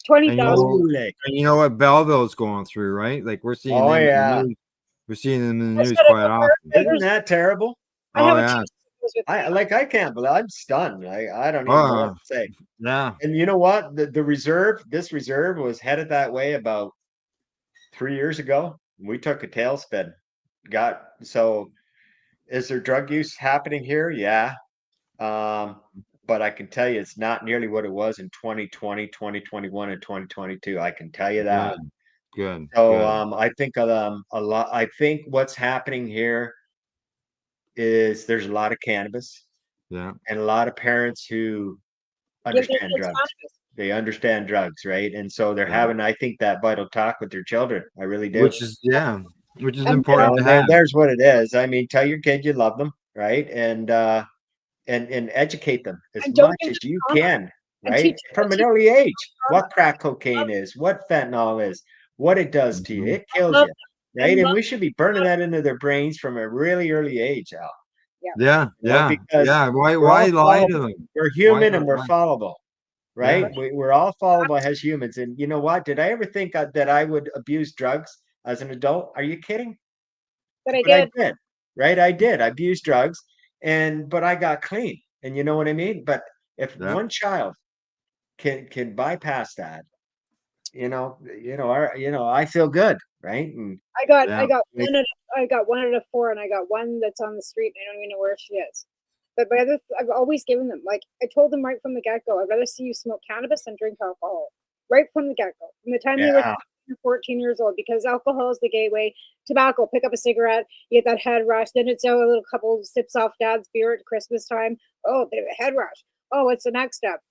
Speaker 4: 20,000.
Speaker 1: And you know what Belleville's going through, right? Like we're seeing
Speaker 5: Oh
Speaker 1: them in the
Speaker 5: yeah.
Speaker 1: news. We're seeing them in the news quite often.
Speaker 5: Isn't that terrible?
Speaker 4: I
Speaker 1: Oh
Speaker 4: have a
Speaker 1: yeah.
Speaker 5: I can't believe I'm stunned. I don't even know what to say.
Speaker 1: Yeah.
Speaker 5: And you know what? The reserve, this reserve was headed that way about 3 years ago. We took a tailspin. So is there drug use happening here? Yeah. But I can tell you it's not nearly what it was in 2020, 2021, and 2022. I can tell you that.
Speaker 1: Good.
Speaker 5: So I think a lot. I think what's happening here is there's a lot of cannabis.
Speaker 1: Yeah.
Speaker 5: And a lot of parents who understand drugs. They understand drugs, right? And so they're having, I think, that vital talk with their children. I really do.
Speaker 1: Which is which is
Speaker 4: And
Speaker 1: important to
Speaker 5: There,
Speaker 1: have.
Speaker 5: there's what it is. I mean, tell your kid you love them, right? And educate them as
Speaker 4: and don't
Speaker 5: much
Speaker 4: give
Speaker 5: as
Speaker 4: them
Speaker 5: you
Speaker 4: trauma
Speaker 5: can,
Speaker 4: and
Speaker 5: right? From an
Speaker 4: teach
Speaker 5: early age,
Speaker 4: trauma.
Speaker 5: what crack cocaine is, what fentanyl is, what it does to you.
Speaker 1: Mhm.
Speaker 5: It kills
Speaker 4: Love
Speaker 5: you,
Speaker 4: and
Speaker 5: right? And
Speaker 4: love
Speaker 5: we should be burning that into their brains from a really early age, Al.
Speaker 4: yeah.
Speaker 1: Yeah,
Speaker 5: You know,
Speaker 1: yeah,
Speaker 5: because
Speaker 1: yeah. Why
Speaker 5: we're
Speaker 1: why
Speaker 5: all
Speaker 1: lie to
Speaker 5: fallible.
Speaker 1: them?
Speaker 5: We're
Speaker 1: Why
Speaker 5: human and
Speaker 1: not
Speaker 5: we're
Speaker 1: lie?
Speaker 5: fallible,
Speaker 1: Yeah.
Speaker 5: right? We're all fallible as humans. And you know what? Did I ever think that I would abuse drugs as an adult? Are you kidding?
Speaker 4: But I
Speaker 5: But I
Speaker 4: did.
Speaker 5: did, right? I did. I abused drugs, but I got clean. And you know what I mean? But if
Speaker 1: Yeah.
Speaker 5: one child can bypass that, I feel good, right? And
Speaker 4: I
Speaker 1: Yeah.
Speaker 4: got
Speaker 5: like,
Speaker 4: one out of four, and I got one that's on the street, and I don't even know where she is. But my other, I've always given them, like I told them right from the get go, I'd rather see you smoke cannabis than drink alcohol, right from the get go, from the time they were
Speaker 5: yeah,
Speaker 4: 14 years old, because alcohol is the gateway. Tobacco, pick up a cigarette, you get that head rush, then it's a little couple sips off dad's beer at Christmas time. Oh, bit of a head rush. Oh, what's the next step,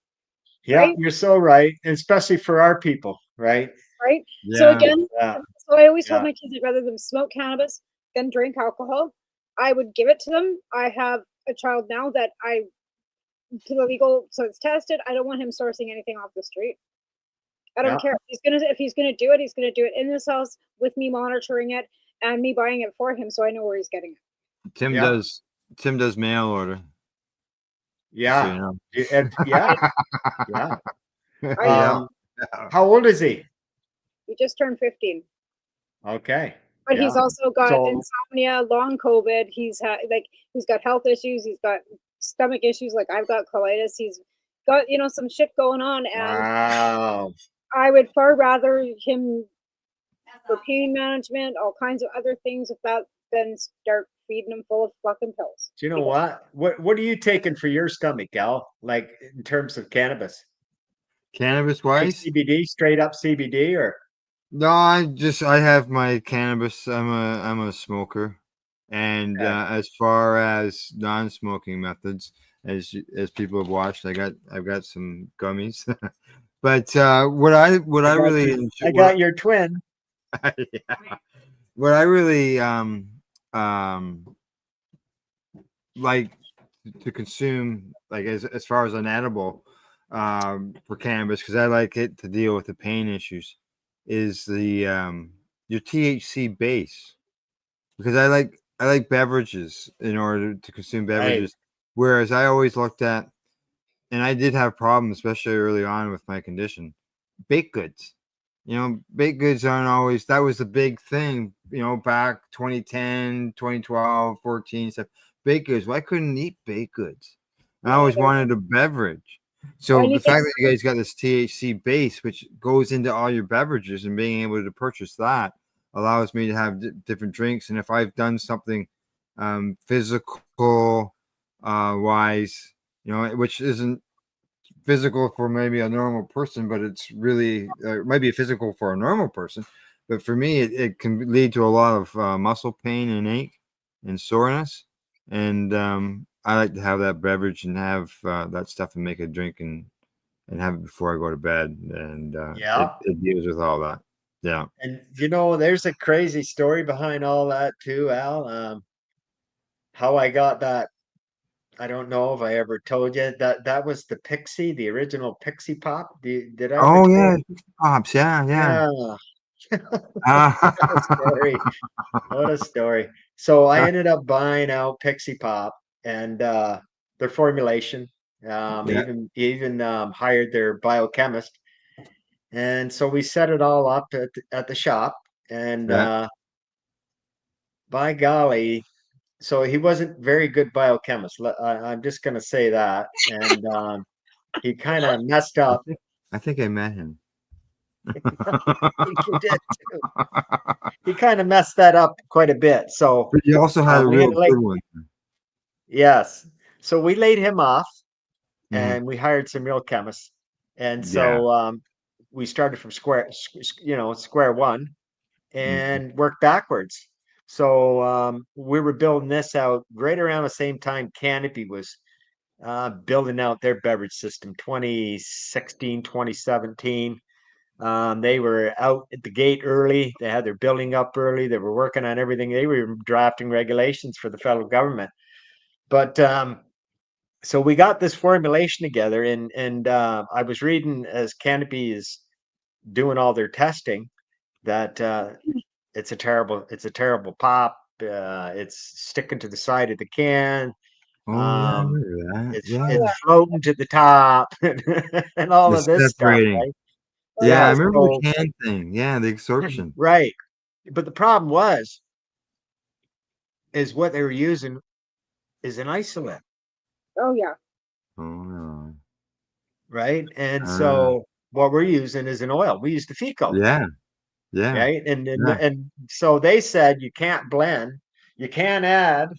Speaker 5: yeah,
Speaker 4: right?
Speaker 5: you're so right, especially for our people, right?
Speaker 4: Right. So
Speaker 1: Yeah.
Speaker 4: again,
Speaker 5: Yeah,
Speaker 4: so I always told
Speaker 5: yeah,
Speaker 4: my kids that rather than smoke cannabis than drink alcohol, I would give it to them. I have a child now that I to the legal, so it's tested. I don't want him sourcing anything off the street. I don't
Speaker 5: yeah,
Speaker 4: care if he's gonna do it. He's gonna do it in this house with me monitoring it and me buying it for him, so I know where he's getting it.
Speaker 1: Tim
Speaker 5: yeah,
Speaker 1: does Tim does mail order, just so
Speaker 5: yeah,
Speaker 1: you know.
Speaker 5: yeah, yeah.
Speaker 4: I
Speaker 1: Yeah.
Speaker 5: Um, how old is he?
Speaker 4: He just turned 15.
Speaker 5: Okay,
Speaker 4: But he's
Speaker 5: yeah.
Speaker 4: also got
Speaker 5: So
Speaker 4: insomnia, long COVID. He's got health issues. He's got stomach issues. Like I've got colitis. He's got some shit going on, and
Speaker 5: wow.
Speaker 4: I would far rather him for pain management, all kinds of other things, if that than start feeding him full of fucking pills.
Speaker 5: Do you know what? What are you taking for your stomach, Gal? Like in terms of cannabis?
Speaker 1: Cannabis
Speaker 5: Like
Speaker 1: wise?
Speaker 5: CBD, straight up CBD, or
Speaker 1: No, I have my cannabis. I'm a smoker, and
Speaker 5: okay.
Speaker 1: as far as non-smoking methods, as people have watched, I've got some gummies. But what I really
Speaker 5: I
Speaker 1: enjoy,
Speaker 5: got your twin.
Speaker 1: yeah. What I really um like to consume, like as far as an edible for cannabis, because I like it to deal with the pain issues, is the your THC base, because I like beverages in order to consume
Speaker 5: Right.
Speaker 1: beverages, whereas I always looked at, and I did have problems, especially early on with my condition, baked goods. Baked goods aren't always, that was the big thing, back 2010, 2012, 14 stuff. Baked goods. Well, I couldn't eat baked goods. I always wanted a beverage. So
Speaker 4: And
Speaker 1: the
Speaker 4: you get
Speaker 1: fact that you guys got this THC base, which goes into all your beverages, and being able to purchase that allows me to have different drinks. And if I've done something physical wise, which isn't physical for maybe a normal person, but it's really it might be physical for a normal person. But for me, it can lead to a lot of muscle pain and ache and soreness. And I like to have that beverage and have that stuff and make a drink and have it before I go to bed. And
Speaker 5: Yeah.
Speaker 1: it deals with all that. Yeah.
Speaker 5: And there's a crazy story behind all that too, Al. How I got that, I don't know if I ever told you that was the Pixie, the original Pixie Pop. Did I ever
Speaker 1: Oh
Speaker 5: tell
Speaker 1: yeah,
Speaker 5: you?
Speaker 1: pops. Yeah, yeah.
Speaker 5: Yeah. What a story.
Speaker 1: Ah.
Speaker 5: What a story. So I ended up buying out Pixie Pop and their formulation.
Speaker 1: Yeah,
Speaker 5: Even hired their biochemist. And so we set it all up at the shop. And
Speaker 1: yeah.
Speaker 5: by golly, so he wasn't very good biochemist. I'm just going to say that. And he kind of messed
Speaker 1: I
Speaker 5: up.
Speaker 1: think I think I met him.
Speaker 5: I think he did too. He kind of messed that up quite a bit. So
Speaker 1: But you also had a
Speaker 5: we
Speaker 1: real
Speaker 5: had to, like,
Speaker 1: good one.
Speaker 5: yes. So we laid him off
Speaker 1: Mhm.
Speaker 5: and we hired some real chemists. And
Speaker 1: Yeah.
Speaker 5: so we started from square one
Speaker 1: Mhm.
Speaker 5: and worked backwards. So we were building this out right around the same time Canopy was building out their beverage system, 2016, 2017. They were out at the gate early. They had their building up early. They were working on everything. They were drafting regulations for the federal government. But so we got this formulation together, and I was reading as Canopy is doing all their testing that it's a terrible pop. It's sticking to the side of the can.
Speaker 1: Oh yeah, I remember that.
Speaker 5: It's
Speaker 1: Yeah,
Speaker 5: it's floating to the top and all
Speaker 1: the
Speaker 5: of this stuff,
Speaker 1: separating.
Speaker 5: right?
Speaker 1: Yeah, I
Speaker 5: Yeah,
Speaker 1: remember
Speaker 5: so
Speaker 1: the can thing. Yeah, the absorption.
Speaker 5: right. But the problem is what they were using is an isolate,
Speaker 4: Oh yeah.
Speaker 1: Oh no.
Speaker 5: right? And
Speaker 1: Uh,
Speaker 5: so what we're using is an oil. We use the FICO,
Speaker 1: yeah, yeah,
Speaker 5: right? And and
Speaker 1: yeah.
Speaker 5: and so they said you can't blend, you can't add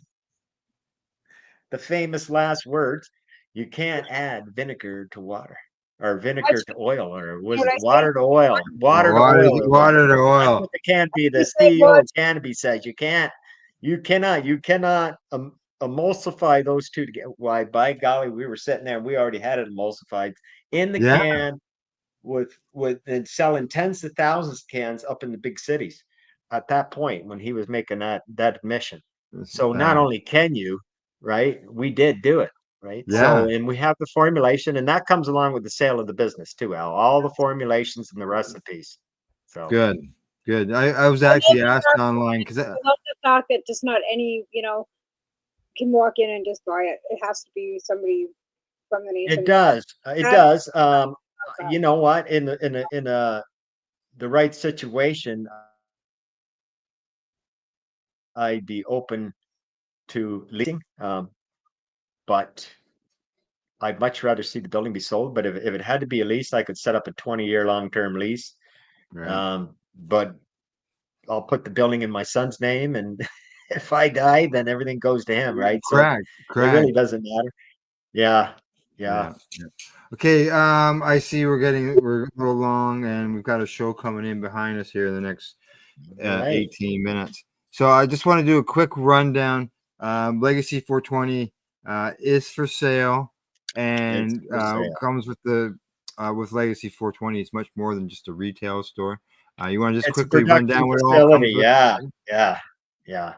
Speaker 5: the famous last words. You can't add vinegar to water or vinegar
Speaker 4: That's
Speaker 5: to oil, or
Speaker 4: you know
Speaker 5: was
Speaker 4: what
Speaker 5: it
Speaker 4: I say.
Speaker 5: water to oil?
Speaker 1: Well,
Speaker 5: Water to oil, or
Speaker 1: water to
Speaker 5: that's
Speaker 1: oil.
Speaker 5: what the Canopy, the
Speaker 4: That's what it
Speaker 5: CEO
Speaker 4: was.
Speaker 5: of Canopy says. You cannot emulsify those two together. Why, by golly, we were sitting there and we already had it emulsified in the
Speaker 1: Yeah,
Speaker 5: can with and selling tens of thousands of cans up in the big cities at that point when he was making that admission. So not
Speaker 1: uh,
Speaker 5: only can you, right, we did do it, right?
Speaker 1: yeah.
Speaker 5: So, and we have the formulation, and that comes along with the sale of the business too, Al, all the formulations and the recipes. So
Speaker 1: Good, good. I was
Speaker 4: I love
Speaker 1: actually
Speaker 4: the
Speaker 1: asked
Speaker 4: fact,
Speaker 1: online because
Speaker 4: I love the fact that just not any, can walk in and just buy it. It has to be somebody from the
Speaker 5: it
Speaker 4: nation.
Speaker 5: does, it
Speaker 4: That,
Speaker 5: does.
Speaker 4: that.
Speaker 5: You know what? In the right situation, I'd be open to leasing. But I'd much rather see the building be sold. But if it had to be a lease, I could set up a 20-year long-term lease.
Speaker 1: right.
Speaker 5: But I'll put the building in my son's name, and if I die, then everything goes to him, right? So
Speaker 1: Correct,
Speaker 5: it really
Speaker 1: correct.
Speaker 5: doesn't matter. Yeah, yeah.
Speaker 1: Yeah, yeah. Okay, I see we're a little long, and we've got a show coming in behind us here in the next
Speaker 5: Right.
Speaker 1: 18 minutes. So I just want to do a quick rundown. Legacy 420 is for sale,
Speaker 5: It's
Speaker 1: and
Speaker 5: for sale.
Speaker 1: comes with Legacy 420. It's much more than just a retail store. You want to just
Speaker 5: It's a
Speaker 1: quickly run
Speaker 5: production
Speaker 1: down what it all
Speaker 5: facility.
Speaker 1: comes with?
Speaker 5: Yeah, yeah, yeah.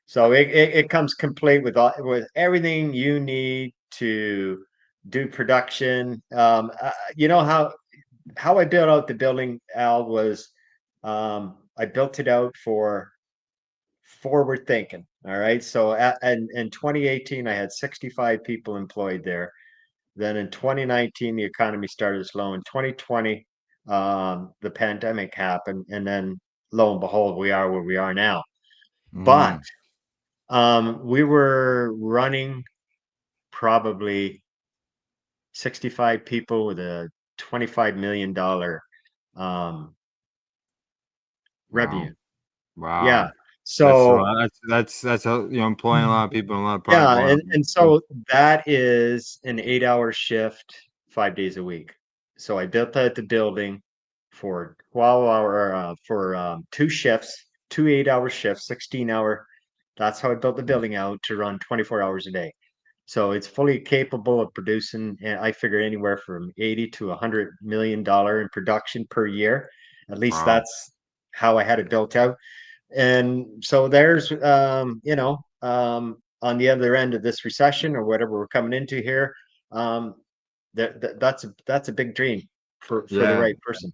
Speaker 5: So it comes complete with everything you need to do production. You know how I built out the building, Al, was I built it out for forward thinking. All right. So in 2018, I had 65 people employed there. Then in 2019, the economy started slow. In 2020, the pandemic happened. And then lo and behold, we are where we are now. But
Speaker 1: Mm,
Speaker 5: we were running probably 65 people with a $25 million um,
Speaker 1: wow,
Speaker 5: revenue. Yeah.
Speaker 1: wow. That's a
Speaker 5: So
Speaker 1: lot. That's employing a lot of people and a lot of product
Speaker 5: yeah,
Speaker 1: going
Speaker 5: and
Speaker 1: on.
Speaker 5: so that is an 8-hour shift, 5 days a week. So I built out the building for 12-hour for two shifts, two 8-hour shifts, 16-hour. That's how I built the building out to run 24 hours a day. So it's fully capable of producing, I figure anywhere from 80 to $100 million in production per year. At least
Speaker 1: Wow.
Speaker 5: that's how I had it built out. And so there's, on the other end of this recession or whatever we're coming into here, um, that's a big dream for the
Speaker 1: Yeah,
Speaker 5: right person.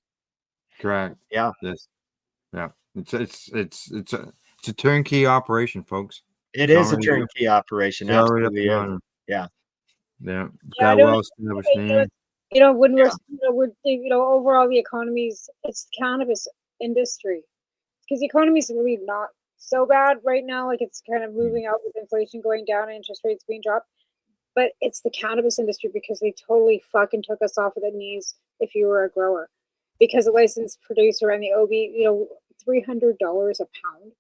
Speaker 1: correct.
Speaker 5: Yeah,
Speaker 1: Yes. Yeah. It's a turnkey operation, folks.
Speaker 5: it
Speaker 1: It's
Speaker 5: is a
Speaker 1: already
Speaker 5: turnkey operation.
Speaker 1: it's already up
Speaker 5: Absolutely
Speaker 1: and
Speaker 5: is.
Speaker 1: running.
Speaker 5: Yeah,
Speaker 1: Yeah. It's
Speaker 4: Yeah,
Speaker 1: got
Speaker 4: I
Speaker 1: a
Speaker 4: don't.
Speaker 1: well-established name.
Speaker 4: When
Speaker 5: yeah.
Speaker 4: we're overall the economy's it's the cannabis industry because the economy's really not so bad right now. Like it's kind of moving out with inflation going down and interest rates being dropped. But it's the cannabis industry because they totally fucking took us off of the knees if you were a grower. Because a licensed producer and the OB, $300 a pound,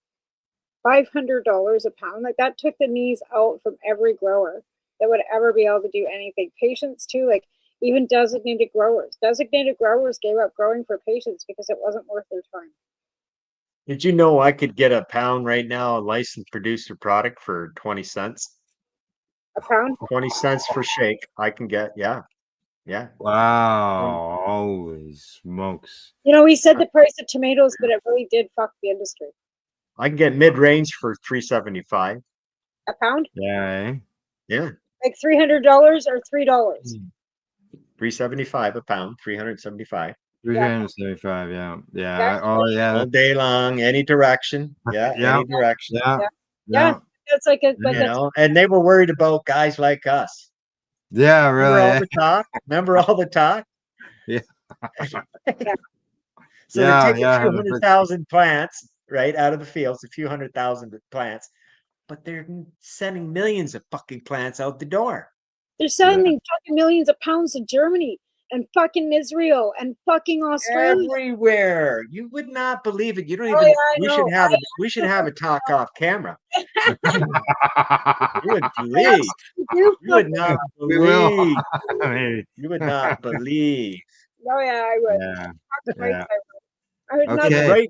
Speaker 4: $500 a pound. Like that took the knees out from every grower that would ever be able to do anything. Patients too, like even designated growers. Designated growers gave up growing for patients because it wasn't worth their time.
Speaker 5: Did you know I could get a pound right now, a licensed producer product for 20 cents?
Speaker 4: A pound?
Speaker 5: 20 cents for shake. I can get, yeah. Yeah.
Speaker 1: Wow. Holy smokes.
Speaker 4: You know, we said the price of tomatoes, but it really did fuck the industry.
Speaker 5: I can get mid-range for $3.75.
Speaker 4: A pound?
Speaker 1: Yeah. Eh?
Speaker 5: Yeah.
Speaker 4: Like $300 or $3?
Speaker 5: $3.75 a pound, 375.
Speaker 1: 375. Yeah. Yeah.
Speaker 4: Yeah.
Speaker 1: Oh, yeah.
Speaker 5: All day long, any direction. Yeah,
Speaker 1: Yeah.
Speaker 5: any direction.
Speaker 1: Yeah.
Speaker 4: Yeah.
Speaker 1: Yeah.
Speaker 4: That's like a
Speaker 5: You know, and they were worried about guys like us.
Speaker 1: Yeah.
Speaker 5: Remember
Speaker 1: Really.
Speaker 5: all the talk? Remember all the talk?
Speaker 1: Yeah.
Speaker 5: So they're taking
Speaker 1: Yeah.
Speaker 5: a few 100,000 plants, right, out of the fields, a few 100,000 plants, but they're sending millions of fucking plants out the door.
Speaker 4: They're sending fucking millions of pounds to Germany and fucking Israel and fucking Australia.
Speaker 5: Everywhere. You would not believe it. You don't even.
Speaker 4: Oh, yeah,
Speaker 5: We should have a talk off camera. You would believe.
Speaker 4: You
Speaker 5: would not
Speaker 1: We will.
Speaker 5: believe.
Speaker 1: Maybe.
Speaker 5: You would not believe.
Speaker 4: Oh yeah, I would.
Speaker 1: Yeah.
Speaker 4: Yeah.
Speaker 1: Yeah.
Speaker 4: I would not.
Speaker 1: Okay.
Speaker 5: Right,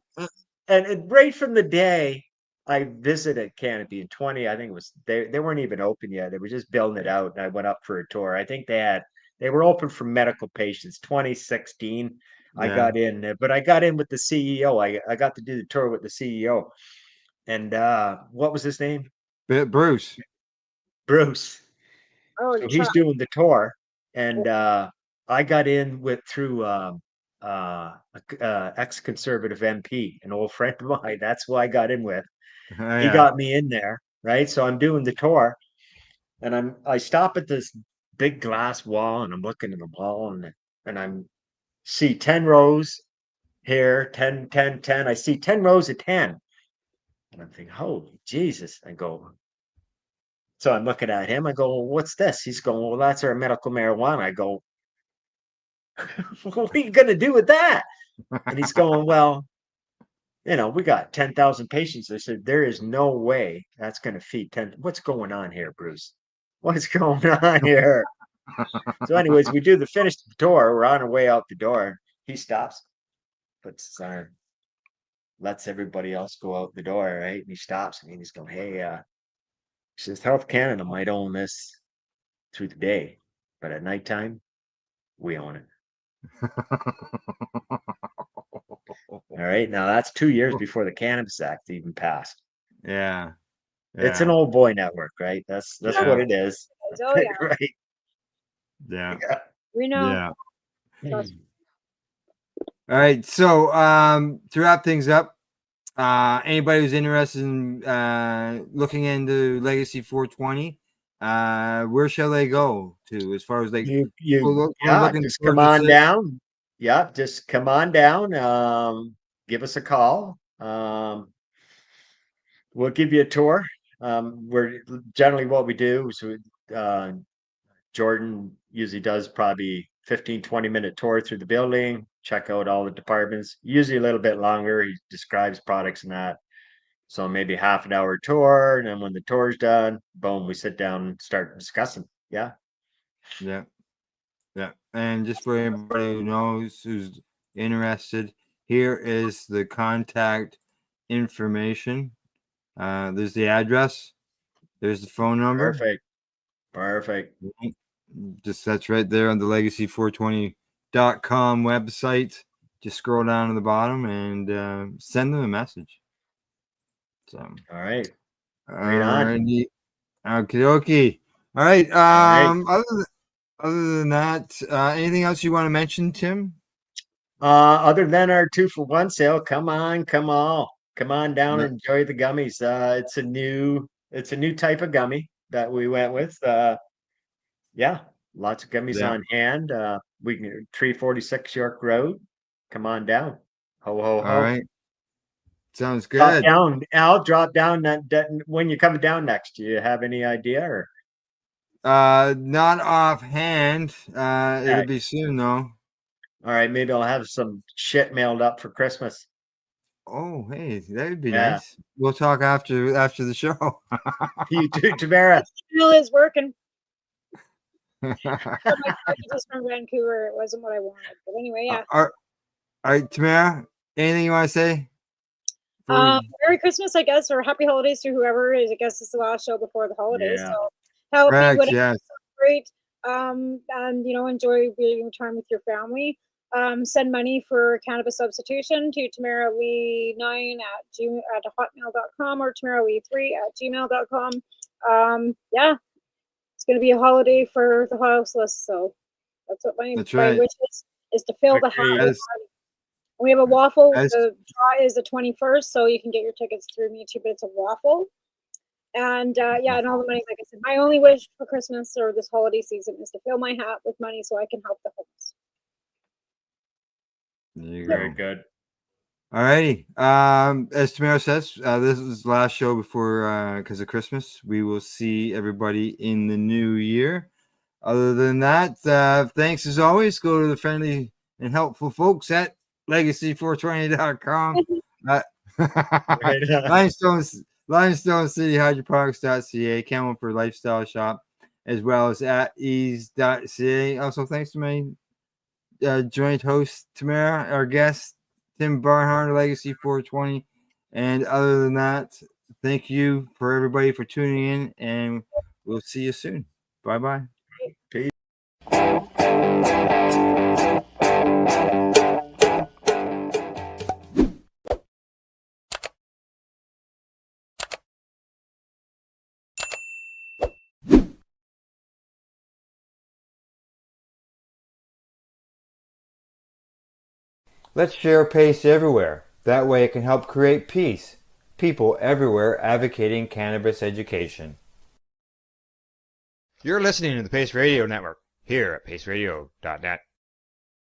Speaker 5: and right from the day I visited Canopy in 20, I think it was they weren't even open yet. They were just building it out, and I went up for a tour. I think they were open for medical patients. 2016, I
Speaker 1: Yeah.
Speaker 5: got in, but I got in with the CEO. I got to do the tour with the CEO, and what was his name?
Speaker 1: Bruce.
Speaker 5: Bruce.
Speaker 4: Oh,
Speaker 5: So he's doing the tour, and I got in with through ex-conservative MP, an old friend of mine. That's who I got in with.
Speaker 1: Oh,
Speaker 5: He
Speaker 1: yeah.
Speaker 5: got me in there, right? So I'm doing the tour, and I stop at this big glass wall, and I'm looking at the wall, and I'm see 10 rows here, 10, 10, 10. I see 10 rows of 10, and I'm thinking, holy Jesus! I go. So I'm looking at him. I go, well, what's this? He's going, well, that's our medical marijuana. I go, what are you going to do with that? And he's going, well, you know, we got 10,000 patients. I said, there is no way that's going to feed 10. What's going on here, Bruce? What's going on here? So anyways, we do the finish the tour. We're on our way out the door. He stops, puts his arm, lets everybody else go out the door, right? And he stops me and he's going, hey, he says, Health Canada might own this through the day, but at nighttime, we own it. All right. Now that's 2 years before the Cannabis Act even passed.
Speaker 1: Yeah.
Speaker 5: It's an old boy network, right? That's what it is.
Speaker 4: Oh yeah.
Speaker 5: Right.
Speaker 1: Yeah.
Speaker 4: We know.
Speaker 1: Yeah. All right. So to wrap things up, anybody who's interested in looking into Legacy 420, where shall they go to as far as like
Speaker 5: just come on down. Yeah, just come on down. Give us a call. We'll give you a tour. We're generally what we do is Jordan usually does probably 15-20 minute tour through the building, check out all the departments, usually a little bit longer. He describes products and that. So maybe half an hour tour, and then when the tour's done, boom, we sit down and start discussing. Yeah.
Speaker 1: Yeah. Yeah. And just for everybody who knows who's interested, here is the contact information. There's the address. There's the phone number.
Speaker 5: Perfect.
Speaker 1: Just that's right there on the legacy420.com website. Just scroll down to the bottom and send them a message. So
Speaker 5: all right.
Speaker 1: Okie dokie. All right. Other than that, anything else you want to mention, Tim?
Speaker 5: Other than our 2-for-1 sale, come on down and enjoy the gummies. It's a new type of gummy that we went with. Yeah, lots of gummies on hand. We can 346 York Road. Come on down. Ho ho ho.
Speaker 1: All right. Sounds good.
Speaker 5: Drop down, Al. Drop down when you're coming down next. Do you have any idea or?
Speaker 1: Not offhand. It'll be soon though.
Speaker 5: All right, maybe I'll have some shit mailed up for Christmas.
Speaker 1: Oh, hey, that would be nice. We'll talk after the show.
Speaker 5: You too, Tamara.
Speaker 4: Email is working. My packages from Vancouver. It wasn't what I wanted, but anyway, yeah.
Speaker 1: All right, Tamara. Anything you want to say?
Speaker 4: Merry Christmas, I guess, or Happy Holidays to whoever is. I guess it's the last show before the holidays.
Speaker 1: Yeah.
Speaker 4: So help me, whatever.
Speaker 1: Yes.
Speaker 4: Great. and enjoy your time with your family. Send money for cannabis substitution to Tamara Lee 9 at hotmail.com or Tamara Lee 3 at gmail.com. Yeah, it's going to be a holiday for the houseless, so that's what my wish is to fill the hat with money. We have a waffle. The draw is the 21st, so you can get your tickets through me too, but it's a waffle. And and all the money, like I said, my only wish for Christmas or this holiday season is to fill my hat with money so I can help the homeless.
Speaker 1: There you
Speaker 5: Very
Speaker 1: go.
Speaker 5: good.
Speaker 1: All righty. As Tamara says, this is the last show before because of Christmas. We will see everybody in the new year. Other than that, thanks as always. Go to the friendly and helpful folks at legacy420.com. Limestone City Hydroponics.ca, Campbellford Lifestyle Shop, as well as at ease.ca. Also, thanks to my joint host, Tamara, our guest, Tim Barnhart of Legacy 420. And other than that, thank you for everybody for tuning in, and we'll see you soon. Bye-bye.
Speaker 5: Peace.
Speaker 1: Let's share PACE everywhere. That way it can help create peace. People everywhere advocating cannabis education.
Speaker 6: You're listening to the Pace Radio Network here at paceradio.net.